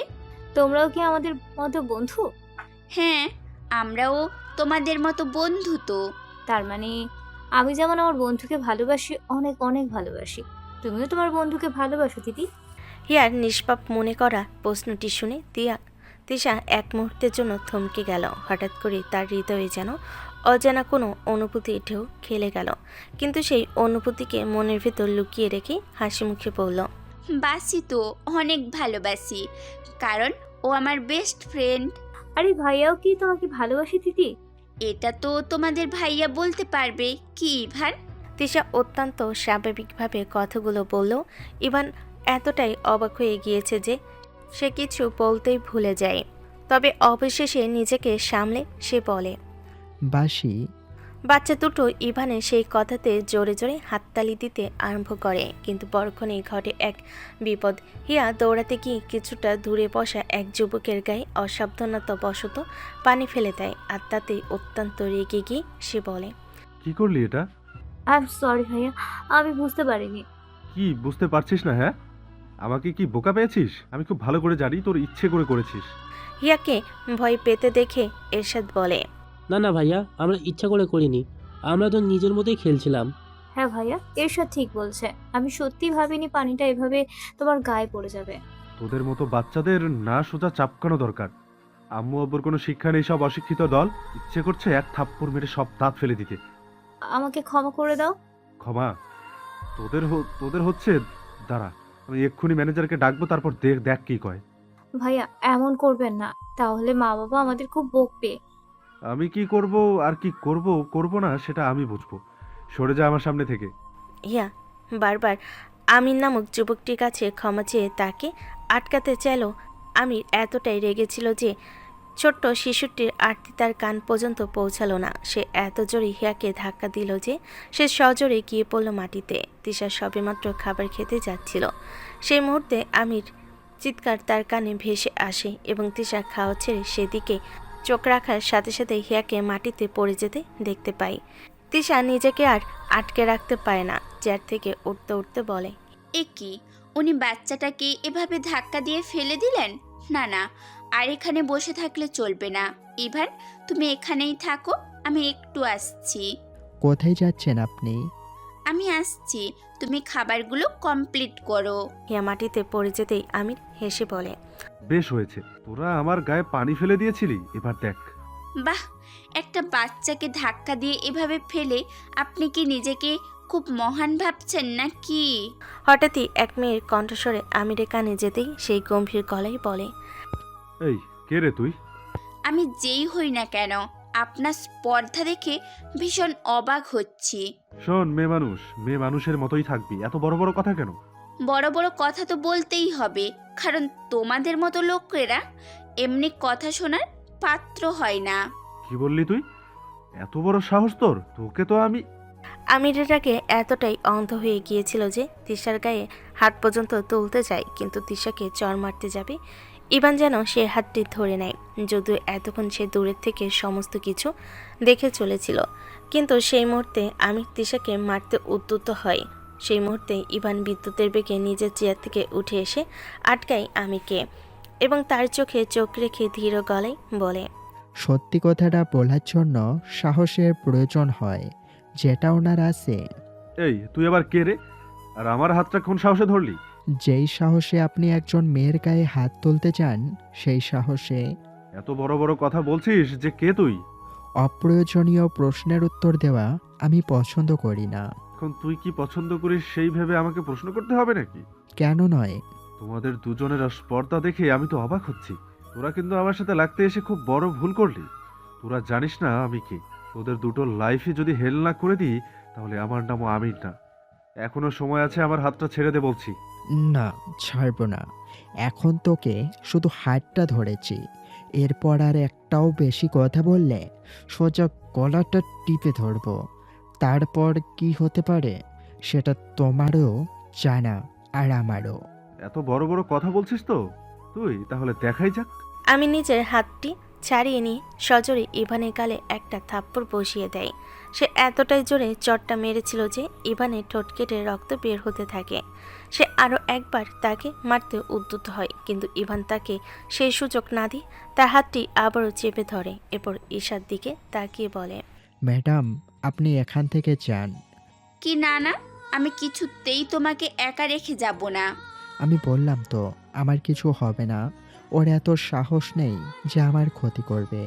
তোমরাও কি আমাদের মতো বন্ধু? হ্যাঁ, আমরাও তোমাদের মতো বন্ধু তো। তার মানে আমি যেমন আমার বন্ধুকে ভালোবাসি, অনেক অনেক ভালোবাসি, তুমিও তোমার বন্ধুকে ভালোবাসো দিদি? হিয়ার নিষ্পাপ মনে করা প্রশ্নটি শুনে তিশা এক মুহূর্তের জন্য থমকে গেল। হঠাৎ করে তার হৃদয়ে যেন অজানা কোনো অনুভূতি ঢেউ খেলে গেল, কিন্তু সেই অনুভূতিকে মনের ভেতর লুকিয়ে রেখে হাসি মুখে বলল, বাসি তো, অনেক ভালোবাসি, কারণ ও আমার বেস্ট ফ্রেন্ড। আরে ভাইয়াও কি তোমাকে ভালোবাসি দিদি? এটা তো তোমাদের ভাইয়া বলতে পারবে, কি ইভান? তিশা অত্যন্ত স্বাভাবিকভাবে কথাগুলো বলল। ইভান এতটাই অবাক হয়ে গিয়েছে যে সে কিছু বলতেই ভুলে যায়। তবে অবশেষে নিজেকে সামলে সে বলে, বাসি। বাচ্চা দুটো ইভানের সেই কথাতে জোরে জোরে হাততালি দিতে আরম্ভ করে, কিন্তু পরক্ষণেই ঘটে এক বিপদ। হিয়া দৌড়াতে গিয়ে কিছুটা দূরে বসা এক যুবকের গায়ে অসাবধানতাবশত পানি ফেলে দেয়, আর তাতেই অত্যন্ত রেগে গিয়ে সে বলে, কি করলি এটা? আই এম সরি ভাইয়া, আমি বুঝতে পারিনি। কি বুঝতে পারছিস না? হ্যাঁ, আমাকে কি বোকা পেয়েছিস? আমি খুব ভালো করে জানি তোর ইচ্ছে করে করেছিস। হিয়াকে ভয় পেতে দেখে এরশাদ বলে, না না ভাইয়া, আমরা ইচ্ছা করে করিনি, আমরা তো নিজের মতোই খেলছিলাম। হ্যাঁ ভাইয়া, এরশাদ ঠিক বলছে, আমি সত্যি ভাবিনি পানিটা এভাবে তোমার গায়ে পড়ে যাবে। তোদের মতো বাচ্চাদের না সোজা চাপকানো দরকার। আম্মু আব্বুর কোনো শিক্ষা নেই, সব অশিক্ষিত দল। ইচ্ছে করছে এক থাপ্পড় মেরে সব দাঁত ফেলে দিতে। আমাকে ক্ষমা করে দাও। ক্ষমা? তোদের হচ্ছে। দাঁড়া, আমি এক্ষুনি ম্যানেজারকে ডাকবো, তারপর দেখ দেখ কি কয়। ভাইয়া এমন করবেন না, তাহলে মা বাবা আমাদের খুব বকবে। আমি কি করব আর কি করব না সেটা আমি বুঝবো। সরে যা আমার সামনে থেকে। হিয়া বারবার আমির নামক যুবকটির কাছে ক্ষমা চেয়ে তাকে আটকাতে চাইল। আমির এতটাই রেগেছিল যে ছোট্ট শিশুটির আরতি তার কান পর্যন্ত পৌঁছালো না। সে এত জোরে হিয়াকে ধাক্কা দিল যে সে সজোরে গিয়ে পড়ল মাটিতে। তিশা সবেমাত্র খাবার খেতে যাচ্ছিল, সেই মুহূর্তে আমির চিৎকার তার কানে ভেসে আসে এবং তিশা খাওয়া ছেড়ে সেদিকে চোখ রাখার সাথে সাথে হিয়াকে মাটিতে পড়ে যেতে দেখতে পাই। তিশা নিজেকে আর আটকে রাখতে পারে না, চেয়ার থেকে উঠতে উঠতে বলে, এ কি, উনি বাচ্চাটাকে এভাবে ধাক্কা দিয়ে ফেলে দিলেন? না না, আর এখানে বসে থাকলে চলবে না। ইভান, তুমি এখানেই থাকো, আমি একটু আসছি। কোথায় যাচ্ছেন আপনি? আমি আসছি, তুমি খাবারগুলো কমপ্লিট করো। হিয়া মাটিতে পড়ে যেতেই আমির হেসে বলে, বেশ হয়েছে, তোরা আমার গায়ে পানি ফেলে দিয়েছিলি, এবার দেখ। বাহ, একটা বাচ্চাকে ধাক্কা দিয়ে এভাবে ফেলে আপনি কি নিজেকে খুব মহান ভাবছেন নাকি? হঠাৎই এক মেয়ের কণ্ঠস্বরে আমিরের কানে যেতেই সেই গম্ভীর গলায় বলে, এই কে রে তুই? আমি যেই হই না কেন, আপনার স্পর্ধা দেখে ভীষণ অবাক হচ্ছি। শোন, মেয়ে মানুষের মতোই থাকবি, এত বড় বড় কথা কেন? বড় বড় কথা তো বলতেই হবে, কারণ তোমাদের মতো লোকেরা এমনি কথা শোনার পাত্র হয় না। কি বললি তুই? এত বড় সাহস তোর? তোকে তো আমি। আমিরের আগে এতটাই অন্ধ হয়ে গিয়েছিল যে তিশার গায়ে হাত পর্যন্ত তুলতে যায়, কিন্তু তিশাকে চর মারতে যাবে ইভান যেন সে হাতটি ধরে নেয়। যদিও এতক্ষণ সে দূরের থেকে সমস্ত কিছু দেখে চলেছিল, কিন্তু সেই মুহূর্তে আমির তিশাকে মারতে উদ্যত হয়। সেই মুহূর্তে ইভান বিদ্যুতের বেগে নিজের চেয়ার থেকে উঠে এসে আটকায় আমিরকে এবং তার চোখে চোখ রেখে ধীর গলায় বলে, সত্যি কথাটা বলার জন্য সাহসের প্রয়োজন হয়, যেটা ওনার আছে। এই তুই আবার কে রে? আর আমার হাতটা কোন সাহসে ধরলি? যেই সাহসে আপনি একজন মেয়ের গায়ে হাত তুলতে চান, সেই সাহসে। এত বড় বড় কথা বলছিস যে কে তুই? অপ্রয়োজনীয় প্রশ্নের উত্তর দেওয়া আমি পছন্দ করি না। এখন তুই কি পছন্দ করিস সেই ভেবে আমাকে প্রশ্ন করতে হবে নাকি? কেন নয়? তোমাদের দুজনের স্পর্ধা দেখে আমি তো অবাক হচ্ছি। তোরা কিন্তু আমার সাথে লাগতে এসে খুব বড় ভুল করলি। তোরা জানিস না আমি কে। তোদের দুটো লাইফে যদি হেল না করে দিই, তাহলে আমার নামও আমির না। এখনো সময় আছে, আমার হাতটা ছেড়ে দে বলছি। না, ছাড়বো না। এখন তোকে শুধু হাতটা ধরেছি, এরপর আর একটাও বেশি কথা বললে সোজা গলাটা টিপে ধরবো। তারপর কি হতে পারে সেটা তোমারও জানা আর আমারও। এত বড় বড় কথা বলছিস তো তুই? তাহলে দেখাই যাক। আমি নিজের হাতটি ছাড়িয়ে নিয়ে সজোরে ইভানের গালে একটা থাপ্পড় বসিয়ে দেয়। সে এতটাই জোরে চটটা মেরেছিল যে ইভানের ঠোঁট কেটে রক্ত বের হতে থাকে। সে আরও একবার তাকে মারতে উদ্যত হয়, কিন্তু ইভান তাকে সেই সুযোগ না দিয়ে তার হাতটি আবারও চেপে ধরে। এরপর ঈশার দিকে তাকিয়ে বলে, ম্যাডাম, আপনি এখান থেকে যান। কি না না, আমি কিছুতেই তোমাকে একা রেখে যাব না। আমি বললাম তো আমার কিছু হবে না। ওর এত সাহস নেই যে আমার ক্ষতি করবে।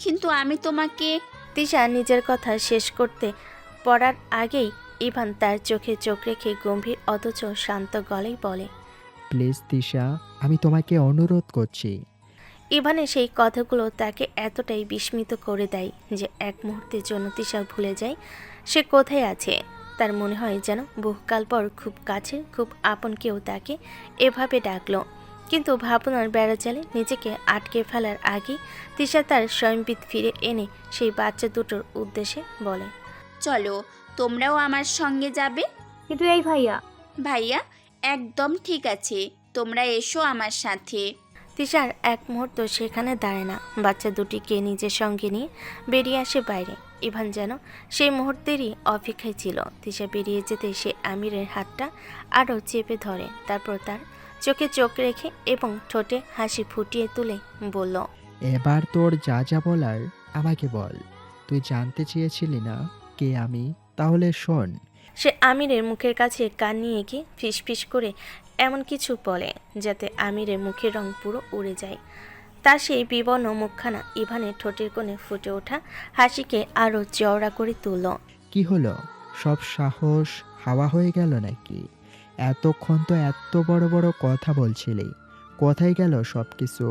কিন্তু আমি তোমাকে। তিশা নিজের কথা শেষ করতে পড়ার আগেই ইভান তার চোখে চোখ রেখে গম্ভীর অথচ শান্ত গলায় বলে, প্লিজ তিশা, আমি তোমাকে অনুরোধ করছি। ইভানের সেই কথাগুলো তাকে এতটাই বিস্মিত করে দেয় যে এক মুহূর্তের জন্য তিশা ভুলে যায় সে কোথায় আছে। তার মনে হয় যেন বহুকাল পর খুব কাছে, খুব আপন কেউ তাকে এভাবে ডাকলো। কিন্তু ভাবনার বেড়াজালে নিজেকে আটকে ফেলার আগে তিশা তার স্বয়ংবিদ ফিরে এনে সেই বাচ্চা দুটোর উদ্দেশ্যে বলে, চলো, তোমরাও আমার সঙ্গে যাবে। কিন্তু এই ভাইয়া। ভাইয়া একদম ঠিক আছে, তোমরা এসো আমার সাথে। তিশার এক মুহূর্ত সেখানে দাঁড়ায় না, বাচ্চা দুটিকে নিজের সঙ্গে নিয়ে বেরিয়ে আসে বাইরে। ইভান যেন সেই মুহূর্তেরই অপেক্ষায় ছিল। তিশা বেরিয়ে যেতে সে আমিরের হাতটা আরও চেপে ধরে, তারপর তার চোখে চোখ রেখে এবং ঠোঁটে হাসি ফুটিয়ে তুলে বলল, এবার তোর যা যা বলার আমাকে বল। তুই জানতে চেয়েছিলি না কে আমি? তাহলে শোন। সে আমিরের মুখের কাছে কান নিয়ে গিয়ে ফিসফিস করে এমন কিছু বলে যাতে আমিরের মুখের রং পুরো উড়ে যায়। তার সেই বিবর্ণ মুখখানা ইভানের ঠোঁটের কোণে ফুটে ওঠা হাসিকে আরও চওড়া করে তুলল। কি হলো, সব সাহস হাওয়া হয়ে গেল নাকি? এতক্ষণ তো এত বড় বড় কথা বলছিলি, কোথায় গেল সব কিছু?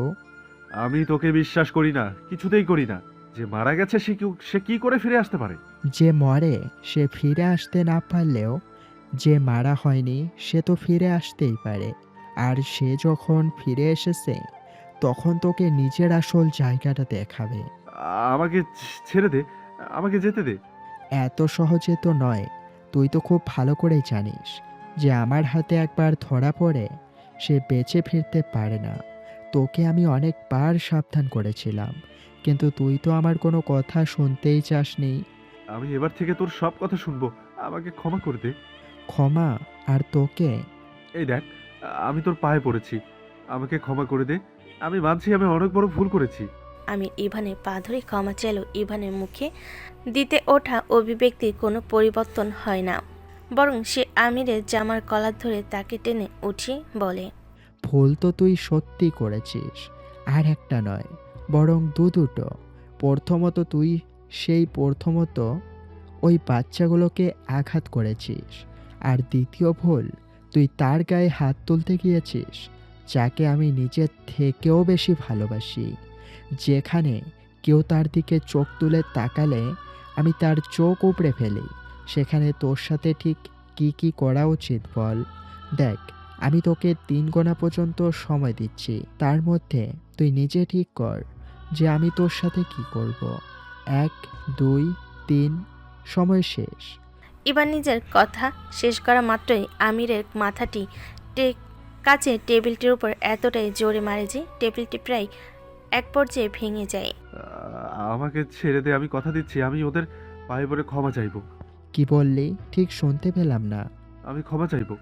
আমি তোকে বিশ্বাস করি না, কিছুতেই করি না। যে মারা গেছে সে কি করে ফিরে আসতে পারে? যে মরে সে ফিরে আসতে না পারলেও যে মারা হয়নি সে তো ফিরে আসতেই পারে। আর সে যখন ফিরে এসেছে তখন তোকে নিজের আসল জায়গাটা দেখাবে। আমাকে ছেড়ে দে, আমাকে যেতে দে। এত সহজে তো নয়। তুই তো খুব ভালো করেই জানিস যে আমার হাতে একবার ধরা পড়ে সে বেঁচে ফিরতে পারে না। তোকে আমি অনেকবার সাবধান করেছিলাম, কিন্তু তুই তো আমার কোনো কথা শুনতেই চাসনি। আমি এবার থেকে তোর সব কথা শুনবো, আমাকে ক্ষমা করে দে। ক্ষমা? আর তোকে? এই দেখ, আমি তোর পায়ে পড়েছি, আমাকে ক্ষমা করে দে। আমি মানছি আমি অনেক বড় ভুল করেছি। আমি ইভানের পা ধরে ক্ষমা চাইল। ইভানের মুখে দিতে ওঠা অভিব্যক্তির কোনো পরিবর্তন হয় না, বরং সে আমিরের জামার কলার ধরে তাকে টেনে উঠিয়ে বলে, ভুল তো তুই সত্যি করেছিস, আর একটা নয় বরং দুটো। প্রথমত তুই প্রথমত ওই বাচ্চাগুলোকে আঘাত করেছিস, আর দ্বিতীয় ভুল তুই তার গায়ে হাত তুলতে গিয়েছিস যাকে আমি নিজের থেকেও বেশি ভালোবাসি। যেখানে কেউ তার দিকে চোখ তুলে তাকালে আমি তার চোখ উপড়ে ফেলি, সেখানে তোর সাথে ঠিক কি করা উচিত বল? দেখ, আমি তোকে 3 গোনা পর্যন্ত সময় দিচ্ছি, তার মধ্যে তুই নিজে ঠিক কর যে আমি তোর সাথে কি করব। 1, 2, 3, সময় শেষ। ইভান নিজের কথা শেষ করা মাত্রই আমিরের মাথাটি কাছে টেবিলটির উপর এতটাই জোরে মারে যে টেবিলটি প্রায় এক পর্যায়ে ভেঙে যায়। আমাকে ছেড়ে দে, আমি কথা দিচ্ছি আমি ওদের পায়ে পড়ে ক্ষমা চাইবো। কি বললি? ঠিক শুনতে পেলাম না। আমি ক্ষমা চাইবো।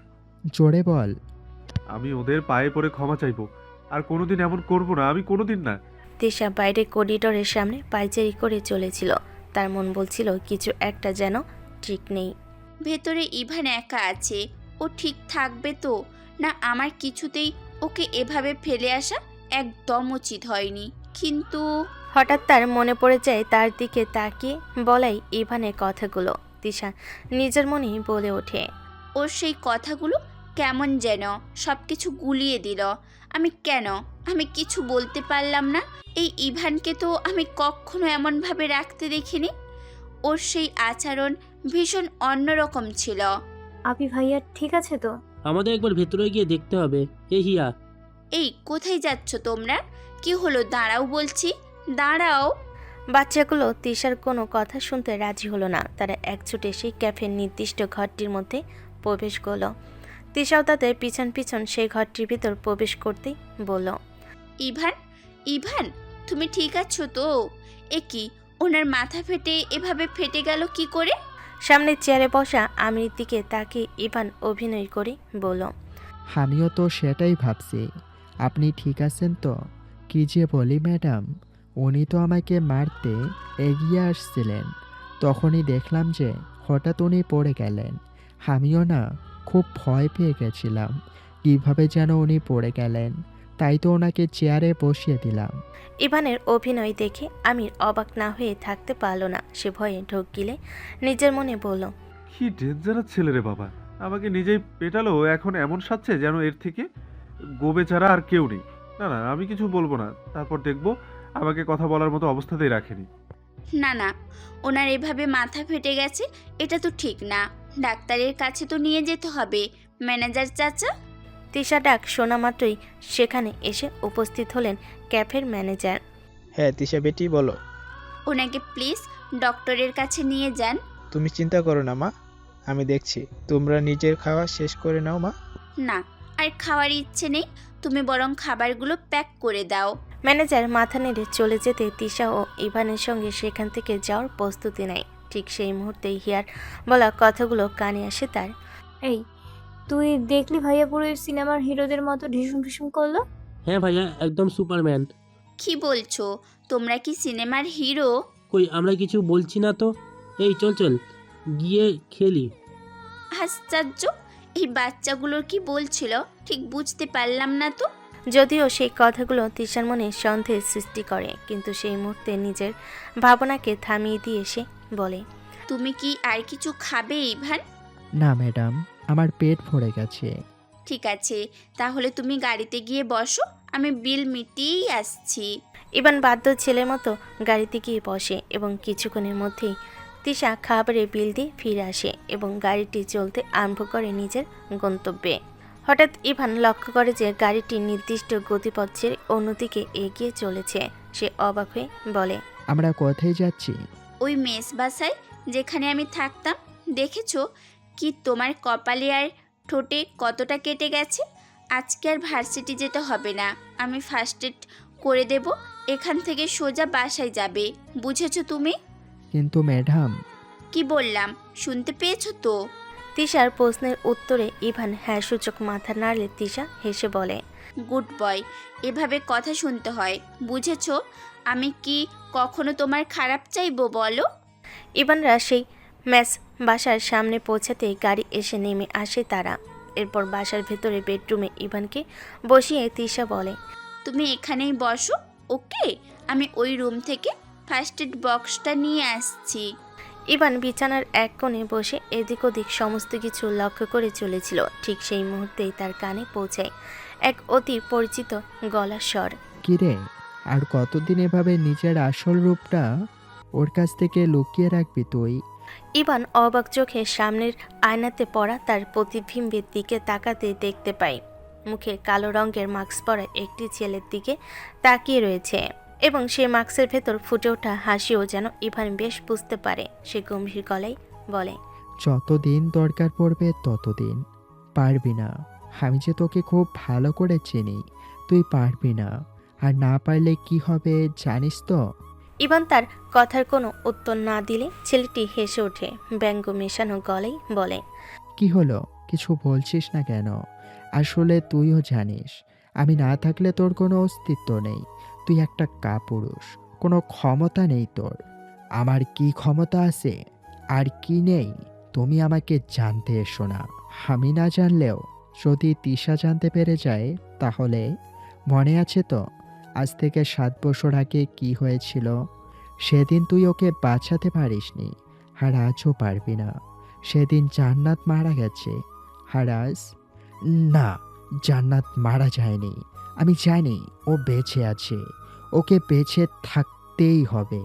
জোরে বল। আমি ওদের পায়ে পড়ে ক্ষমা চাইবো, আর কোনোদিন এমন করবো না, আমি কোনোদিন না। তিশা বাইরে করিডোরের সামনে পায়চারি করে চলেছিল। তার মন বলছিল কিছু একটা যেন ঠিক নেই। ভেতরে ইভান একা আছে, ও ঠিক থাকবে তো? না আমার কিছুতেই ওকে এভাবে ফেলে আসা একদম উচিত হয়নি। কিন্তু হঠাৎ তার মনে পড়ে যায় তার দিকে তাকিয়ে বলাই ইভানের কথাগুলো। তিশা নিজের মনেই বলে ওঠে, ওর সেই কথাগুলো কেমন যেন সব কিছু গুলিয়ে দিল। আমি কিছু বলতে পারলাম না। এই ইভানকে তো আমি কখনো এমনভাবে রাখতে দেখিনি। ওর সেই আচরণ ভীষণ অন্যরকম ছিল। আপি ভাইয়া ঠিক আছে তো? আমাদের একবার ভেতরে গিয়ে দেখতে হবে। হিয়া, এই কোথায় যাচ্ছ তোমরা? কি হলো? দাঁড়াও বলছি, দাঁড়াও। বাচ্চাগুলো তিশার কোনো কথা শুনতে রাজি হলো না। তারা একছুটে সেই ক্যাফের নির্দিষ্ট ঘরটির মধ্যে প্রবেশ করলো। তিশাও তাদের পিছন পিছন সেই ঘরটির ভিতর প্রবেশ করতেই বলল, ইভান তুমি ঠিক আছো তো? এ কি, ওনার মাথা এভাবে ফেটে গেল কি করে? সামনে চেয়ারে বসা আমির দিকে তাকে ইভান অভিনয় করে বলল, আমিও তো সেটাই ভাবছি। আপনি ঠিক আছেন তো? কি যে বলি ম্যাডাম, উনি তো আমাকে মারতে এগিয়ে আসছিলেন, তখনই দেখলাম যে হঠাৎ উনি পড়ে গেলেন। আমিও না খুব ভয় পেয়ে গেছিলাম কিভাবে যেন উনি পড়ে গেলেন, তাই তো ওনাকে চেয়ারে বসিয়ে দিলাম। ইভানের অভিনয় দেখে আমির অবাক না হয়ে থাকতে পারল না। সে ভয়ে ঢোক গিলে নিজের মনে বলল, কি ডেঞ্জারাস ছেলে রে বাবা, আমাকে নিজেই পেটালো, এখন এমন সাজছে যেন এর থেকে গোবে ছাড়া আর কেউ নেই। না না, আমি কিছু বলবো না, তারপর দেখবো আমাকে কথা বলার মতো অবস্থাতেই রাখেনি। না, ওনার এভাবে মাথা ফেটে গেছে, এটা তো ঠিক না। ডাক্তারের কাছে তো নিয়ে যেতে হবে। ম্যানেজার চাচা। তিশা ডাক শোনা মাত্রই সেখানে এসে উপস্থিত হলেন ক্যাফের ম্যানেজার। হ্যাঁ তিশা বেটি, বলো। ওনাকে প্লিজ ডক্টরের কাছে নিয়ে যান। তুমি চিন্তা করো না মা, আমি দেখছি। তোমরা নিজের খাওয়া শেষ করে নাও মা। না, আর খাওয়ার ইচ্ছে নেই, তুমি বরং খাবারগুলো প্যাক করে দাও। ম্যানেজার মাথা নেড়ে চলে যেতে তিশা ও ইভানের সঙ্গে সেখান থেকে যাওয়ার প্রস্তুতি নেয়। ঠিক সেই মুহূর্তেই হিয়ার বলা কথাগুলো কানে আসে তার। এই তুই দেখলি ভাইয়া পুরো সিনেমার হিরোদের মতো ঢিসুম ঢিসুম করলো? হ্যাঁ ভাইয়া, একদম সুপারম্যান। কি বলছো? তোমরা কি সিনেমার হিরো? কই, আমরা কিছু বলছি না তো। এই চল গিয়ে খেলি। আশ্চর্য, এই বাচ্চাগুলোর কি বলছিল ঠিক বুঝতে পারলাম না তো। যদিও সেই কথাগুলো তিশার মনে সন্দেহের সৃষ্টি করে, কিন্তু সেই মুহূর্তে নিজের ভাবনাকে থামিয়ে দিয়ে সে বলে, তুমি কি আর কিছু খাবে ইভান? না ম্যাডাম, আমার পেট ভরে গেছে। ঠিক আছে, তাহলে তুমি গাড়িতে গিয়ে বসো, আমি বিল মিটিয়েই আসছি। ইভান বাধ্য ছেলের মতো গাড়িতে গিয়ে বসে এবং কিছুক্ষণের মধ্যেই তিশা খাবারের বিল দিয়ে ফিরে আসে এবং গাড়িটি চলতে আরম্ভ করে নিজের গন্তব্যে। হঠাৎ ইভান লক্ষ্য করে যে গাড়িটি নির্দিষ্ট গতিপথ ছেড়ে অন্যদিকে এগিয়ে চলেছে। সে অবাক হয়ে বলে, আমরা কোথায় যাচ্ছি? ওই মেস বাসায় যেখানে আমি থাকতাম। দেখেছো কি তোমার কপালে আর ঠোঁটে কতটা কেটে গেছে? আজকে আর ভার্সিটি যেতে হবে না, আমি ফার্স্ট এড করে দেব। এখান থেকে সোজা বাসায় যাবে, বুঝেছো তুমি? কিন্তু ম্যাডাম। কি বললাম শুনতে পেয়েছো তো? তিশার প্রশ্নের উত্তরে ইভান হ্যাঁ সূচক মাথা নাড়লে তিশা হেসে বলে, গুড বয়, এভাবে কথা শুনতে হয়, বুঝেছো? আমি কি কখনো তোমার খারাপ চাইবো বলো? ইভানরা সেই ম্যাচ বাসার সামনে পৌঁছাতেই গাড়ি এসে নেমে আসে তারা। এরপর বাসার ভেতরে বেডরুমে ইভানকে বসিয়ে তিশা বলে, তুমি এখানেই বসো, ওকে? আমি ওই রুম থেকে ফার্স্ট এড বক্সটা নিয়ে আসছি। ইভান বিছানার এক কোণে বসে এদিক ওদিক সমস্ত কিছু লক্ষ্য করে চলেছিল। ঠিক সেই মুহূর্তেই তার কানে পৌঁছায় এক অতি পরিচিত গলার স্বর। কিরে, আর কতদিন এভাবে নিজের আসল রূপটা ওর কাছ থেকে লুকিয়ে রাখবি তুই? ইভান অবাক চোখে সামনের আয়নাতে পড়া তার প্রতিবিম্বের দিকে তাকাতে দেখতে পায় মুখে কালো রঙের মাস্ক পরা একটি ছেলের দিকে তাকিয়ে রয়েছে এবং সে মাস্কের ভেতর ফুটে ওঠা হাসিও যেন ইভান বেশ বুঝতে পারে। সে গম্ভীর গলায় বলে, যতদিন দরকার পড়বে ততদিন। পারবি না, আমি যে তোকে খুব ভালো করে চিনি, তুই পারবি না। আর না পারলে কি হবে জানিস তো? ইভান তার কথার কোনো উত্তর না দিলে ছেলেটি হেসে ওঠে ব্যঙ্গ মেশানো গলায় বলে, কি হলো, কিছু বলছিস না কেন? আসলে তুইও জানিস আমি না থাকলে তোর কোনো অস্তিত্ব নেই। তুই একটা কাপুরুষ, কোনো ক্ষমতা নেই তোর। আমার কি ক্ষমতা আছে আর কি নেই তুমি আমাকে জানতে এসো না। আমি না জানলেও যদি তিশা জানতে পেরে যায় তাহলে, মনে আছে তো আজ থেকে 7 বছর আগে কি হয়েছিল? সেদিন তুই ওকে বাঁচাতে পারিসনি, আর আজও পারবি না। সেদিন জান্নাত মারা গেছে, আর আজ না, জান্নাত মারা যায়নি। আমি জানি ও বেঁচে আছে, ওকে বেঁচে থাকতেই হবে।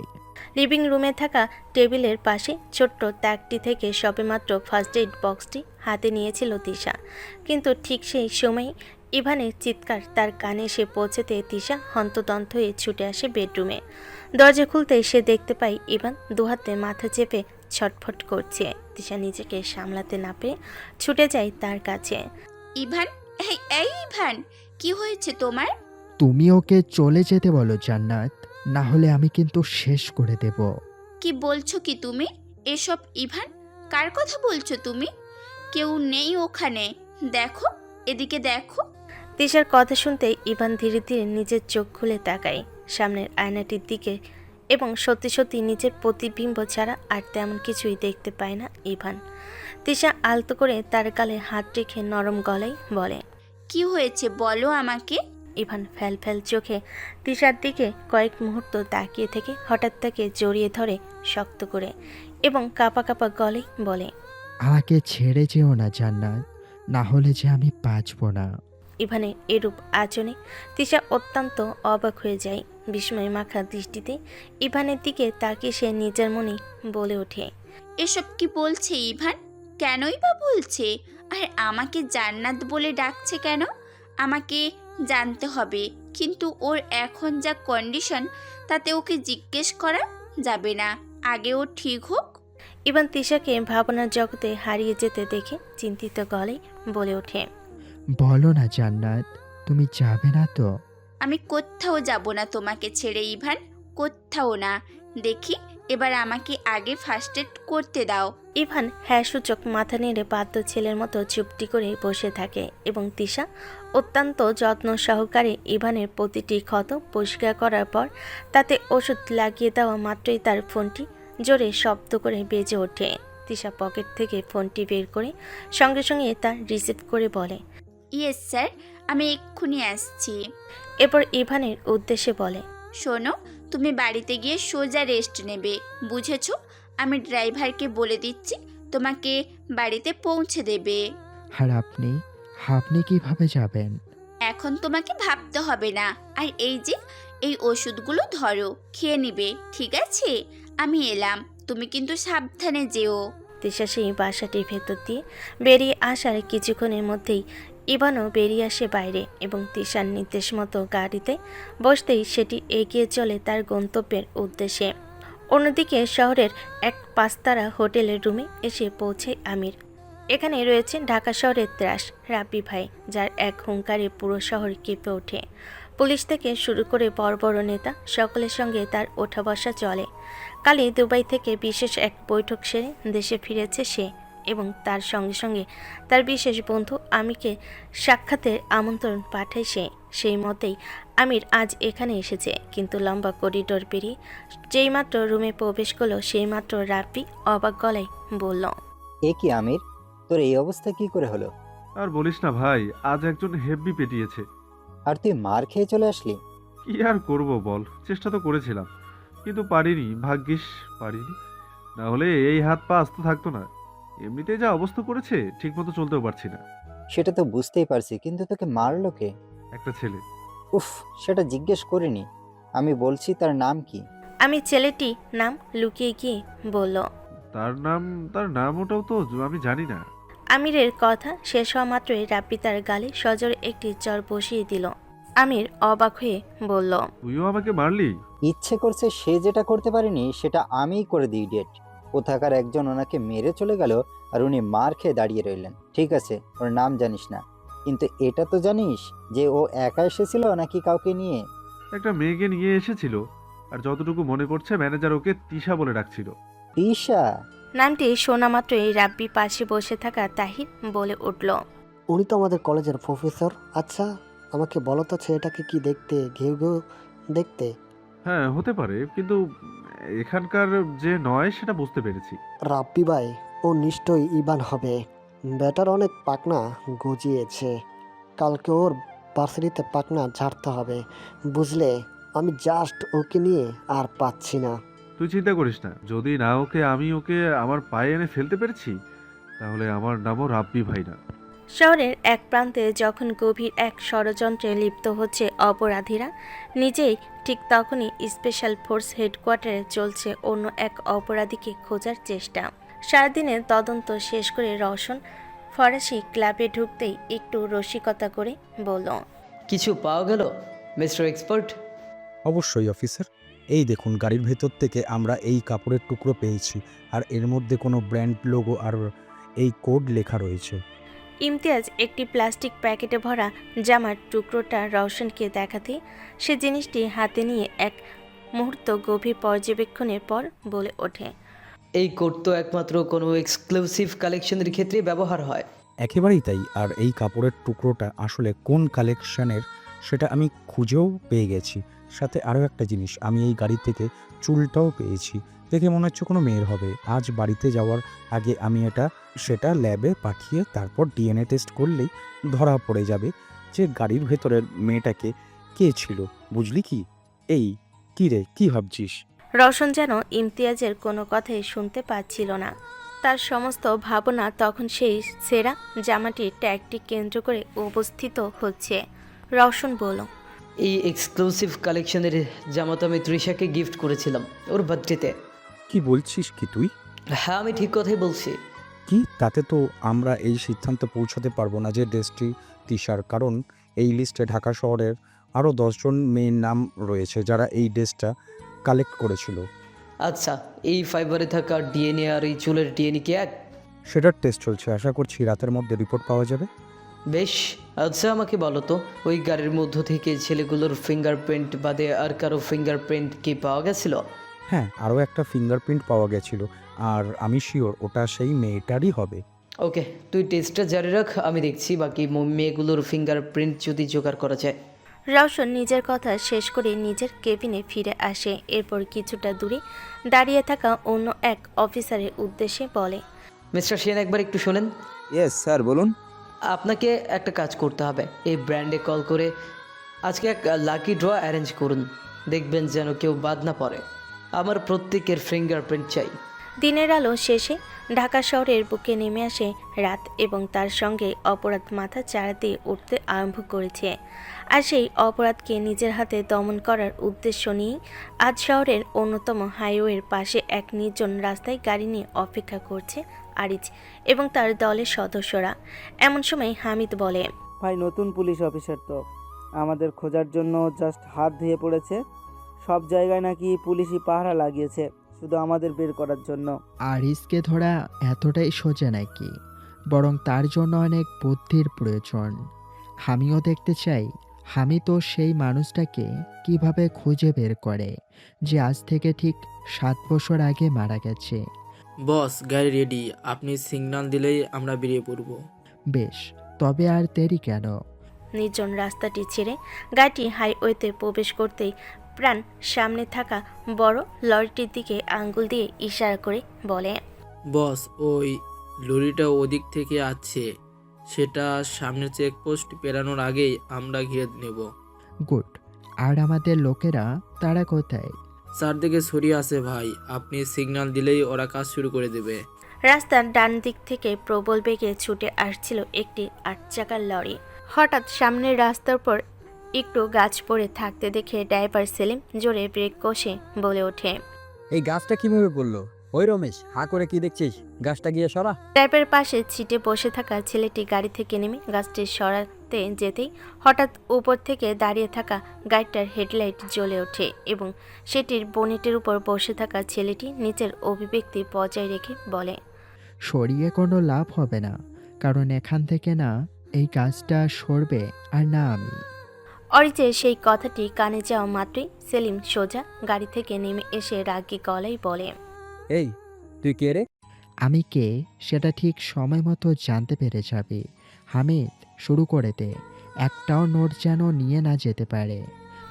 লিভিং রুমে থাকা টেবিলের পাশে ছোট্ট তাকটি থেকে সবেমাত্র ফার্স্ট এড বক্সটি হাতে নিয়েছিল তিশা, কিন্তু ঠিক সেই সময় ইভানের চিৎকার তার কানে এসে পৌঁছতে তিশা হন্তদন্ত হয়ে ছুটে আসে বেডরুমে। দরজা খুলতেই সে দেখতে পায় ইভান দুহাতে মাথা চেপে ছটফট করছে। তিশা নিজেকে সামলাতে না পেরে ছুটে যায় তার কাছে। ইভান, এই ইভান, কি হয়েছে তোমার? তুমি ওকে চলে যেতে বলো জান্নাত, না হলে আমি কিন্তু শেষ করে দেব। কি বলছো কি তুমি এসব ইভান? কার কথা বলছো তুমি? কেউ নেই ওখানে, দেখো, এদিকে দেখো। তিশার কথা শুনতেই ইভান ধীরে ধীরে নিজের চোখ খুলে তাকায় সামনের আয়নাটির দিকে এবং সত্যি সত্যি নিজের প্রতিবিম্ব ছাড়া আর তেমন কিছুই দেখতে পায় না ইভান। তিশা আলতো করে তার গালে হাত রেখে নরম গলায় বলে, কি হয়েছে বলো আমাকে? ইভান ফ্যাল ফ্যাল চোখে তিশার দিকে কয়েক মুহূর্ত তাকিয়ে থেকে হঠাৎ তাকে জড়িয়ে ধরে শক্ত করে এবং কাঁপা কাঁপা গলায় বলে, আমাকে ছেড়ে যেও না জান্নাত, না হলে যে আমি বাঁচবো না। ইভানের এরূপ আচরণে তিশা অত্যন্ত অবাক হয়ে যায়। বিস্ময় মাখা দৃষ্টিতে ইভানের দিকে তাকিয়ে সে নিজের মনে বলে ওঠে, এসব কি বলছে ইভান? কেনই বা বলছে? আর আমাকে জান্নাত বলে ডাকছে কেন? আমাকে জানতে হবে, কিন্তু ওর এখন যা কন্ডিশন তাতে ওকে জিজ্ঞেস করা যাবে না, আগে ও ঠিক হোক। ইভান তিশাকে ভাবনার জগতে হারিয়ে যেতে দেখে চিন্তিত গলায় বলে ওঠে, বলো না জান্নাত, তুমি যাবে না তো? আমি কোথাও যাব না তোমাকে ছেড়ে ইভান, কোথাও না। দেখি এবার আমাকে আগে ফার্স্ট এড করতে দাও। ইভান হ্যাঁ সূচক মাথা নেড়ে বাধ্য ছেলের মতো চুপটি করে বসে থাকে এবং তিশা অত্যন্ত যত্ন সহকারে ইভানের প্রতিটি ক্ষত পরিষ্কার করার পর তাতে ওষুধ লাগিয়ে দেওয়া মাত্রই তার ফোনটি জোরে শব্দ করে বেজে ওঠে। তিশা পকেট থেকে ফোনটি বের করে সঙ্গে সঙ্গে তা রিসিভ করে বলে, ইয়েস স্যার, আমি এক্ষুনি আসছি। এরপর ইভানের উদ্দেশ্যে বলে, শোনো, তুমি বাড়িতে গিয়ে সোজা রেস্ট নেবে, বুঝেছো? আমি ড্রাইভারকে বলে দিচ্ছি তোমাকে বাড়িতে পৌঁছে দেবে। আর আপনি আপনি কিভাবে যাবেন? এখন তোমাকে ভাবতে হবে না। আর এই যে এই ওষুধগুলো ধরো, খেয়ে নিবে, ঠিক আছে? আমি এলাম, তুমি কিন্তু সাবধানে যেও। তিশা সেই বাসাটির ভেতর দিয়ে বেরিয়ে আসার কিছুক্ষণের মধ্যেই ইভানও বেরিয়ে আসে বাইরে এবং তিশার নির্দেশ মতো গাড়িতে বসতেই সেটি এগিয়ে চলে তার গন্তব্যের উদ্দেশ্যে। অন্যদিকে শহরের এক পাঁচতারা হোটেলের রুমে এসে পৌঁছায় আমির। এখানে রয়েছে ঢাকা শহরের ত্রাস রাব্বি ভাই, যার এক হুঙ্কারে পুরো শহর কেঁপে ওঠে। পুলিশ থেকে শুরু করে বড় বড় নেতা সকলের সঙ্গে তার ওঠা বসা চলে। কালই দুবাই থেকে বিশেষ এক বৈঠক সেরে দেশে ফিরেছে সে এবং তার সঙ্গে সঙ্গে তার বিশেষ বন্ধু আমিরকে সাক্ষাতের আমন্ত্রণ পাঠায় সে। সেই মতেই আমির আজ এখানে এসেছে, কিন্তু লম্বা করিডোর পেরিয়ে যেইমাত্র রুমে প্রবেশ করলো সেইমাত্র রাব্বি অবাক গলায় বলল, এ কি আমির, তোর এই অবস্থা কি করে হলো? আর বলিস না ভাই, আজ একজন হেব্বি পেটিয়েছে। আর তুই মার খেয়ে চলে আসলি? কি আর করব বল, চেষ্টা তো করেছিলাম কিন্তু পারিনি, ভাগ্যিস পারিনি, না হলে এই হাত পা আস্ত থাকতো না। এমনিতে যা অবস্থা করেছে, ঠিকমতো চলতেও পারছি না। সেটা তো বুঝতেই পারছি, কিন্তু তোকে মারলো কে? একটা ছেলে। উফ, সেটা জিজ্ঞেস করিনি। আমি বলছি তার নাম কি? আমি ছেলেটি নাম লুকিয়ে গিয়ে বলল, তার নাম ওটাও তো আমি জানি না। আমিরের কথা শেষ হওয়া মাত্রই রাব্বি তার গালে সজোরে একটি চর বসিয়ে দিল। আমির অবাক হয়ে বলল, তুইও আমাকে মারলি? ইচ্ছে করছে সে যেটা করতে পারেনি সেটা আমিই করে দিই ডেট। কোথাকার একজন ওনাকে মেরে চলে গেল আর উনি মার খেয়ে দাঁড়িয়ে রইলেন। ঠিক আছে, ওর নাম জানিস না, কিন্তু এটা তো জানিস যে ও একা এসেছিল নাকি কাউকে নিয়ে? একটা মেয়েকে নিয়ে এসেছিল, আর যতটুকু মনে পড়ছে ম্যানেজার ওকে তিশা বলে ডাকছিল। তিশা নামটি শোনা মাত্রই রাব্বি পাশে বসে থাকা তাহির বলে উঠল, উনি তো আমাদের কলেজের প্রফেসর। আচ্ছা, আমাকে বলো তো ছেলেটাকে কি দেখতে? ঘেউ ঘেউ দেখতে? হ্যাঁ হতে পারে, কিন্তু এখানকার যে নয় সেটা বুঝতে পেরেছি। রাব্বি ভাই, ও নিশ্চয়ই ইবান হবে। ব্যাটার অনেক পাকনা গজিয়েছে। কালকে ওর ভার্সিটিতে পাকনা ঝাড়তে হবে, বুঝলে? আমি জাস্ট ওকে নিয়ে আর পাচ্ছি না। তুই চিন্তা করিস না, যদি না আমি ওকে আমার পায়ে এনে ফেলতে পেরেছি, তাহলে আমার নামও রাব্বি ভাই না। শহরের এক প্রান্তে যখন গভীর এক ষড়যন্ত্রে লিপ্ত হচ্ছে অপরাধীরা, নিজেই ঠিক তখনই স্পেশাল ফোর্স হেডকোয়ার্টারে চলছে অন্য এক অপরাধীকে খোঁজার চেষ্টা। সারাদিনের তদন্ত শেষ করে রওশন ফরাসি ক্লাবে ঢুকতেই একটু রসিকতা করে বলল, কিছু পাওয়া গেল মিস্টার এক্সপার্ট? অবশ্যই অফিসার। এই দেখুন, গাড়ির ভেতর থেকে আমরা এই কাপড়ের টুকরো পেয়েছি, আর এর মধ্যে কোনো ব্র্যান্ড লোগো আর এই কোড লেখা রয়েছে। ইমতিয়াজ একটি প্লাস্টিক প্যাকেটে ভরা জামার টুকরোটা রওশনকে দেখাতে সে জিনিসটি হাতে নিয়ে এক মুহূর্ত গভীর পর্যবেক্ষণের পর বলে ওঠে, এই কোড তো একমাত্র কোনো এক্সক্লুসিভ কালেকশনের ক্ষেত্রে ব্যবহার হয়। একেবারেই তাই। আর এই কাপড়ের টুকরোটা আসলে কোন কালেকশনের সেটা আমি খুঁজেও পেয়ে গেছি। সাথে আরও একটা জিনিস, আমি এই গাড়ি থেকে চুলটাও পেয়েছি। দেখে মনে হচ্ছে কোনো মেয়ের হবে। আজ বাড়িতে যাওয়ার আগে আমি সেটা ল্যাবে পাঠিয়ে তারপর ডিএনএ টেস্ট করলেই ধরা পড়ে যাবে যে গাড়ির ভেতরের মেয়েটাকে কে ছিল। বুঝলি কি? এই কী রে, কী ভাবছিস? রওশন যেন ইমতিয়াজের কোনো কথাই শুনতে পাচ্ছিল না। তার সমস্ত ভাবনা তখন সেই সেরা জামাটির ট্যাগটি কেন্দ্র করে অবস্থিত হচ্ছে। রওশন বলল, এই এক্সক্লুসিভ কালেকশনের জামা তো আমি তৃষাকে গিফট করেছিলাম ওর বার্থডেতে। কি বলছিস কি তুই? হ্যাঁ, আমি ঠিক কথাই বলছি। কি? তাতে তো আমরা এই সিদ্ধান্তে পৌঁছাতে পারবো না যে ড্রেসটি তিশার, কারণ এই লিস্টে ঢাকা শহরের আরও 10 জন মেয়ের নাম রয়েছে যারা এই ড্রেসটা কালেক্ট করেছিল। আচ্ছা, এই ফাইবারে থাকা ডিএনএ আর এই চুলের ডিএনএ কি এক? সেটার টেস্ট চলছে, আশা করছি রাতের মধ্যে রিপোর্ট পাওয়া যাবে। বেশ, আচ্ছা আমাকে বলো তো, ওই গাড়ির মধ্য থেকে ছেলেগুলোর ফিঙ্গারপ্রিন্ট বাদে আর কারো ফিঙ্গারপ্রিন্ট কি পাওয়া গেছিল? হ্যাঁ, আরও একটা ফিঙ্গারপ্রিন্ট পাওয়া গেছিল, আর আমি শিওর ওটা সেই মেয়েটারই হবে। ওকে, তুই টেস্টটা জারি রাখ, আমি দেখছি বাকি মেয়েগুলোর ফিঙ্গারপ্রিন্ট যদি জোগাড় করা যায়। রওশন নিজের কথা শেষ করে নিজের কেবিনে ফিরে আসে। এরপর কিছুটা দূরে দাঁড়িয়ে থাকা অন্য এক অফিসারের উদ্দেশ্যে বলে, মিস্টার সেন, একবার একটু শোনেন। ইয়েস স্যার, বলুন। আপনাকে একটা কাজ করতে হবে, এই ব্র্যান্ডে কল করে আজকে এক লাকি ড্র অ্যারেঞ্জ করুন। দেখবেন যেন কেউ বাদ না পড়ে। আমার প্রত্যেকের ফিঙ্গারপ্রিন্ট চাই। দিনের আলো শেষে ঢাকা শহরের বুকে নেমে আসে রাত এবং তার সঙ্গে অপরাধ মাথা চাড়া দিয়ে উঠতে আরম্ভ করেছে। আর সেই অপরাধকে নিজের হাতে দমন করার উদ্দেশ্য নিয়েই আজ শহরের অন্যতম হাইওয়ের পাশে এক নির্জন রাস্তায় গাড়ি নিয়ে অপেক্ষা করছে আরিজ এবং তার দলের সদস্যরা। এমন সময় হামিদ বলে, ভাই নতুন পুলিশ অফিসার তো আমাদের খোঁজার জন্য জাস্ট হাত ধুয়ে পড়েছে। সব জায়গায় নাকি পুলিশি পাহারা লাগিয়েছে শুধু আমাদের বের করার জন্য। আরিসকে ধরা এতটাই সোজা নাকি? বরং তার জন্য অনেক বুদ্ধির প্রয়োজন। আমিও দেখতে চাই আমি তো সেই মানুষটাকে কিভাবে খুঁজে বের করে যে আজ থেকে ঠিক 7 বছর আগে মারা গেছে। বস, গাড়ি রেডি, আপনি সিগন্যাল দিলেই আমরা বেরিয়ে পড়ব। বেশ, তবে আর দেরি কেন? নির্জন রাস্তাটি ছেড়ে গাড়িটি হাইওয়েতে প্রবেশ করতেই প্রাণ সামনে থাকা বড় লরিটির দিকে আঙ্গুল দিয়ে ইশারা করে বলে, বস, ওই লরিটা ওদিক থেকে আসছে, সেটা সামনের চেকপোস্ট পেরানোর আগেই আমরা ঘিরে নেব। গুড। আর আমাদের লোকেরা তারা কোথায়? চারদিকে ছড়িয়ে আছে ভাই, আপনি সিগন্যাল দিলেই ওরা কাজ শুরু করে দেবে। রাস্তার ডান দিক থেকে প্রবল বেগে ছুটে আসছিল একটি 8 চাকার লরি। হঠাৎ সামনের রাস্তার পর একটু গাছ পড়ে থাকতে দেখে ড্রাইভার সেলিম জোরে ব্রেক কষে বলে ওঠে, এই গাছটা কিভাবে পড়লো? ওই রমেশ, হা করে কি দেখছিস? গাছটা গিয়ে সরা। ড্রাইভারের পাশে সিটে বসে থাকা ছেলেটি গাড়ি থেকে নেমে গাছটি সরাতে যেতেই হঠাৎ উপর থেকে দাঁড়িয়ে থাকা গাড়িটার হেডলাইট জ্বলে ওঠে এবং সেটির বনেটের উপর বসে থাকা ছেলেটি নিচের অভিব্যক্তি বজায় রেখে বলে, সরিয়ে কোনো লাভ হবে না, কারণ এখান থেকে না এই গাছটা সরবে আর না আমি। অরিজের সেই কথাটি কানে যাওয়া মাত্রই সেলিম সোজা গাড়ি থেকে নেমে এসে রাগী গলায় বলে, এই তুই কে রে? আমি কে সেটা ঠিক সময় মতো জানতে পেরে যাবে। হামিদ, শুরু করে দে, একটাও নোট যেন নিয়ে না যেতে পারে।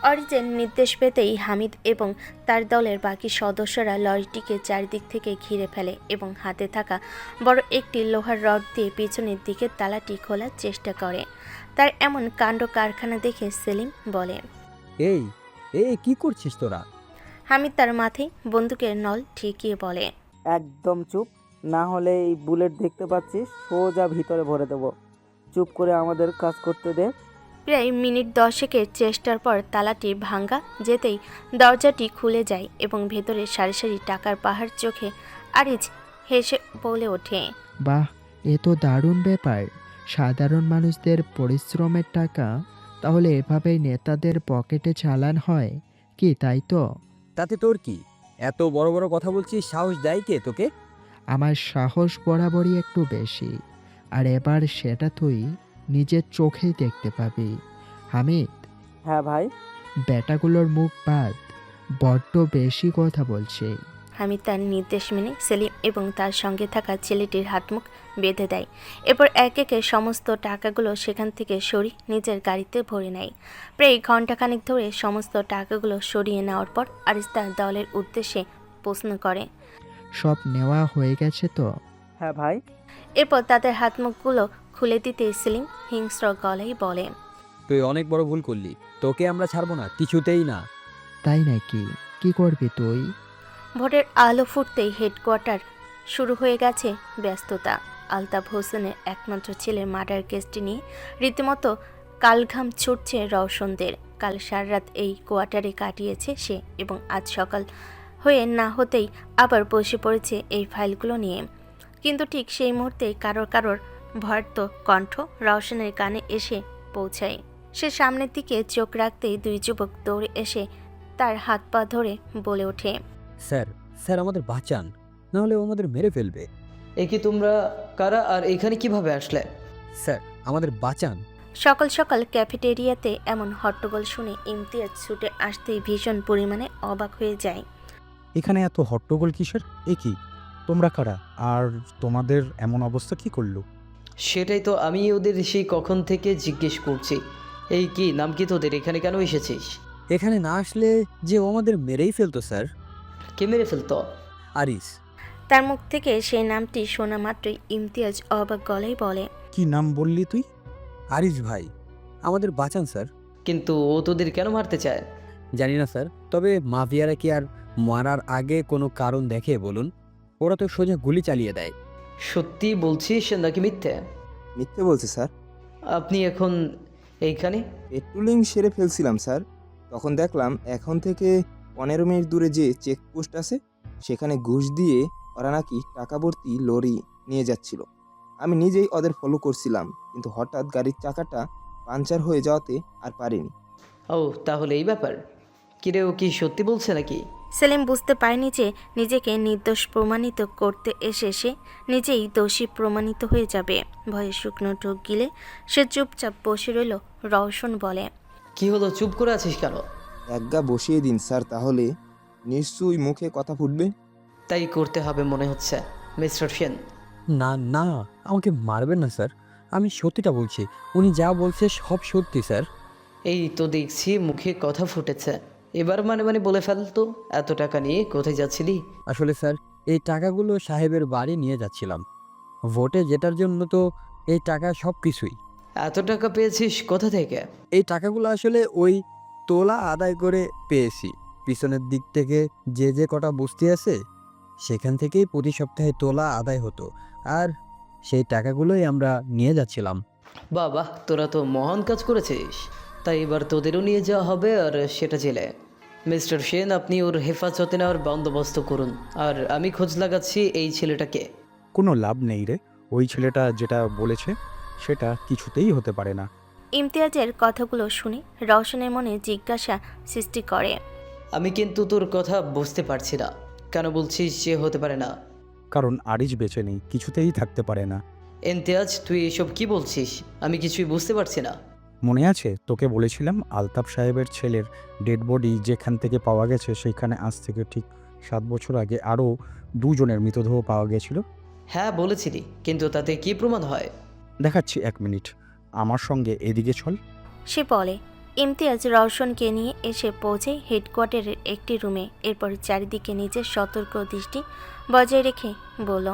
অরিজের নির্দেশ পেতেই হামিদ এবং তার দলের বাকি সদস্যরা লরিটিকে চারিদিক থেকে ঘিরে ফেলে এবং হাতে থাকা বড় একটি লোহার রড দিয়ে পিছনের দিকে তালাটি খোলার চেষ্টা করে। তার এমন কাণ্ড কারখানা দেখে সেলিম বলে, এই এই কি করছিস তোরা? হামিদ তার মাথায় বন্দুকের নল ঠেকিয়ে বলে, একদম চুপ, না হলে এই বুলেট দেখতে পাচ্ছিস সোজা ভিতরে ভরে দেবো। চুপ করে আমাদের কাজ করতে দে। প্রায় মিনিট 10 চেষ্টার পর তালাটি ভাঙা যেতেই দরজাটি খুলে যায় এবং ভেতরে সারি সারি টাকার পাহাড় চোখে আরিজ হেসে বলে ওঠে, বাহ, এ তো দারুণ ব্যাপার। সাধারণ মানুষদের পরিশ্রমের টাকা তাহলে এভাবেই নেতাদের পকেটে চালান হয় কি, তাই তো? তাতে তোর কি? এত বড় বড় কথা বলছিস, সাহস দেয় কে তোকে? আমার সাহস বরাবরই একটু বেশি, আর এবার সেটা তুই নিজের চোখেই দেখতে পাবি। হামিদ, হ্যাঁ ভাই। বেটাগুলোর মুখ বাদ, বড্ড বেশি কথা বলছে। হামিদ তার নির্দেশ মেনে সেলিম এবং তার সঙ্গে থাকা ছেলেটির হাত মুখ বেঁধে দেয়। এরপর এক একে সমস্ত টাকাগুলো সেখান থেকে সরিয়ে নিজের গাড়িতে ভরে নেয়। প্রায় ঘণ্টাখানেক ধরে সমস্ত টাকাগুলো সরিয়ে নেওয়ার পর আরিজ তার দলের উদ্দেশ্যে প্রশ্ন করে, সব নেওয়া হয়ে গেছে তো? হ্যাঁ ভাই। এরপর তাদের হাত মুখগুলো খুলে দিতে সেলিম হিংস্র গলায় বলে, তুই অনেক বড় ভুল করলি, তোকে আমরা ছাড়বো না, কিছুতেই না। তাই নাকি? কি করবি তুই? ভোরের আলো ফুটতেই হেডকোয়ার্টার শুরু হয়ে গেছে ব্যস্ততা। আলতাফ হোসেনের একমাত্র ছেলের মার্ডার কেসটি নিয়ে রীতিমতো কালঘাম ছুটছে রওশনদের। কাল সারা রাত এই কোয়ার্টারে কাটিয়েছে সে এবং আজ সকাল হয়ে না হতেই আবার বসে পড়েছে এই ফাইলগুলো নিয়ে। কিন্তু ঠিক সেই মুহূর্তে কারোর ভয়ার্ত কণ্ঠ রওশনের কানে এসে পৌঁছায়। সে সামনের দিকে চোখ রাখতেই 2 যুবক দৌড়ে এসে তার হাত পা ধরে বলে ওঠে, স্যার স্যার আমাদের বাঁচান, নাহলে ও আমাদের মেরে ফেলবে। এ কি তোমরা কারা আর এখানে কিভাবে আসলে? স্যার আমাদের বাঁচান। সকাল সকাল ক্যাফেটেরিয়াতে এমন হট্টগোল শুনে ইমতিয়াজ ছুটে আসতেই ভীষণ পরিমাণে অবাক হয়ে যায়। এখানে এত হট্টগোল কিসের? এ কি, তোমরা কারা আর তোমাদের এমন অবস্থা কি করলো? সেটাই তো আমি ওদের সেই কখন থেকে জিজ্ঞেস করছি। এই কি নাম কি তোদের, এখানে কেন এসেছিস? এখানে না আসলে যে ও আমাদের মেরেই ফেলতো স্যার। কে মেরে ফেলতো? আরিস। তার মুখ থেকে সেই নামটি শোনা মাত্রই ইমতিয়াজ অবাক গলায় বলে, কি নাম বললি তুই? আরিশ ভাই, আমাদের বাঁচান স্যার। কিন্তু ও তোদের কেন মারতে চায়? জানি না স্যার, তবে মাফিয়ারা কি আর মারার আগে কোনো কারণ দেখে বলুন? ওরা তো সোজা গুলি চালিয়ে দেয়। সত্যি বলছিস নাকি মিথ্যে? মিথ্যে বলছে স্যার। আপনি এখন এইখানে? পেট্রোলিং সেরে ফেলছিলাম স্যার, তখন দেখলাম এখন থেকে 15 মিনিট দূরে যে চেকপোস্ট আছে সেখানে ঘুষ দিয়ে ওরা নাকি টাকা ভর্তি লরি নিয়ে যাচ্ছিল। আমি নিজেই ওদের ফলো করছিলাম, কিন্তু হঠাৎ গাড়ির চাকাটা পাঞ্চার হয়ে যাওয়াতে আর পারিনি। ও তাহলে এই ব্যাপার। কিরে, ও কি সত্যি বলছে নাকি? সেলিম বুঝতে পারেনি যে নিজেকে নির্দোষ প্রমাণিত করতে এসে সে নিজেই দোষী প্রমাণিত হয়ে যাবে। ভয়ে শুকনো ঢোক গিলে সে চুপচাপ বসে রইল। রওশন বলে, কি হলো, চুপ করে আছিস কেন? একগা বসিয়ে দিন স্যার, তাহলে নিশ্চয়ই মুখে কথা ফুটবে। তাই করতে হবে মনে হচ্ছে মিস্টার সেন। না না, আমাকে মারবেন না স্যার, আমি সত্যিটা বলছি। উনি যা বলছে সব সত্যি স্যার। এই তো দেখছি মুখে কথা ফুটেছে, এবার মানে বলে ফেলতো। এত টাকা নিয়ে কোথায় যাচ্ছিলি? আসলে স্যার, এই টাকাগুলো সাহেবের বাড়ি নিয়ে যাচ্ছিলাম। ভোটে জেতার জন্য তো এই টাকা সব কিছুই। এত টাকা পেয়েছিস কোথা থেকে? এই টাকাগুলো আসলে ওই তোলা আদায় করে পেয়েছি। পিছনের দিক থেকে যে কটা বস্তি আছে সেখান থেকেই প্রতি সপ্তাহে তোলা আদায় হতো, আর সেই টাকাগুলোই আমরা নিয়ে যাচ্ছিলাম। বাহ, তোরা তো মহান কাজ করেছিস। তাই এবার তোদেরও নিয়ে যাওয়া হবে, আর সেটা জেলে। মিস্টার সেন, আপনি ওর হেফাজতে নেওয়ার বন্দোবস্ত করুন, আর আমি খোঁজ লাগাচ্ছি এই ছেলেটাকে। কোনো লাভ নেই রে, ওই ছেলেটা যেটা বলেছে সেটা কিছুতেই হতে পারে না। ইমতিয়াজের কথাগুলো শুনে রওশনের মনে জিজ্ঞাসা সৃষ্টি করে। আমি কিন্তু তোর কথা বুঝতে পারছি না, কেন বলছিস যে হতে পারে না? কারণ আরিজ বেঁচে নেই, কিছুতেই থাকতে পারে না। ইমতিয়াজ, তুই এসব কি বলছিস? আমি কিছুই বুঝতে পারছি না। মনে আছে তোকে বলেছিলাম আলতাফ সাহেবের ছেলের ডেড বডি যেখান থেকে পাওয়া গেছে সেইখানে আজ থেকে ঠিক 7 বছর আগে আরও 2 জনের মৃতদেহ পাওয়া গেছিল? হ্যাঁ বলেছিলি, কিন্তু তাতে কি প্রমাণ হয়? দেখাচ্ছি, 1 মিনিট, আমার সঙ্গে এদিকে চল। সে বলে। ইমতিয়াজ রওশনকে নিয়ে এসে পৌঁছে হেডকোয়ার্টারের একটি রুমে। এরপর চারিদিকে নিজের সতর্ক দৃষ্টি বজায় রেখে বলল,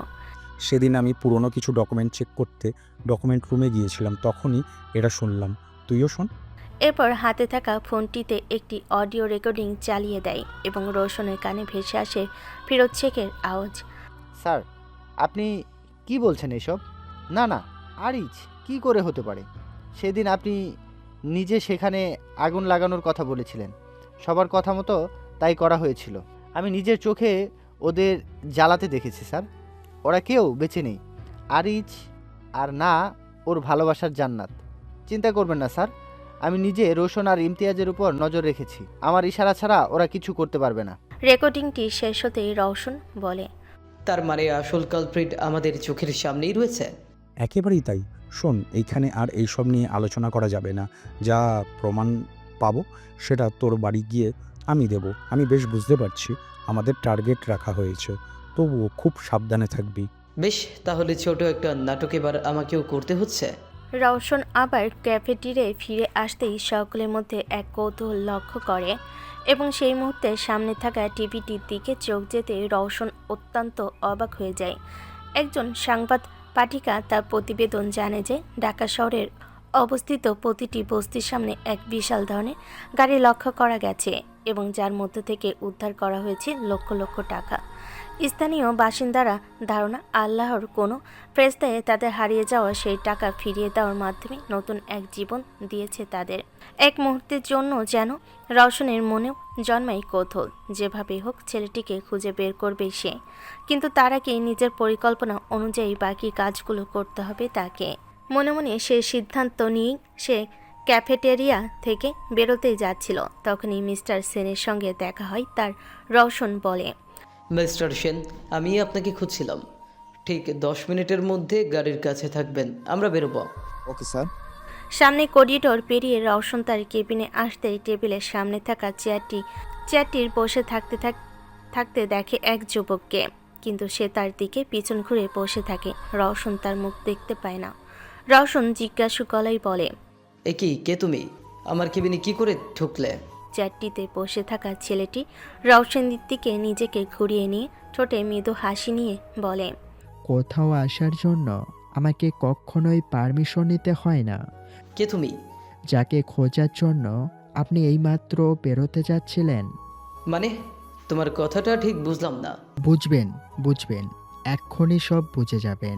সেদিন আমি পুরনো কিছু ডকুমেন্ট চেক করতে ডকুমেন্ট রুমে গিয়েছিলাম, তখনই এটা শুনলাম। তুইও শোন। এরপর হাতে থাকা ফোনটিতে একটি অডিও রেকর্ডিং চালিয়ে দেয় এবং রওশনের কানে ভেসে আসে ফিরোজ শেখের আওয়াজ। স্যার, আপনি কি বলছেন এসব? না না, আরিজ কি করে হতে পারে? সেদিন আপনি নিজে সেখানে আগুন লাগানোর কথা বলেছিলেন, সবার কথা মতো তাই করা হয়েছিল। আমি নিজের চোখে ওদের জ্বালাতে দেখেছি স্যার। ওরা কেউ বেঁচে নেই, আরিজ আর না ওর ভালোবাসার জান্নাত। চিন্তা করবেন না স্যার, আমি নিজে রোশন আর ইমতিয়াজের উপর নজর রেখেছি। আমার ইশারা ছাড়া ওরা কিছু করতে পারবে না। রেকর্ডিংটি শেষ হতেই রওশন বলে, তার মানে আসল কালপ্রিট আমাদের চোখের সামনেই রয়েছে? একেবারেই তাই। শোন, এইখানে আর এইসব নিয়ে আলোচনা করা যাবে না। যা প্রমাণ পাবো সেটা তোর বাড়ি গিয়ে আমি দেব। আমি বেশ বুঝতে পারছি আমাদের টার্গেট রাখা হয়েছে, তবুও খুব সাবধানে থাকবি। বেশ, তাহলে ছোট একটা নাটক এবার আমাকেও করতে হচ্ছে। রওশন আবার ক্যাফেটেরিয়ায় ফিরে আসতেই সকলের মধ্যে এক কৌতূহল লক্ষ্য করে এবং সেই মুহূর্তে সামনে থাকা টিভিটির দিকে চোখ যেতে রওশন অত্যন্ত অবাক হয়ে যায়। একজন সংবাদ পাঠিকা তার প্রতিবেদন জানে যে ঢাকা শহরের অবস্থিত প্রতিটি বস্তির সামনে এক বিশাল ধরনের গাড়ি লক্ষ্য করা গেছে এবং যার মধ্য থেকে উদ্ধার করা হয়েছে লক্ষ লক্ষ টাকা। স্থানীয় বাসিন্দারা ধারণা আল্লাহর কোনো ফেরেশতায় তাদের হারিয়ে যাওয়া সেই টাকা ফিরিয়ে দেওয়ার মাধ্যমে নতুন এক জীবন দিয়েছে তাদের। এক মুহূর্তের জন্য যেন রওশনের মনেও জন্মায় কৌতূহল, যেভাবে হোক ছেলেটিকে খুঁজে বের করবে সে, কিন্তু তার আগে নিজের পরিকল্পনা অনুযায়ী বাকি কাজগুলো করতে হবে তাকে। মনে মনে সে সিদ্ধান্ত নিয়েই সে ক্যাফেটেরিয়া থেকে বেরোতেই যাচ্ছিল, তখনই মিস্টার সেনের সঙ্গে দেখা হয় তার। রওশন বলে, মিস্টার সেন, আমি আপনাকে খুঁজছিলাম। ঠিক 10 মিনিটের মধ্যে গাড়ির কাছে থাকবেন, আমরা বেরোবো। Okay sir. সামনে করিডোর পেরিয়ে রওশন তার কেবিনে আসতেই টেবিলের সামনে থাকা চেয়ারটির বসে থাকতে দেখে এক যুবককে, কিন্তু সে তার দিকে পিছন ঘুরে বসে থাকে। রওশন তার মুখ দেখতে পায় না। রওশন জিজ্ঞাসু গলায় বলে, এ কি, কে তুমি? আমার কেবিনে কি করে ঢুকলে? চেয়ারটিতে বসে থাকা ছেলেটি রওশনের দিকে নিজেকে ঘুরিয়ে নিয়ে ঠোঁটে মৃদু হাসি নিয়ে বলে, কোথাও আসার জন্য আমাকে কখনোই পারমিশন নিতে হয় না। কে তুমি? যাকে খোঁজার জন্য আপনি এইমাত্র বেরোতে যাচ্ছিলেন। মানে তোমার কথাটা ঠিক বুঝলাম না। বুঝবেন বুঝবেন, এক্ষুনি সব বুঝে যাবেন।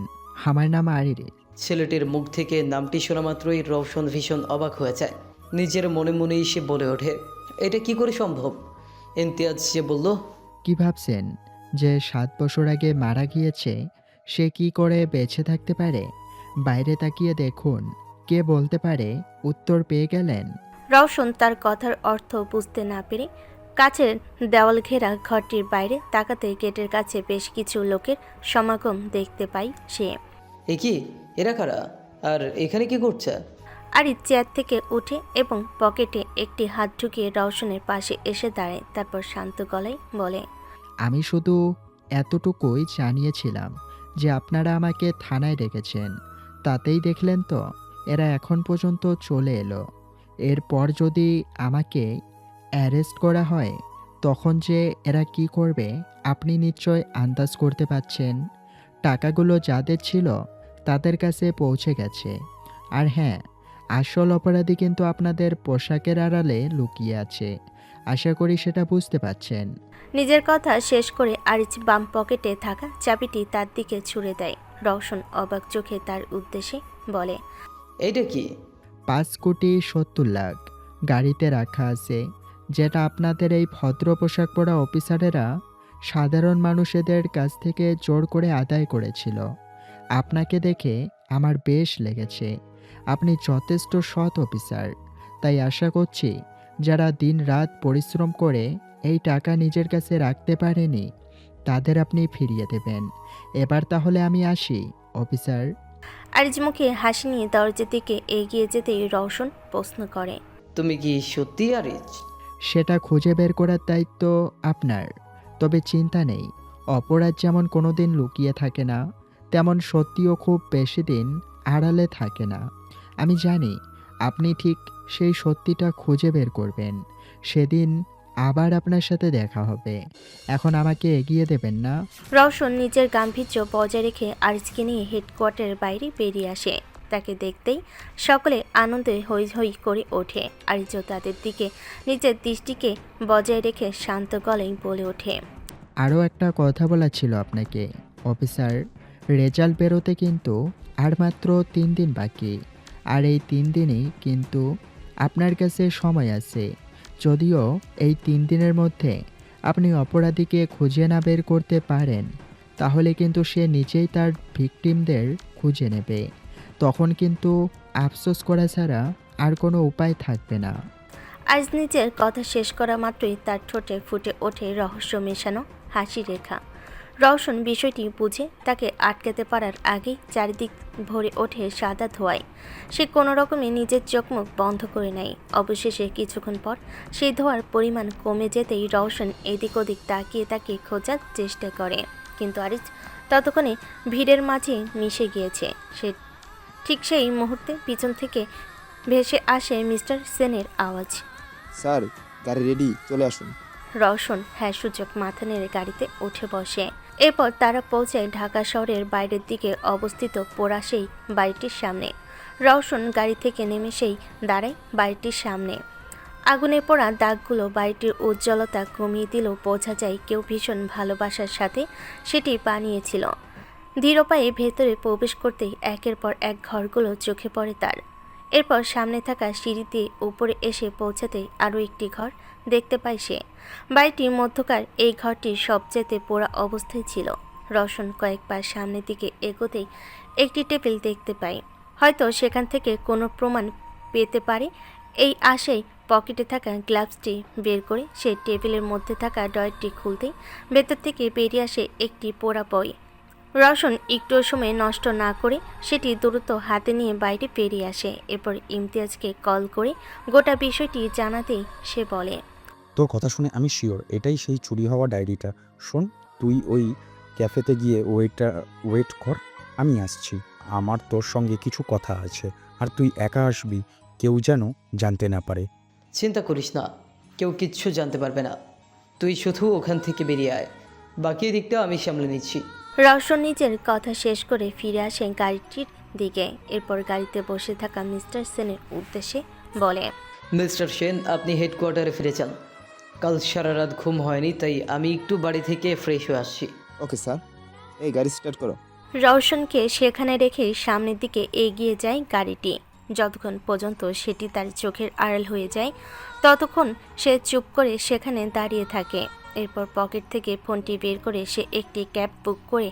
আমার নাম আরিস। ছেলেটির মুখ থেকে নামটি শোনা মাত্রই রওশন ভীষণ অবাক হয়ে যায়। নিজের মনে মনেই সে বলে ওঠে, এটা কি করে সম্ভব? ইমতিয়াজ সে বলল, কি ভাবছেন যে 7 বছর আগে মারা গিয়েছে সে কি করে বেঁচে থাকতে পারে? বাইরে তাকিয়ে দেখুন, কে বলতে পারে? উত্তর পেয়ে গেলেন। রওশন তার কথার অর্থ বুঝতে না পেরে কাচের দেওয়াল ঘেরা ঘরটির বাইরে তাকাতে গেটের কাছে বেশ কিছু লোকের সমাগম দেখতে পাই সে। এ কি, এরা কারা? আর এখানে কি করছে? আরিফ চেয়ার থেকে উঠে এবং পকেটে একটি হাত ঢুকিয়ে রওশনের পাশে এসে দাঁড়ায়, তারপর শান্ত গলায় বলে, আমি শুধু এতটুকুই জানিয়েছিলাম যে আপনারা আমাকে থানায় ডেকেছেন। তাতেই দেখলেন তো এরা এখন পর্যন্ত চলে এলো। এরপর যদি আমাকে অ্যারেস্ট করা হয় তখন যে এরা কি করবে আপনি নিশ্চয় আন্দাজ করতে পারছেন। টাকাগুলো যাদের ছিল তাদের কাছে পৌঁছে গেছে। আর হ্যাঁ, আসল অপরাধী কিন্তু আপনাদের পোশাকের আড়ালে লুকিয়ে আছে। আশা করি সেটা বুঝতে পারছেন। নিজের কথা শেষ করে আরিচ বাম পকেটে থাকা চাবিটি তার দিকে ছুঁড়ে দেয়। রওশন অবাক চোখে তার উদ্দেশ্যে বলে, এইটা কি? 5,70,00,000 গাড়িতে রাখা আছে, যেটা আপনাদের এই ভদ্র পোশাক পরা অফিসারেরা সাধারণ মানুষদের কাছ থেকে জোর করে আদায় করেছিল। আপনাকে দেখে আমার বেশ লেগেছে। আপনি যথেষ্ট সৎ অফিসার। তাই আশা করছি যারা দিন-রাত পরিশ্রম করে এই টাকা নিজের কাছে রাখতে পারেনি তাদের আপনি ফিরিয়ে দেবেন। এবার তাহলে আমি আসি, অফিসার। আরিজ মুখে হাসি নিয়ে দরজার দিকে এগিয়ে যেতেই রওশন প্রশ্ন করে, তুমি কি সত্যি আরিজ? সেটা খুঁজে বের করার দায়িত্ব আপনার। তবে চিন্তা নেই, অপরাধ যেমন কোনোদিন লুকিয়ে থাকে না, তেমন সত্যিও খুব বেশি দিন আড়ালে থাকে না। আমি জানি আপনি ঠিক সেই সত্যিটা খুঁজে বের করবেন। সেদিন আবার আপনার সাথে দেখা হবে। এখন আমাকে এগিয়ে দেবেন না? রওশন নিজের গাম্ভীর্য বজায় রেখে আরিজকে নিয়ে হেডকোয়ার্টারের বাইরে বেরিয়ে আসে। তাকে দেখতেই সকলে আনন্দে হৈ হৈ করে ওঠে। আরিজও তাদের দিকে নিজের দৃষ্টিকে বজায় রেখে শান্ত গলায় বলে ওঠে, আরও একটা কথা বলা ছিল আপনাকে, অফিসার। রেজাল্ট বেরোতে কিন্তু আর মাত্র 3 দিন বাকি। আর এই 3 দিনই কিন্তু আপনার কাছে সময় আছে। যদিও এই 3 দিনের মধ্যে আপনি অপরাধীকে খুঁজে না বের করতে পারেন তাহলে কিন্তু সে নিজেই তার ভিকটিমদের খুঁজে নেবে। তখন কিন্তু আফসোস করা ছাড়া আর কোনো উপায় থাকবে না। আজ নিজের কথা শেষ করা মাত্রই তার ঠোঁটে ফুটে ওঠে রহস্য মেশানো হাসি রেখা। রওশন বিষয়টি বুঝে তাকে আটকাতে পারার আগেই চারিদিক ভরে ওঠে সাদা ধোঁয়ায়। সে কোনো রকমে নিজের চোখ মুখ বন্ধ করে নেয়। অবশেষে কিছুক্ষণ পর সেই ধোঁয়ার পরিমাণ কমে যেতেই রওশন এদিক ওদিক তাকিয়ে তাকিয়ে খোঁজার চেষ্টা করে, কিন্তু আরিজ ততক্ষণে ভিড়ের মাঝে মিশে গিয়েছে। সে ঠিক সেই মুহূর্তে পিছন থেকে ভেসে আসে মিস্টার সেনের আওয়াজ, স্যার গাড়ি রেডি, চলে আসুন। রওশন হ্যাঁ সূচক মাথা নেড়ে গাড়িতে উঠে বসে। এরপর তারা পৌঁছায় ঢাকা শহরের বাইরের দিকে অবস্থিত পোড়া সেই বাড়িটির সামনে। রওশন গাড়ি থেকে নেমে সেই দাঁড়ায় বাড়িটির সামনে। আগুনে পোড়া দাগগুলো বাড়িটির উজ্জ্বলতা কমিয়ে দিলেও বোঝা যায় কেউ ভীষণ ভালোবাসার সাথে সেটি বানিয়েছিল। ধীর পায়ে ভেতরে প্রবেশ করতেই একের পর এক ঘরগুলো চোখে পড়ে তার। এরপর সামনে থাকা সিঁড়ি দিয়ে উপরে এসে পৌঁছাতেই আরও একটি ঘর দেখতে পায় সে। বাড়িটির মধ্যকার এই ঘরটি সবচেয়ে পোড়া অবস্থায় ছিল। রওশন কয়েকবার সামনের দিকে এগোতেই একটি টেবিল দেখতে পায়। হয়তো সেখান থেকে কোনো প্রমাণ পেতে পারে এই আশায় পকেটে থাকা গ্লাভসটি বের করে সে টেবিলের মধ্যে থাকা ড্রয়ারটি খুলতেই ভেতর থেকে বেরিয়ে আসে একটি পোড়া বই। রওশন একটু সময় নষ্ট না করে সেটি দ্রুত হাতে নিয়ে বাইরে বেরিয়ে আসে। এরপর ইমতিয়াজকে কল করে গোটা বিষয়টি জানাতেই সে বলে, তোর কথা শুনে আমি শিওর এটাই সেই চুরি হওয়া ডায়েরিটা। শোন, তুই ওই ক্যাফেতে গিয়ে ওয়েট কর, আমি আসছি। আমার তোর সঙ্গে কিছু কথা আছে, আর তুই একা আসবি, কেউ যেন জানতে না পারে। চিন্তা করিস না, কেউ কিচ্ছু জানতে পারবে না। তুই শুধু ওখান থেকে বেরিয়ে আয়, বাকি দিকটা আমি সামলে নিচ্ছি। রওশন নিজের কথা শেষ করে ফিরে আসে গাড়িটির দিকে। এরপর গাড়িতে বসে থাকা মিস্টার সেনের উদ্দেশ্যে বলে, মিস্টার সেন, আপনি হেডকোয়ার্টারে ফিরে যান। কাল সারা রাত ঘুম হয়নি, তাই আমি একটু বাড়ি থেকে ফ্রেশ হয়ে আসছি। ওকে স্যার, এই গাড়ি স্টার্ট করো। রওশনকে সেখানে রেখে সামনের দিকে এগিয়ে যায় গাড়িটি। যতক্ষণ পর্যন্ত সেটি তার চোখের আড়াল হয়ে যায় ততক্ষণ সে চুপ করে সেখানে দাঁড়িয়ে থাকে। এরপর পকেট থেকে ফোনটি বের করে সে একটি ক্যাব বুক করে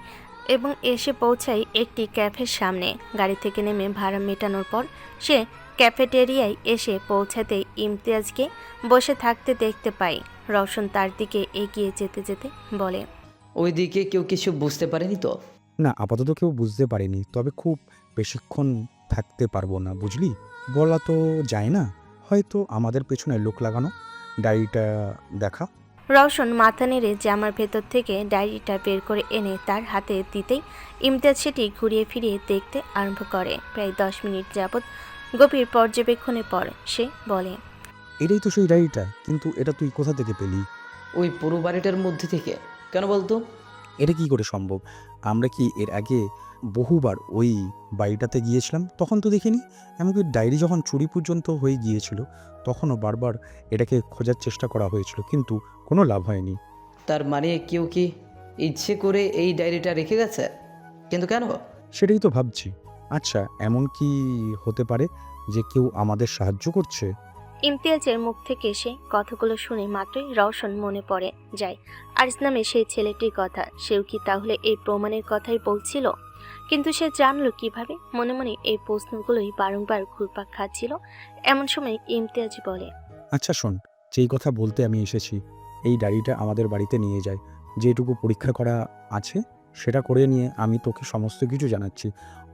এবং এসে পৌঁছায় একটি ক্যাফের সামনে। গাড়ি থেকে নেমে ভাড়া মেটানোর পর সে ক্যাফেটেরিয়ায় এসে পৌঁছাতেই ইমতিয়াজকে বসে থাকতে দেখতে পায়। রওশন তার দিকে এগিয়ে যেতে যেতে বলে, ওই দিকে কেউ কিছু বুঝতে পারেনি তো? না, আপাতত কেউ বুঝতে পারেনি, তবে খুব বেশিক্ষণ থাকতে পারবো না, বুঝলি? বলা তো যায় না, হয়তো আমাদের পেছনে লোক লাগানো। ডায়েরিটা দেখা। রওশন মাথা নেড়ে জামার ভেতর থেকে ডায়েরিটা বের করে এনে তার হাতে দিতেই ইমতিয়াজ সেটি ঘুরিয়ে ফিরিয়ে দেখতে আরম্ভ করে। প্রায় 10 মিনিট যাবৎ গভীর পর্যবেক্ষণের পর সে বলে, এটাই তো সেই ডায়েরিটা, কিন্তু এটা তুই কোথা থেকে পেলি? ওই পুরো বাড়িটার মধ্যে থেকে। কেন বলতো? এটা কি করে সম্ভব? আমরা কি এর আগে বহুবার ওই বাড়িটাতে গিয়েছিলাম? তখন তো দেখিনি। এমনকি ডায়েরি যখন চুরি পর্যন্ত হয়ে গিয়েছিল তখনও বারবার এটাকে খোঁজার চেষ্টা করা হয়েছিল, কিন্তু কোনো লাভ হয়নি। তার মানে কেউ কি ইচ্ছে করে এই ডায়েরিটা রেখে গেছে? কিন্তু কেন? সেটাই তো ভাবছি। আচ্ছা, এমন কি হতে পারে যে কেউ আমাদের সাহায্য করছে? ইমতিয়াজের মুখ থেকে সে কথাগুলো শুনে মাত্রই রওশন মনে পড়ে যায় আরিস নামে সেই ছেলেটির কথা। সেও কি তাহলে এই প্রমাণের কথাই বলছিল? কিন্তু সে জানলো কিভাবে? মনে মনে এই প্রশ্নগুলোই বারংবার ঘুরপাক খাচ্ছিল। এমন সময় ইমতিয়াজ বলে, আচ্ছা শোন, যেই কথা বলতে আমি এসেছি, এই ডায়েরিটা আমাদের বাড়িতে নিয়ে যায়। যেটুকু পরীক্ষা করা আছে সেটা করে নিয়ে আমি তোকে সমস্ত কিছু জানাচ্ছি।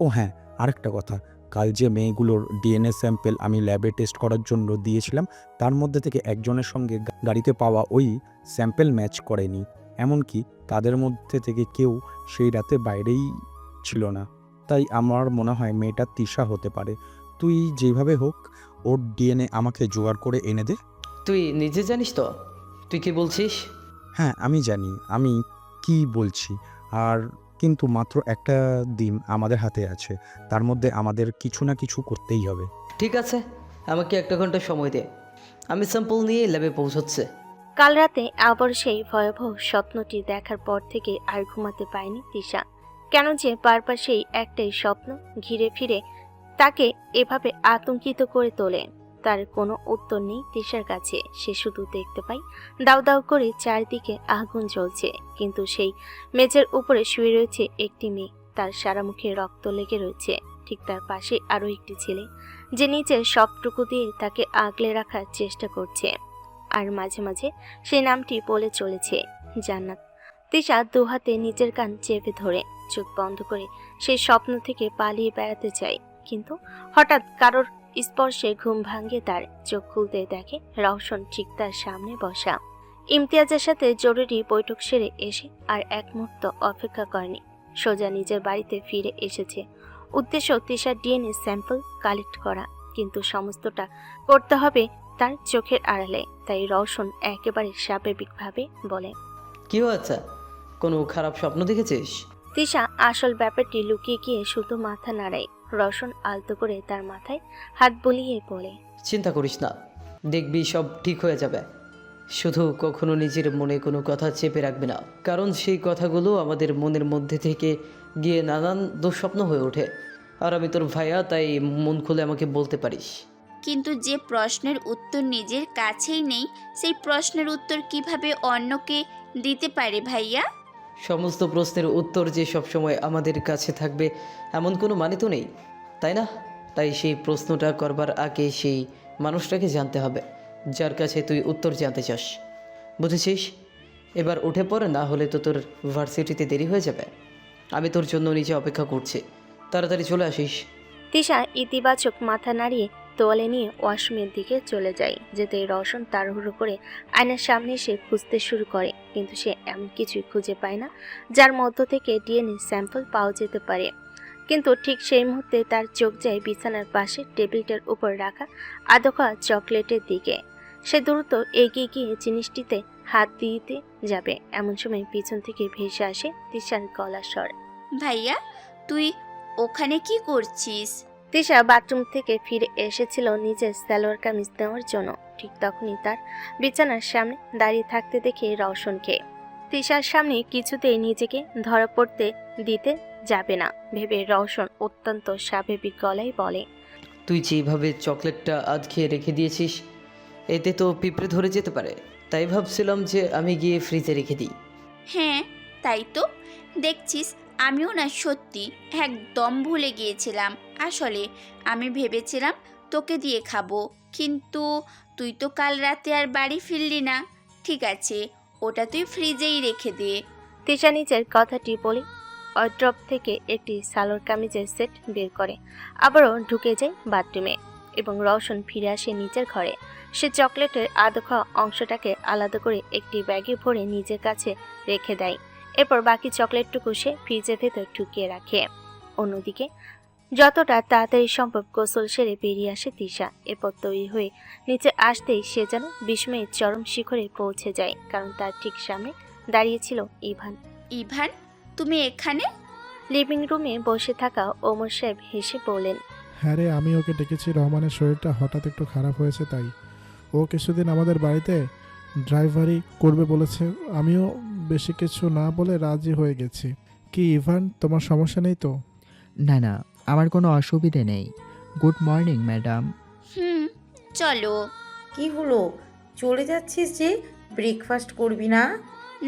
ও হ্যাঁ, আরেকটা কথা, কাল যে মেয়েগুলোর ডিএনএ স্যাম্পেল আমি ল্যাবে টেস্ট করার জন্য দিয়েছিলাম, তার মধ্যে থেকে একজনের সঙ্গে গাড়িতে পাওয়া ওই স্যাম্পেল ম্যাচ করেনি। এমনকি তাদের মধ্যে থেকে কেউ সেই রাতে বাইরেই ছিল না। তাই আমার মনে হয় মেয়েটা তিশা হতে পারে। তুই যেভাবে হোক ওর ডিএনএ আমাকে জোগাড় করে এনে দে। তুই নিজে জানিস তো তুই কি বলছিস? হ্যাঁ, আমি জানি আমি কি বলছি। আর কিন্তু মাত্র একটা দিন আমাদের হাতে আছে, তার মধ্যে আমাদের কিছু না কিছু করতেই হবে। ঠিক আছে, আমাকে 1 ঘন্টা সময় দে, আমি স্যাম্পল নিয়ে ল্যাবে পৌঁছচ্ছে। কাল রাতে আবার সেই ভয়াবহ স্বপ্নটি দেখার পর থেকে আর ঘুমাতে পায়নি তিশা। কেন যে বারবার সেই একটাই স্বপ্ন ঘিরে ফিরে তাকে এভাবে আতঙ্কিত করে তোলে, তার কোনো উত্তর নেই তিশার কাছে। সে শুধু দেখতে পায় দাউ দাউ করে চারদিকে আগুন জ্বলছে, কিন্তু সেই মেঝের উপরে শুয়ে রয়েছে একটি মেয়ে। তার সারা মুখে রক্ত লেগে রয়েছে। ঠিক তার পাশে আরও একটি ছেলে, যে নিজের সবটুকু দিয়ে তাকে আগলে রাখার চেষ্টা করছে, আর মাঝে মাঝে সেই নামটি বলে চলেছে, জান্নাত। তিশা দুহাতে নিজের কান চেপে ধরে চোখ বন্ধ করে সেই স্বপ্ন থেকে পালিয়ে বেড়াতে চায়, কিন্তু হঠাৎ কারোর স্পর্শে ঘুম ভাঙে তার। চোখ খুলতে দেখে রওশন ঠিক তার সামনে বসা। ইমতিয়াজের সাথে জরুরি বৈঠক সেরে এসে আর এক মুহূর্ত অপেক্ষা করেনি, সোজা নিজের বাড়িতে ফিরে এসেছে। উদ্দেশ্য তিশার ডিএনএ স্যাম্পল কালেক্ট করা, কিন্তু সমস্তটা করতে হবে তার চোখের আড়ালে। তাই রওশন একেবারে স্বাভাবিকভাবে বলে, কি হয়েছে? কোনো খারাপ স্বপ্ন দেখেছিস? তিশা আসল ব্যাপারটি লুকিয়ে গিয়ে শুধু মাথা নাড়ায়। রওশন আলতো করে তার মাথায় হাত বুলিয়ে বলে, চিন্তা করিস না, দেখবি সব ঠিক হয়ে যাবে। শুধু কখনো নিজের মনে কোনো কথা চেপে রাখবে না, কারণ সেই কথাগুলো আমাদের মনের মধ্যে থেকে গিয়ে নানান দুঃস্বপ্ন হয়ে ওঠে। আর আমি তোর ভাইয়া, তাই মন খুলে আমাকে বলতে পারিস। কিন্তু যে প্রশ্নের উত্তর নিজের কাছেই নেই, সেই প্রশ্নের উত্তর কিভাবে অন্যকে দিতে পারে ভাইয়া? সমস্ত প্রশ্নের উত্তর যে সবসময় আমাদের কাছে থাকবে এমন কোনো মানে তো নেই, তাই না? তাই সেই প্রশ্নটা করবার আগে সেই মানুষটাকে জানতে হবে যার কাছে তুই উত্তর জানতে চাস। বুঝেছিস? এবার উঠে পড়ে, না হলে তো তোর ভার্সিটিতে দেরি হয়ে যাবে। আমি তোর জন্য নিচে অপেক্ষা করছি, তাড়াতাড়ি চলে আসিস। তিশা ইতিবাচক মাথা নাড়িয়ে তোয়ালে নিয়ে ওয়াশরুমের দিকে চলে যায়। যেতে রওশন তাড়াহুড়ো করে আয়নার সামনে এসে খুঁজতে শুরু করে, কিন্তু সে এমন কিছুই খুঁজে পায় না যার মধ্য থেকে ডিএনএ স্যাম্পল পাওয়া যেতে পারে। কিন্তু ঠিক সেই মুহূর্তে তার চোখ যায় বিছানার পাশে টেবিলটার উপর রাখা আধা খাওয়া চকলেটের দিকে। সে দ্রুত এগিয়ে গিয়ে জিনিসটিতে হাত দিতে যাবে, এমন সময় পিছন থেকে ভেসে আসে তিশার গলার স্বর। ভাইয়া, তুই ওখানে কি করছিস? তিশা বাথরুম থেকে ফিরে এসেছিল নিজের সালোয়ার কামিজ নেওয়ার জন্য। ঠিক তখনই তার বিছানার সামনে দাঁড়িয়ে থাকতে দেখে রওশনকে। তিশার সামনে কিছুতেই নিজেকে ধরা পড়তে দিতে যাবে না ভেবে রওশন অত্যন্ত স্বাভাবিক গলায় বলে, তুই যেভাবে চকলেটটা আধ খেয়ে রেখে দিয়েছিস, এতে তো পিঁপড়ে ধরে যেতে পারে। তাই ভাবছিলাম যে আমি গিয়ে ফ্রিজে রেখে দিই। হ্যাঁ, তাই তো দেখছিস, আমিও না সত্যি একদম ভুলে গিয়েছিলাম। আসলে আমি ভেবেছিলাম তোকে দিয়ে খাবো, কিন্তু তুই তো কাল রাতে আর বাড়ি ফিরলি না। ঠিক আছে, ওটা তুই ফ্রিজেই রেখে দে। তিশা নিজের কথাটি বলে ওয়ার্ড্রপ থেকে একটি সালোয়ার কামিজের সেট বের করে আবারও ঢুকে যায় বাথরুমে এবং রওশন ফিরে আসে নিজের ঘরে। সে চকলেটের আধা খাওয়া অংশটাকে আলাদা করে একটি ব্যাগে ভরে নিজের কাছে রেখে দেয়। এরপর বাকি চকলেটটুকু সে ফ্রিজের ভেতর ঢুকিয়ে রাখে। অন্যদিকে যতটা তাড়াতাড়ি সম্ভব গোসল সেরে বেরিয়ে আসে তিশা। এরপর তৈরি হয়ে নিচে আসতেই সে যেন বিস্ময়ের চরম শিখরে পৌঁছে যায়, কারণ তার ঠিক সামনে দাঁড়িয়েছিল ইভান। ইভান, তুমি এখানে? লিভিং রুমে বসে থাকা ওমর সাহেব হেসে বললেন, হ্যাঁ রে, আমি ওকে ডেকেছি। রহমানের শরীরটা হঠাৎ একটু খারাপ হয়েছে, তাই ও কিছুদিন আমাদের বাড়িতে ড্রাইভারি করবে বলেছে। আমিও বেশি কিছু না বলে রাজি হয়ে গেছি। কি ইভান, তোমার সমস্যা নেই তো? না না, আমার কোনো অসুবিধে নেই। Good morning madam. চলো। কি হলো, চলে যাচ্ছিস যে? ব্রেকফাস্ট করবি না?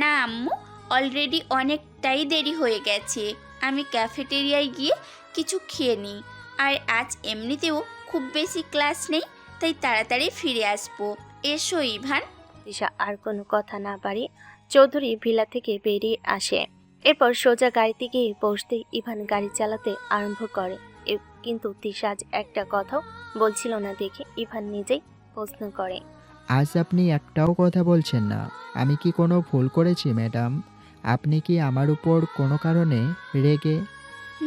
না আম্মু, অলরেডি অনেকটাই দেরি হয়ে গেছে। আমি ক্যাফেটেরিয়ায় গিয়ে কিছু খেয়ে নিই। আর আজ এমনিতেও খুব বেশি ক্লাস নেই, তাই তাড়াতাড়ি ফিরে আসবো। এসো ইভান। তিশা আর কোনো কথা না বাড়িয়ে চৌধুরী ভিলা থেকে বেরিয়ে আসে। এরপর সোজা গাড়িতে গিয়ে বসতেই ইভান গাড়ি চালাতে আরম্ভ করে। কিন্তু তিশা আজ একটা কথাও বলছিল না দেখে ইভান নিজেই প্রশ্ন করে, আজ আপনি একটাও কথা বলছেন না। আমি কি কোনো ভুল করেছি ম্যাডাম? আপনি কি আমার উপর কোনো কারণে রেগে?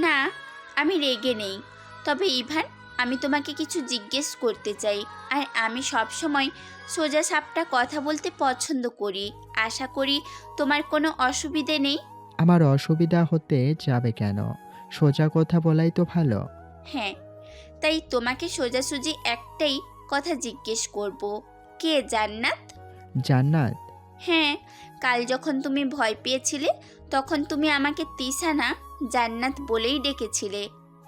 না, আমি রেগে নেই। তবে ইভান, আমি তোমাকে কিছু জিজ্ঞেস করতে চাই। আর আমি সবসময় সোজা সাপটা কথা বলতে পছন্দ করি। আশা করি তোমার কোনো অসুবিধে নেই। আমার অসুবিধা হতে যাবে কেন? সোজা কথা বলাই তো ভালো। হ্যাঁ, তাই তোমাকে সোজাসুজি একটাই কথা জিজ্ঞেস করব। কে জান্নাত? জান্নাত? হ্যাঁ, কাল যখন তুমি ভয় পেয়েছিলে তখন তুমি আমাকে তিশা না জান্নাত বলেই ডেকেছিলে।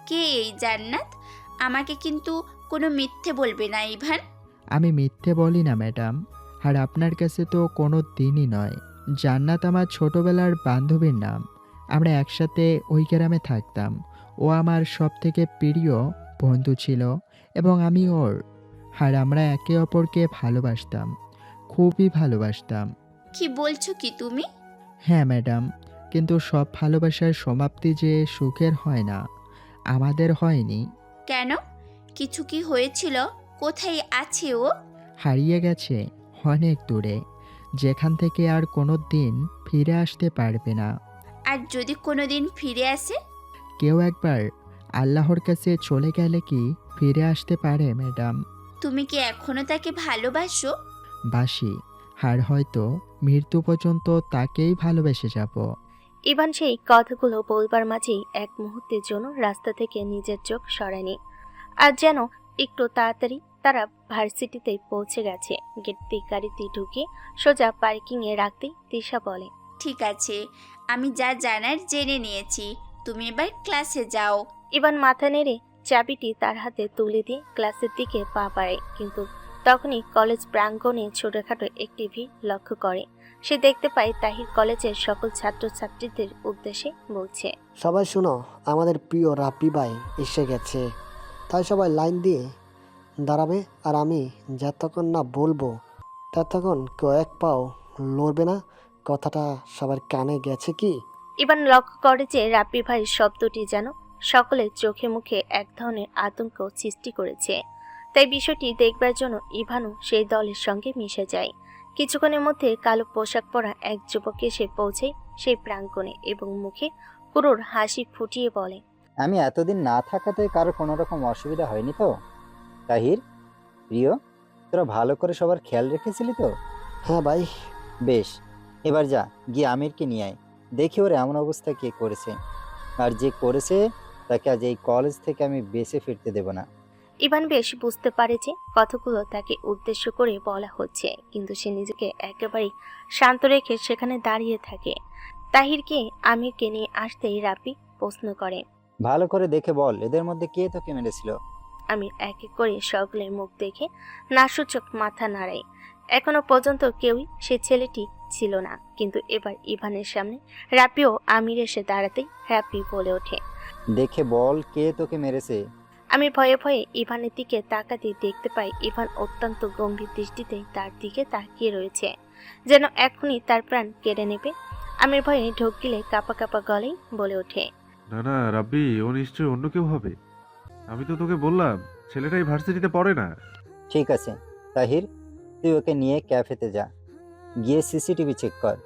কে এই জান্নাত? আমাকে কিন্তু কোনো মিথ্যে বলবে না ইভান। আমি মিথ্যে বলি না ম্যাডাম, আর আপনার কাছে তো কোনো দিনই নয়। জান্নাত আমার ছোটবেলার বান্ধবীর নাম। আমরা একসাথে ওই গ্রামে থাকতাম। ও আমার সবথেকে প্রিয় বন্ধু ছিল এবং আমি ওর। আর আমরা একে অপরকে ভালোবাসতাম, খুবই ভালোবাসতাম। কি বলছো কি তুমি? হ্যাঁ ম্যাডাম, কিন্তু সব ভালোবাসার সমাপ্তি যে সুখের হয় না। আমাদের হয়নি। কেন? কিছু কি হয়েছিল? কোথায় আছে ও? হারিয়ে গেছে অনেক দূরে, যেখান থেকে আর কোনো দিন ফিরে আসতে পারবে না। আর যদি কোনোদিন ফিরে আসে? কেউ একবার আল্লাহর কাছে চলে গেলে কি ফিরে আসতে পারে ম্যাডাম? তুমি কি এখনো তাকে ভালোবাসো? বাসি, আর হয়তো মৃত্যু পর্যন্ত তাকেই ভালোবেসে যাব। ইভান সেই কথাগুলো বলবার মাঝেই এক মুহূর্তের জন্য রাস্তা থেকে নিজের চোখ সরায়নি। আর যেন একটু তাড়াতাড়ি তারা ভার্সিটিতে পৌঁছে গেছে। গেট দিয়ে গাড়িতে ঢুকে সোজা পার্কিংয়ে রাখতেই তিশা বলে, ঠিক আছে, আমি যা জানার জেনে নিয়েছি। তুমি এবার ক্লাসে যাও। ইভান মাথা নেড়ে চাবিটি তার হাতে তুলে দিয়ে ক্লাসের দিকে পা বাড়ায়। কিন্তু তখনই কলেজ প্রাঙ্গণে ছোটখাটো একটি ভিড় লক্ষ্য করে। সে দেখতে পায় তাহির কলেজের সকল ছাত্রছাত্রীদের উদ্দেশ্যে বলছে, সবাই শোনো, আমাদের প্রিয় রাব্বি ভাই এসে গেছে। তাই সবাই লাইন দিয়ে দাঁড়াবে, আর আমি যতক্ষণ না বলবো ততক্ষণ কেউ এক পাও লড়বে না। কথাটা সবার কানে গেছে কি? ইভান লক্ষ্য করে যে রাব্বি ভাইয়ের শব্দটি যেন সকলের চোখে মুখে এক ধরনের আতঙ্ক সৃষ্টি করেছে। তাই বিষয়টি দেখবার জন্য ইভানও সেই দলের সঙ্গে মিশে যায়। কিছুক্ষণের মধ্যে কালো পোশাক পরা এক যুবক এসে পৌঁছায় সেই প্রাঙ্গণে এবং মুখে ক্রূর হাসি ফুটিয়ে বলে, আমি এতদিন না থাকাতে কারো কোনো রকম অসুবিধা হয়নি তো? তাহির প্রিয়, তোরা ভালো করে সবার খেয়াল রেখেছিলি তো? হ্যাঁ ভাই। বেশ, এবার যা গিয়ে আমিরকে নিয়ে আয়। দেখি ওর এমন অবস্থা কে করেছে, আর যে করেছে তাকে আজ এই কলেজ থেকে আমি বেঁচে ফিরতে দেব না। ইভান বেশ বুঝতে পারে যে কথাগুলো তাকে উদ্দেশ্য করে বলা হচ্ছে, কিন্তু সে নিজেকে একেবারেই শান্ত রেখে সেখানে দাঁড়িয়ে থাকে। তাহিরকে আমিরকে নিয়ে আসতেই রাব্বি প্রশ্ন করে, ভালো করে দেখে বল, এদের মধ্যে কে তোকে মেরেছিল? আমির এক এক করে সকলের মুখ দেখে নাসূচক মাথা নাড়ায়। এখনো পর্যন্ত কেউই সে ছেলেটি ছিল না, কিন্তু এবার ইভানের সামনে রাব্বিও আমির এসে দাঁড়াতেই রাব্বি বলে ওঠে, দেখে বল কে তোকে মেরেছে। আমি ভয়ে ভয়ে ইভানের দিকে তাকাতে দেখতে পাই ইভান অত্যন্ত গম্ভীর দৃষ্টিতে তার দিকে তাকিয়ে রয়েছে, যেন এখনই তার প্রাণ কেড়ে নেবে। আমির ভয়ে ঢোক গিলে কাঁপা কাঁপা গলায় বলে ওঠে, না না রাব্বি, ও নিশ্চয়ই অন্য কেউ হবে। আমি তো তোকে বললাম ছেলেটাই ভার্সিটিতে পড়ে না। ঠিক আছে তাহির, তুই ওকে নিয়ে ক্যাফেতে যা, গিয়ে সিসিটিভি চেক কর।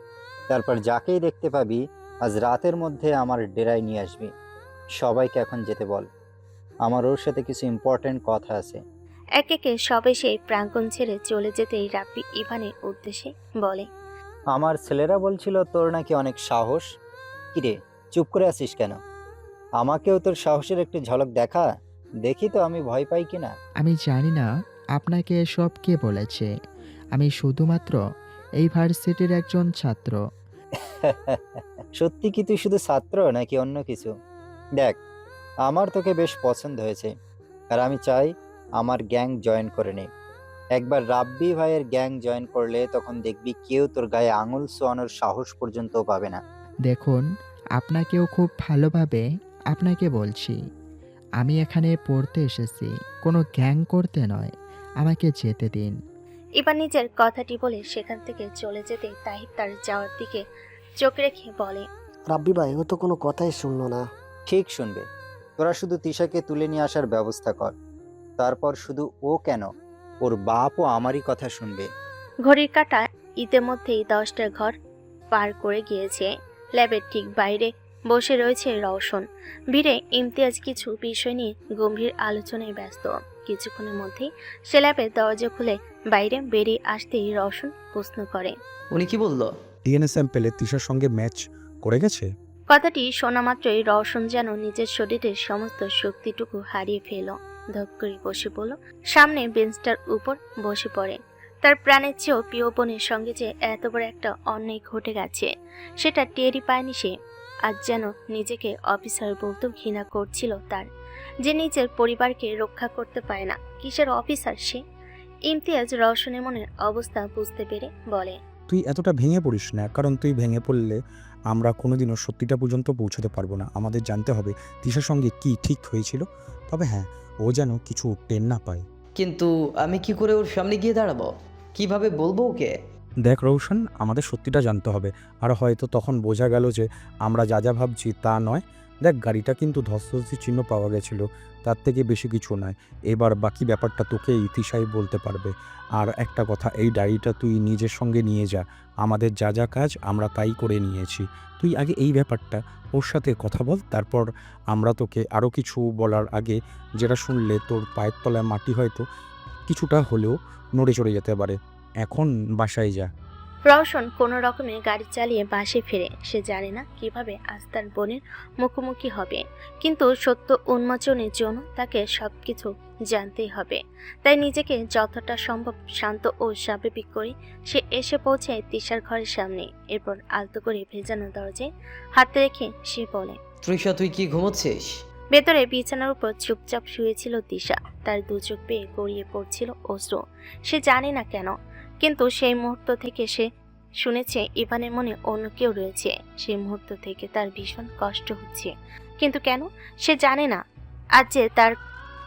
তারপর যাকেই দেখতে পাবি আজ রাতের মধ্যে আমার ডেরায় নিয়ে আসবি। সবাইকে এখন যেতে বল, আমার ওর সাথে কিছু ইম্পর্টেন্ট কথা আছে। এক একে সবে সেই প্রাঙ্গণ ছেড়ে চলে যেতেই রাব্বি ইভানের উদ্দেশ্যে বলে, আমার ছেলেরা বলছিল তোর নাকি অনেক সাহস। কিরে চুপ করে আছিস কেন? আমাকেও তোর সাহসের একটু ঝলক দেখা, দেখি তো আমি ভয় পাই কিনা। আমি জানি না আপনাকে এসব কে বলেছে। আমি শুধুমাত্র এই ভার্সিটির একজন ছাত্র। সত্যি কি তুই শুধু ছাত্র নাকি অন্য কিছু? দেখ, আমার তোকে বেশ পছন্দ হয়েছে, আর আমি চাই আমার গ্যাং জয়েন করে নে। একবার রাব্বি ভাইয়ের গ্যাং জয়েন করলে তখন দেখবি কেউ তোর গায়ে আঙুল ছোঁয়ানোর সাহস পর্যন্ত পাবে না। দেখুন, আপনাকেও খুব ভালোভাবে আপনাকে বলছি, আমি এখানে পড়তে এসেছি, কোনো গ্যাং করতে নয়। আমাকে যেতে দিন। ইভান নিজের কথাটি বলে সেখান থেকে চলে যেতে তাহির তার যাওয়ার দিকে চোখ রেখে বলে, রাব্বি ভাই ও তো কোনো কথাই শুনলো না। ঠিক শুনবে। তোরা শুধু তিশাকে তুলে নিয়ে আসার ব্যবস্থা কর, তারপর শুধু ও কেন, ওর বাপও আমারই কথা শুনবে। ঘড়ির কাঁটা ইতিমধ্যেই 10টা ঘর পার করে গিয়েছে। ল্যাবের ঠিক বাইরে বসে রয়েছে রওশন। ভিড়ে ইমতিয়াজ কিছু বিষয় নিয়ে গম্ভীর আলোচনায় ব্যস্ত। কিছুক্ষণের মধ্যেই সে ল্যাবের দরজা খুলে বাইরে বেরিয়ে আসতেই রওশন প্রশ্ন করে, উনি কি বললো? ডিএনএ স্যাম্পেলে তিশার সঙ্গে ম্যাচ করে গেছে। কথাটি শোনা মাত্রই রওশন যেন নিজের শরীরের সমস্ত শক্তিটুকু হারিয়ে ফেল। ধপ করে বসে পড়ল সামনে বেঞ্চটার উপর বসে পড়ে। তার প্রাণের চেয়েও প্রিয় বোনের সঙ্গে যে এত বড় একটা অন্যায় ঘটে গেছে সেটা টেরই পায়নি সে। আজ যেন নিজেকে অফিসার বলতেও ঘৃণা করছিল তার, যে নিজের পরিবারকে রক্ষা করতে পারে না, কিসের অফিসার সে। ইমতিয়াজ রওশনের মনের অবস্থা বুঝতে পেরে বলে, তুই এতটা ভেঙে পড়িস না, কারণ তুই ভেঙে পড়লে আমরা কোনোদিনও সত্যিটা পর্যন্ত পৌঁছতে পারবো না। আমাদের জানতে হবে তিশার সঙ্গে কি ঠিক হয়েছিল। তবে হ্যাঁ, ও যেন কিছু টের না পায়। কিন্তু আমি কি করে ওর সামনে গিয়ে দাঁড়াবো? কিভাবে বলবো ওকে? দেখ রৌশন, আমাদের সত্যিটা জানতে হবে, আর হয়তো তখন বোঝা গেল যে আমরা যা যা ভাবছি তা নয়। দেখ, গাড়িটা কিন্তু ধস্তাধস্তির চিহ্ন পাওয়া গেছিল, তার থেকে বেশি কিছু নয়। এবার বাকি ব্যাপারটা তোকে ইতিশাই বলতে পারবে। আর একটা কথা, এই ডায়েরিটা তুই নিজের সঙ্গে নিয়ে যা। আমাদের যা যা কাজ আমরা তাই করে নিয়েছি। তুই আগে এই ব্যাপারটা ওর সাথে কথা বল, তারপর আমরা তোকে আরও কিছু বলার আগে, যেটা শুনলে তোর পায়ের তলায় মাটি হয়তো কিছুটা হলেও নড়ে চড়ে যেতে পারে। এখন বাসায় যা। রওশন কোনো রকমে গাড়ি চালিয়ে বাসে ফিরে। সে জানে না কিভাবে আজ তার বোনের মুখোমুখি হবে, কিন্তু সত্য উন্মোচনের জন্য তাকে সবকিছু জানতেই হবে। তাই নিজেকে যতটা সম্ভব শান্ত ও স্বাভাবিক করে সে এসে পৌঁছায় তিশার ঘরের সামনে। এরপর আলতো করে ভেজানো দরজায় হাত রেখে সে বলে, তৃষা, তুই কি ঘুমোচ্ছিস? ভেতরে বিছানার উপর চুপচাপ শুয়েছিল তিশা। তার দু চোখ বেয়ে গড়িয়ে পড়ছিল অশ্রু। সে জানে না কেন, কিন্তু সেই মুহূর্ত থেকে সে শুনেছে ইভানের মনে অন্য কেউ রয়েছে। সেই মুহূর্ত থেকে তার ভীষণ কষ্ট হচ্ছে, কিন্তু কেন সে জানে না। আজ যে তার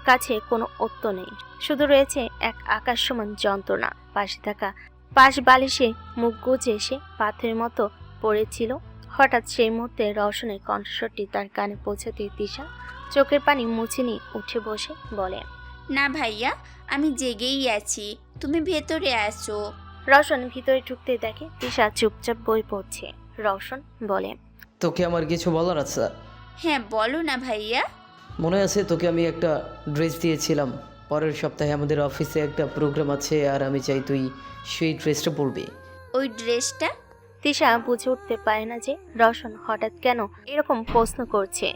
কাছে কোনো উত্তর নেই, শুধু রয়েছে এক আকাশ সমান যন্ত্রণা। পাশে থাকা পাশ বালিশে মুখ গুজে সে পাথরের মতো পড়েছিল। হঠাৎ সেই মুহূর্তে রওশনের কণ্ঠস্বরটি তার কানে পৌঁছাতে তিশা চোখের পানি মুছে নিয়ে উঠে বসে বলে, না ভাইয়া, আমি জেগেই আছি, তুমি ভেতরে আসো। রওশন ভিতরে ঢুকতে দেখে তিশা চুপচাপ বই পড়ছে। রওশন বলে, তোকে আমার কিছু বলার আছে। হ্যাঁ বলো না ভাইয়া। মনে আছে তোকে আমি একটা ড্রেস দিয়েছিলাম, পরের সপ্তাহে আমাদের অফিসে একটা প্রোগ্রাম আছে আর আমি চাই তুই সেই ড্রেসটা পরবি। ওই ড্রেসটা? তিশা বুঝে উঠতে পারে না যে রওশন হঠাৎ কেন এরকম প্রশ্ন করছে।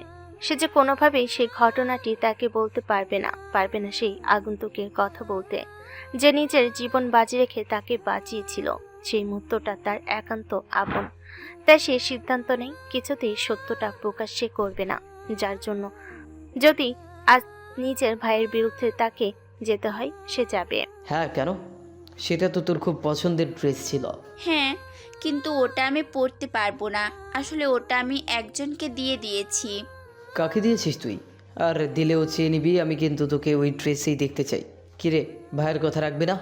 সে যে কোনোভাবেই সেই ঘটনাটি তাকে বলতে পারবে না সেই আগন্তুকের কথা বলতে, যে নিজের জীবন বাজি রেখে তাকে বাঁচিয়েছিল। সেই মুহূর্তটা তার একান্ত আপন, তাই সে সিদ্ধান্ত নেই কিছুতেই সত্যটা প্রকাশ্যে করবে না, যার জন্য যদি আজ নিজের ভাইয়ের বিরুদ্ধে তাকে যেতে হয় সে যাবে। হ্যাঁ, কেন? সেটা তো তোর খুব পছন্দের ড্রেস ছিল। হ্যাঁ, কিন্তু ওটা আমি পরতে পারবো না। আসলে ওটা আমি একজনকে দিয়ে দিয়েছি। কাকে দিয়েছিস তুই? আর দিলেও চেয়ে নিবি, আমি কিন্তু তোকে ওই ড্রেসেই দেখতে চাই। কিরে, ভাইয়ের কথা রাখবি না?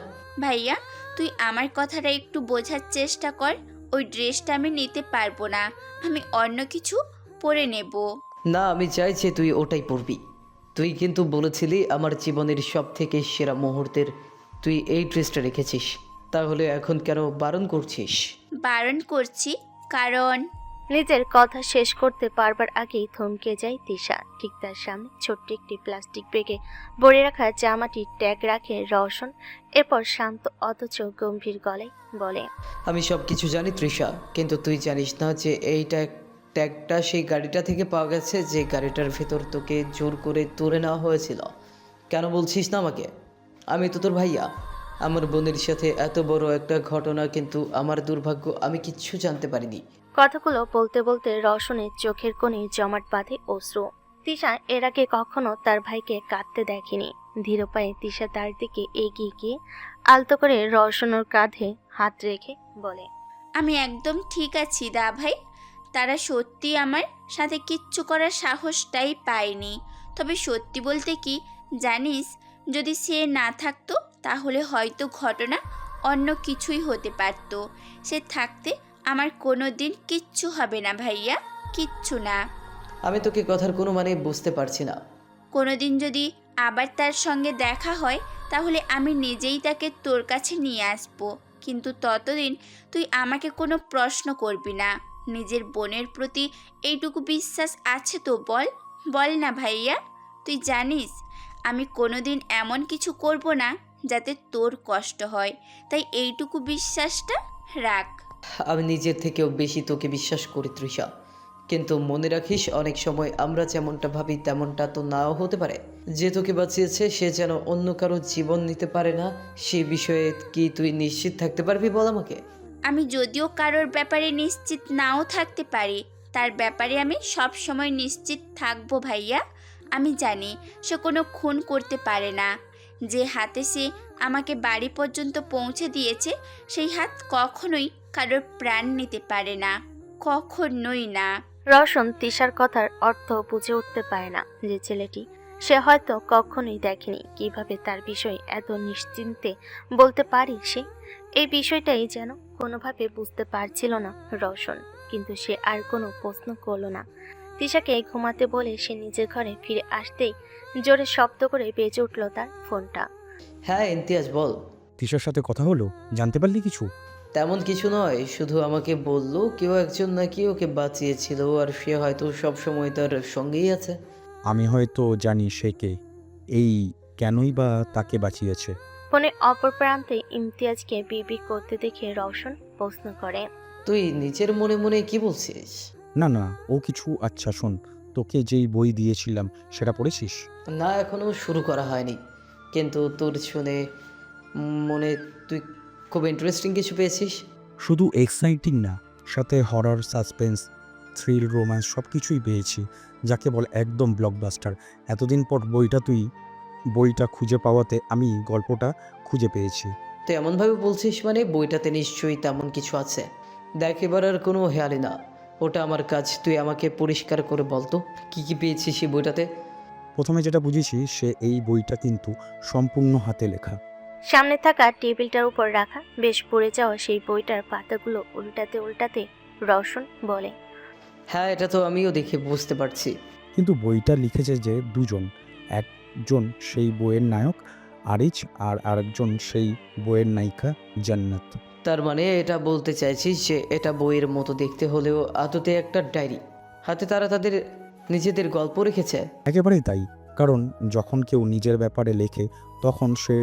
ভাইয়া, তুই আমার কথাটা একটু বোঝার চেষ্টা কর। ওই ড্রেসটা আমি নিতে পারবো না, আমি অন্য কিছু পরে নেব। না, আমি চাই যে তুই ওটাই পরবি। তুই কিন্তু বলেছিলি আমার জীবনের সব থেকে সেরা মুহূর্তের তুই এই ড্রেসটা রেখেছিস, তাহলে এখন কেন বারণ করছিস? বারণ করছি কারণ নিজের কথা শেষ করতে পারবার আগেই থমকে যায় তিশা। ঠিক তার সামনে ছোট্ট একটি প্লাস্টিক ব্যাগে ভরে রাখা জামাটি ট্যাগ রাখে রওশন। এরপর শান্ত অথচ গম্ভীর গলায় বলে, আমি সব কিছু জানি তৃষা, কিন্তু তুই জানিস না যে এইটা ট্যাগটা সেই গাড়িটা থেকে পাওয়া গেছে যে গাড়িটার ভেতর তোকে জোর করে তুলে নেওয়া হয়েছিল। কেন বলছিস না আমাকে? আমি তো তোর ভাইয়া। আমার বোনের সাথে এত বড় একটা ঘটনা, কিন্তু আমার দুর্ভাগ্য আমি কিচ্ছু জানতে পারিনি। কথাগুলো বলতে বলতে রওশনের চোখের কোণে জমাট বাঁধে অশ্রু। তিশা এর আগে কখনো তার ভাইকে কাঁদতে দেখেনি। ধীর পায়ে তিশা তার দিকে এগিয়ে গিয়ে আলতো করে রওশনের কাঁধে হাত রেখে বলে, আমি একদম ঠিক আছি দা ভাই। তারা সত্যি আমার সাথে কিচ্ছু করার সাহসটাই পায়নি। তবে সত্যি বলতে কি জানিস, যদি সে না থাকতো তাহলে হয়তো ঘটনা অন্য কিছুই হতে পারতো। সে থাকতে আমার কোনো দিন কিচ্ছু হবে না ভাইয়া, কিচ্ছু না। আমি তোকে কথার কোনো মানে বুঝতে পারছি না। কোনো দিন যদি আবার তার সঙ্গে দেখা হয় তাহলে আমি নিজেই তাকে তোর কাছে নিয়ে আসবো, কিন্তু ততদিন তুই আমাকে কোনো প্রশ্ন করবি না। নিজের বোনের প্রতি এইটুকু বিশ্বাস আছে তো বল না ভাইয়া। তুই জানিস আমি কোনোদিন এমন কিছু করব না যাতে তোর কষ্ট হয়, তাই এইটুকু বিশ্বাসটা রাখ। আমি নিজের থেকেও বেশি তোকে বিশ্বাস করি তৃষা, কিন্তু মনে রাখিস অনেক সময় আমরা যেমনটা ভাবি তেমনটা তো নাও হতে পারে। যে তোকে বাঁচিয়েছে সে যেন অন্য কারো জীবন নিতে পারে না, সে বিষয়ে কি তুই নিশ্চিত থাকতে পারবি বল আমাকে? আমি যদিও কারোর ব্যাপারে নিশ্চিত নাও থাকতে পারি, তার ব্যাপারে আমি সব সময় নিশ্চিত থাকবো ভাইয়া। আমি জানি সে কোনো খুন করতে পারে না। যে হাতে সে আমাকে বাড়ি পর্যন্ত পৌঁছে দিয়েছে সেই হাত কখনোই কারোর প্রাণ নিতে পারে না, কখনোই না। রওশন তিশার কথার অর্থ বুঝে উঠতে পারে না। যে ছেলেটি সে হয়তো কখনোই দেখেনি, কিভাবে তার বিষয়ে এত নিশ্চিন্তে বলতে পারি সে, এই বিষয়টাই যেন কোনোভাবে বুঝতে পারছিল না রওশন। কিন্তু সে আর কোনো প্রশ্ন করল না। তিশাকে ঘুমাতে বলে সে নিজের ঘরে ফিরে আসতেই জোরে শব্দ করে বেজে উঠল তার ফোনটা। হ্যাঁ ইমতিয়াজ, বল। তিশার সাথে কথা হলো? জানতে পারলি কিছু? তেমন কিছু নয়, শুধু আমাকে বলল কেউ একজন নাকি ওকে বাঁচিয়েছিল আর সে হয়তো সব সময় তার সঙ্গেই আছে। আমি হয়তো জানি সে কে, এই কেনই বা তাকে বাঁচিয়েছে। ফোনের অপর প্রান্তে ইমতিয়াজকে বিবি করতে দেখে রওশন প্রশ্ন করে, তুই নিজের মনে মনে কি বলছিস? না না, ও কিছু। আচ্ছা শোন, তোকে যেই বই দিয়েছিলাম সেটা পড়েছিস? না, এখনো শুরু করা হয়নি, কিন্তু তোর শুনে মনে তুই খুব ইন্টারেস্টিং কিছু পেয়েছিস। শুধু এক্সাইটিং না, সাথে হরর, সাসপেন্স, থ্রিল, রোম্যান্স সব কিছুই পেয়েছি, যাকে বল একদম ব্লকবাস্টার। এতদিন পর বইটা খুঁজে পাওয়াতে আমি গল্পটা খুঁজে পেয়েছি। তুই এমনভাবে বলছিস মানে বইটাতে নিশ্চয়ই তেমন কিছু আছে। দেখ, এবার আর কোনো হেয়ালি না, ওটা আমার কাজ। তুই আমাকে পরিষ্কার করে বলতো কি কি পেয়েছিস সেই বইটাতে। প্রথমে যেটা বুঝেছি, সে এই বইটা কিন্তু সম্পূর্ণ হাতে লেখা। সামনে থাকা টেবিলটার উপর রাখা বেশ পড়ে যাওয়া সেই বইটার পাতাগুলো উল্টাতে উল্টাতে রওশন বলে, হ্যাঁ এটা তো আমিও দেখে বুঝতে পারছি। কিন্তু বইটা লিখেছে যে দুজন, একজন সেই বইয়ের নায়ক আরিজ আর আরেকজন সেই বইয়ের নায়িকা জান্নাত। তার মানে এটা বলতে চাইছিস যে এটা বইয়ের মতো দেখতে হলেও আদতে একটা ডায়েরি, হাতে তারা তাদের নিজেদের গল্প রেখেছে। একেবারেই তাই, কারণ যখন কেউ নিজের ব্যাপারে লেখে তখন সে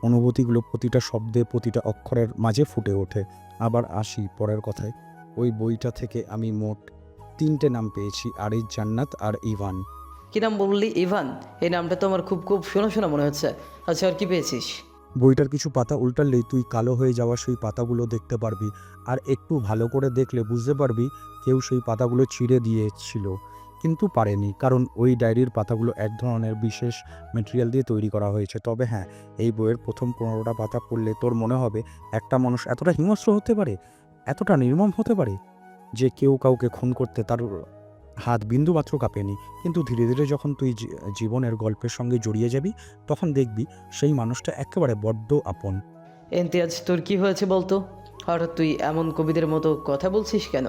অনুভূতিগুলো প্রতিটা শব্দে প্রতিটা অক্ষরের মাঝে ফুটে ওঠে। আবার আসি পরের কথায়, ওই বইটা থেকে আমি মোট 3টে নাম পেয়েছি, আরিজ, জান্নাত আর ইভান। কি নাম বললি? ইভান? এই নামটা তো আমার খুব খুব শোনা শোনা মনে হচ্ছে। আচ্ছা, আর কি পেয়েছিস? বইটার কিছু পাতা উল্টালেই তুই কালো হয়ে যাওয়া সেই পাতাগুলো দেখতে পারবি, আর একটু ভালো করে দেখলে বুঝতে পারবি কেউ সেই পাতাগুলো ছিঁড়ে দিয়েছিল কিন্তু পারেনি, কারণ ওই ডায়েরির পাতাগুলো এক ধরনের বিশেষ মেটেরিয়াল দিয়ে তৈরি করা হয়েছে। তবে হ্যাঁ, এই বইয়ের প্রথম 15টা পাতা পড়লে তোর মনে হবে একটা মানুষ এতটা হিংস্র হতে পারে, এতটা নির্মম হতে পারে যে কেউ কাউকে খুন করতে তার হাত বিন্দুমাত্র কাঁপেনি। কিন্তু ধীরে ধীরে যখন তুই জীবনের গল্পের সঙ্গে জড়িয়ে যাবি তখন দেখবি সেই মানুষটা একেবারে বড্ড আপন। ইমতিয়াজ, তোর কি হয়েছে বলতো? হঠাৎ তুই এমন কবিদের মতো কথা বলছিস কেন?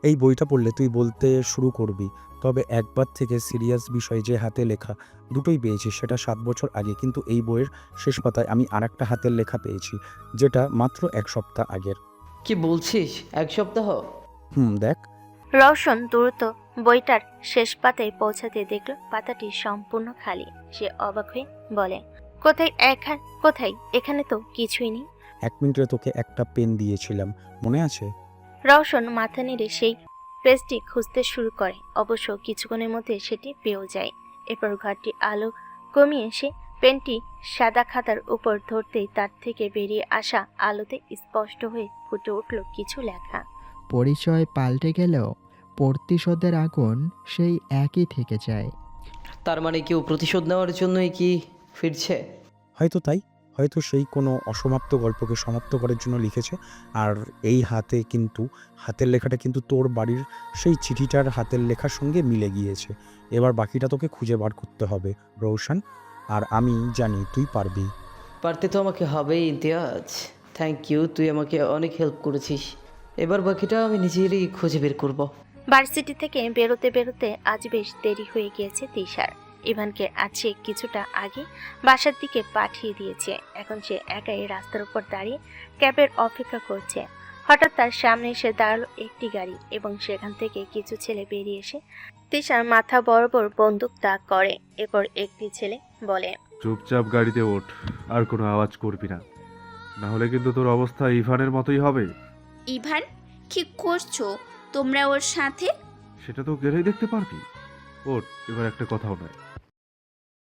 এই বইটা পড়লে তুই বলতে শুরু করবি, তবে একবার থেকে সিরিয়াস বিষয় যে হাতে লেখা দুটোই পেয়েছি, সেটা 7 বছর আগে। কিন্তু এই বইয়ের শেষ পাতায় আমি আরেকটা হাতের লেখা পেয়েছি, যেটা মাত্র 1 সপ্তাহ আগের। কি বলছিস? 1 সপ্তাহ? দেখ। রওশন দ্রুত বইটার শেষ পাতায় পৌঁছাতে দেখল পাতাটি সম্পূর্ণ খালি। সে অবাক হয়ে বলে, কোথায়? এখানে তো কিছুই নেই। 1 মিনিটে তোকে একটা পেন দিয়েছিলাম, মনে আছে? রওশন মাথা নেড়ে সেই পেজটি খুঁজতে শুরু করে। অবশ্য কিছুক্ষণের মধ্যে সেটি পেয়েও যায়। এরপর ঘরটি আলো কমিয়ে সে পেনটি সাদা খাতার উপর ধরতেই তার থেকে বেরিয়ে আসা আলোতে স্পষ্ট হয়ে ফুটে উঠল কিছু লেখা। পরিচয় পাল্টে গেলেও প্রতিশোধের আগুন সেই একই থেকে যায়। তার মানে কেউ প্রতিশোধ নেওয়ার জন্যই কি ফিরছে? হয়তো তাই, হয়তো সেই কোনো অসমাপ্ত গল্পকে সমাপ্ত করার জন্য লিখেছে। আর এই হাতের লেখাটা কিন্তু তোর বাড়ির সেই চিঠিটার হাতের লেখার সঙ্গে মিলে গিয়েছে। এবার বাকিটা তোকে খুঁজে বার করতে হবে রৌশন, আর আমি জানি তুই পারবি। পারতে তো আমাকে হবেই ইমতিয়াজ। থ্যাংক ইউ, তুই আমাকে অনেক হেল্প করেছিস। এবার বাকিটা আমি নিজেরই খুঁজে বের করব। ভার্সিটি থেকে বেরোতে বেরোতে আজ বেশ দেরি হয়ে গিয়েছে তিশার। ইভানকে আছে কিছুটা আগে বাসার দিকে পাঠিয়ে দিয়েছে। এখন সে একাই রাস্তার উপর দাঁড়িয়ে ক্যাবের অপেক্ষা করছে। হঠাৎ তার সামনে এসে দাঁড়ালো একটি গাড়ি এবং সেখান থেকে কিছু ছেলে বেরিয়ে এসে তিশার মাথা বরাবর বন্দুক তাক করে। এরপর একটি ছেলে বলে, চুপচাপ গাড়িতে ওঠ, আর কোনো আওয়াজ করবি না, না হলে কিন্তু তোর অবস্থা ইভানের মতোই হবে। ইভান, কি করছো তোমরা ওর সাথে? সেটা তো গেলেই দেখতে পারবি। ওঠ, এবার একটা কথাও নয়।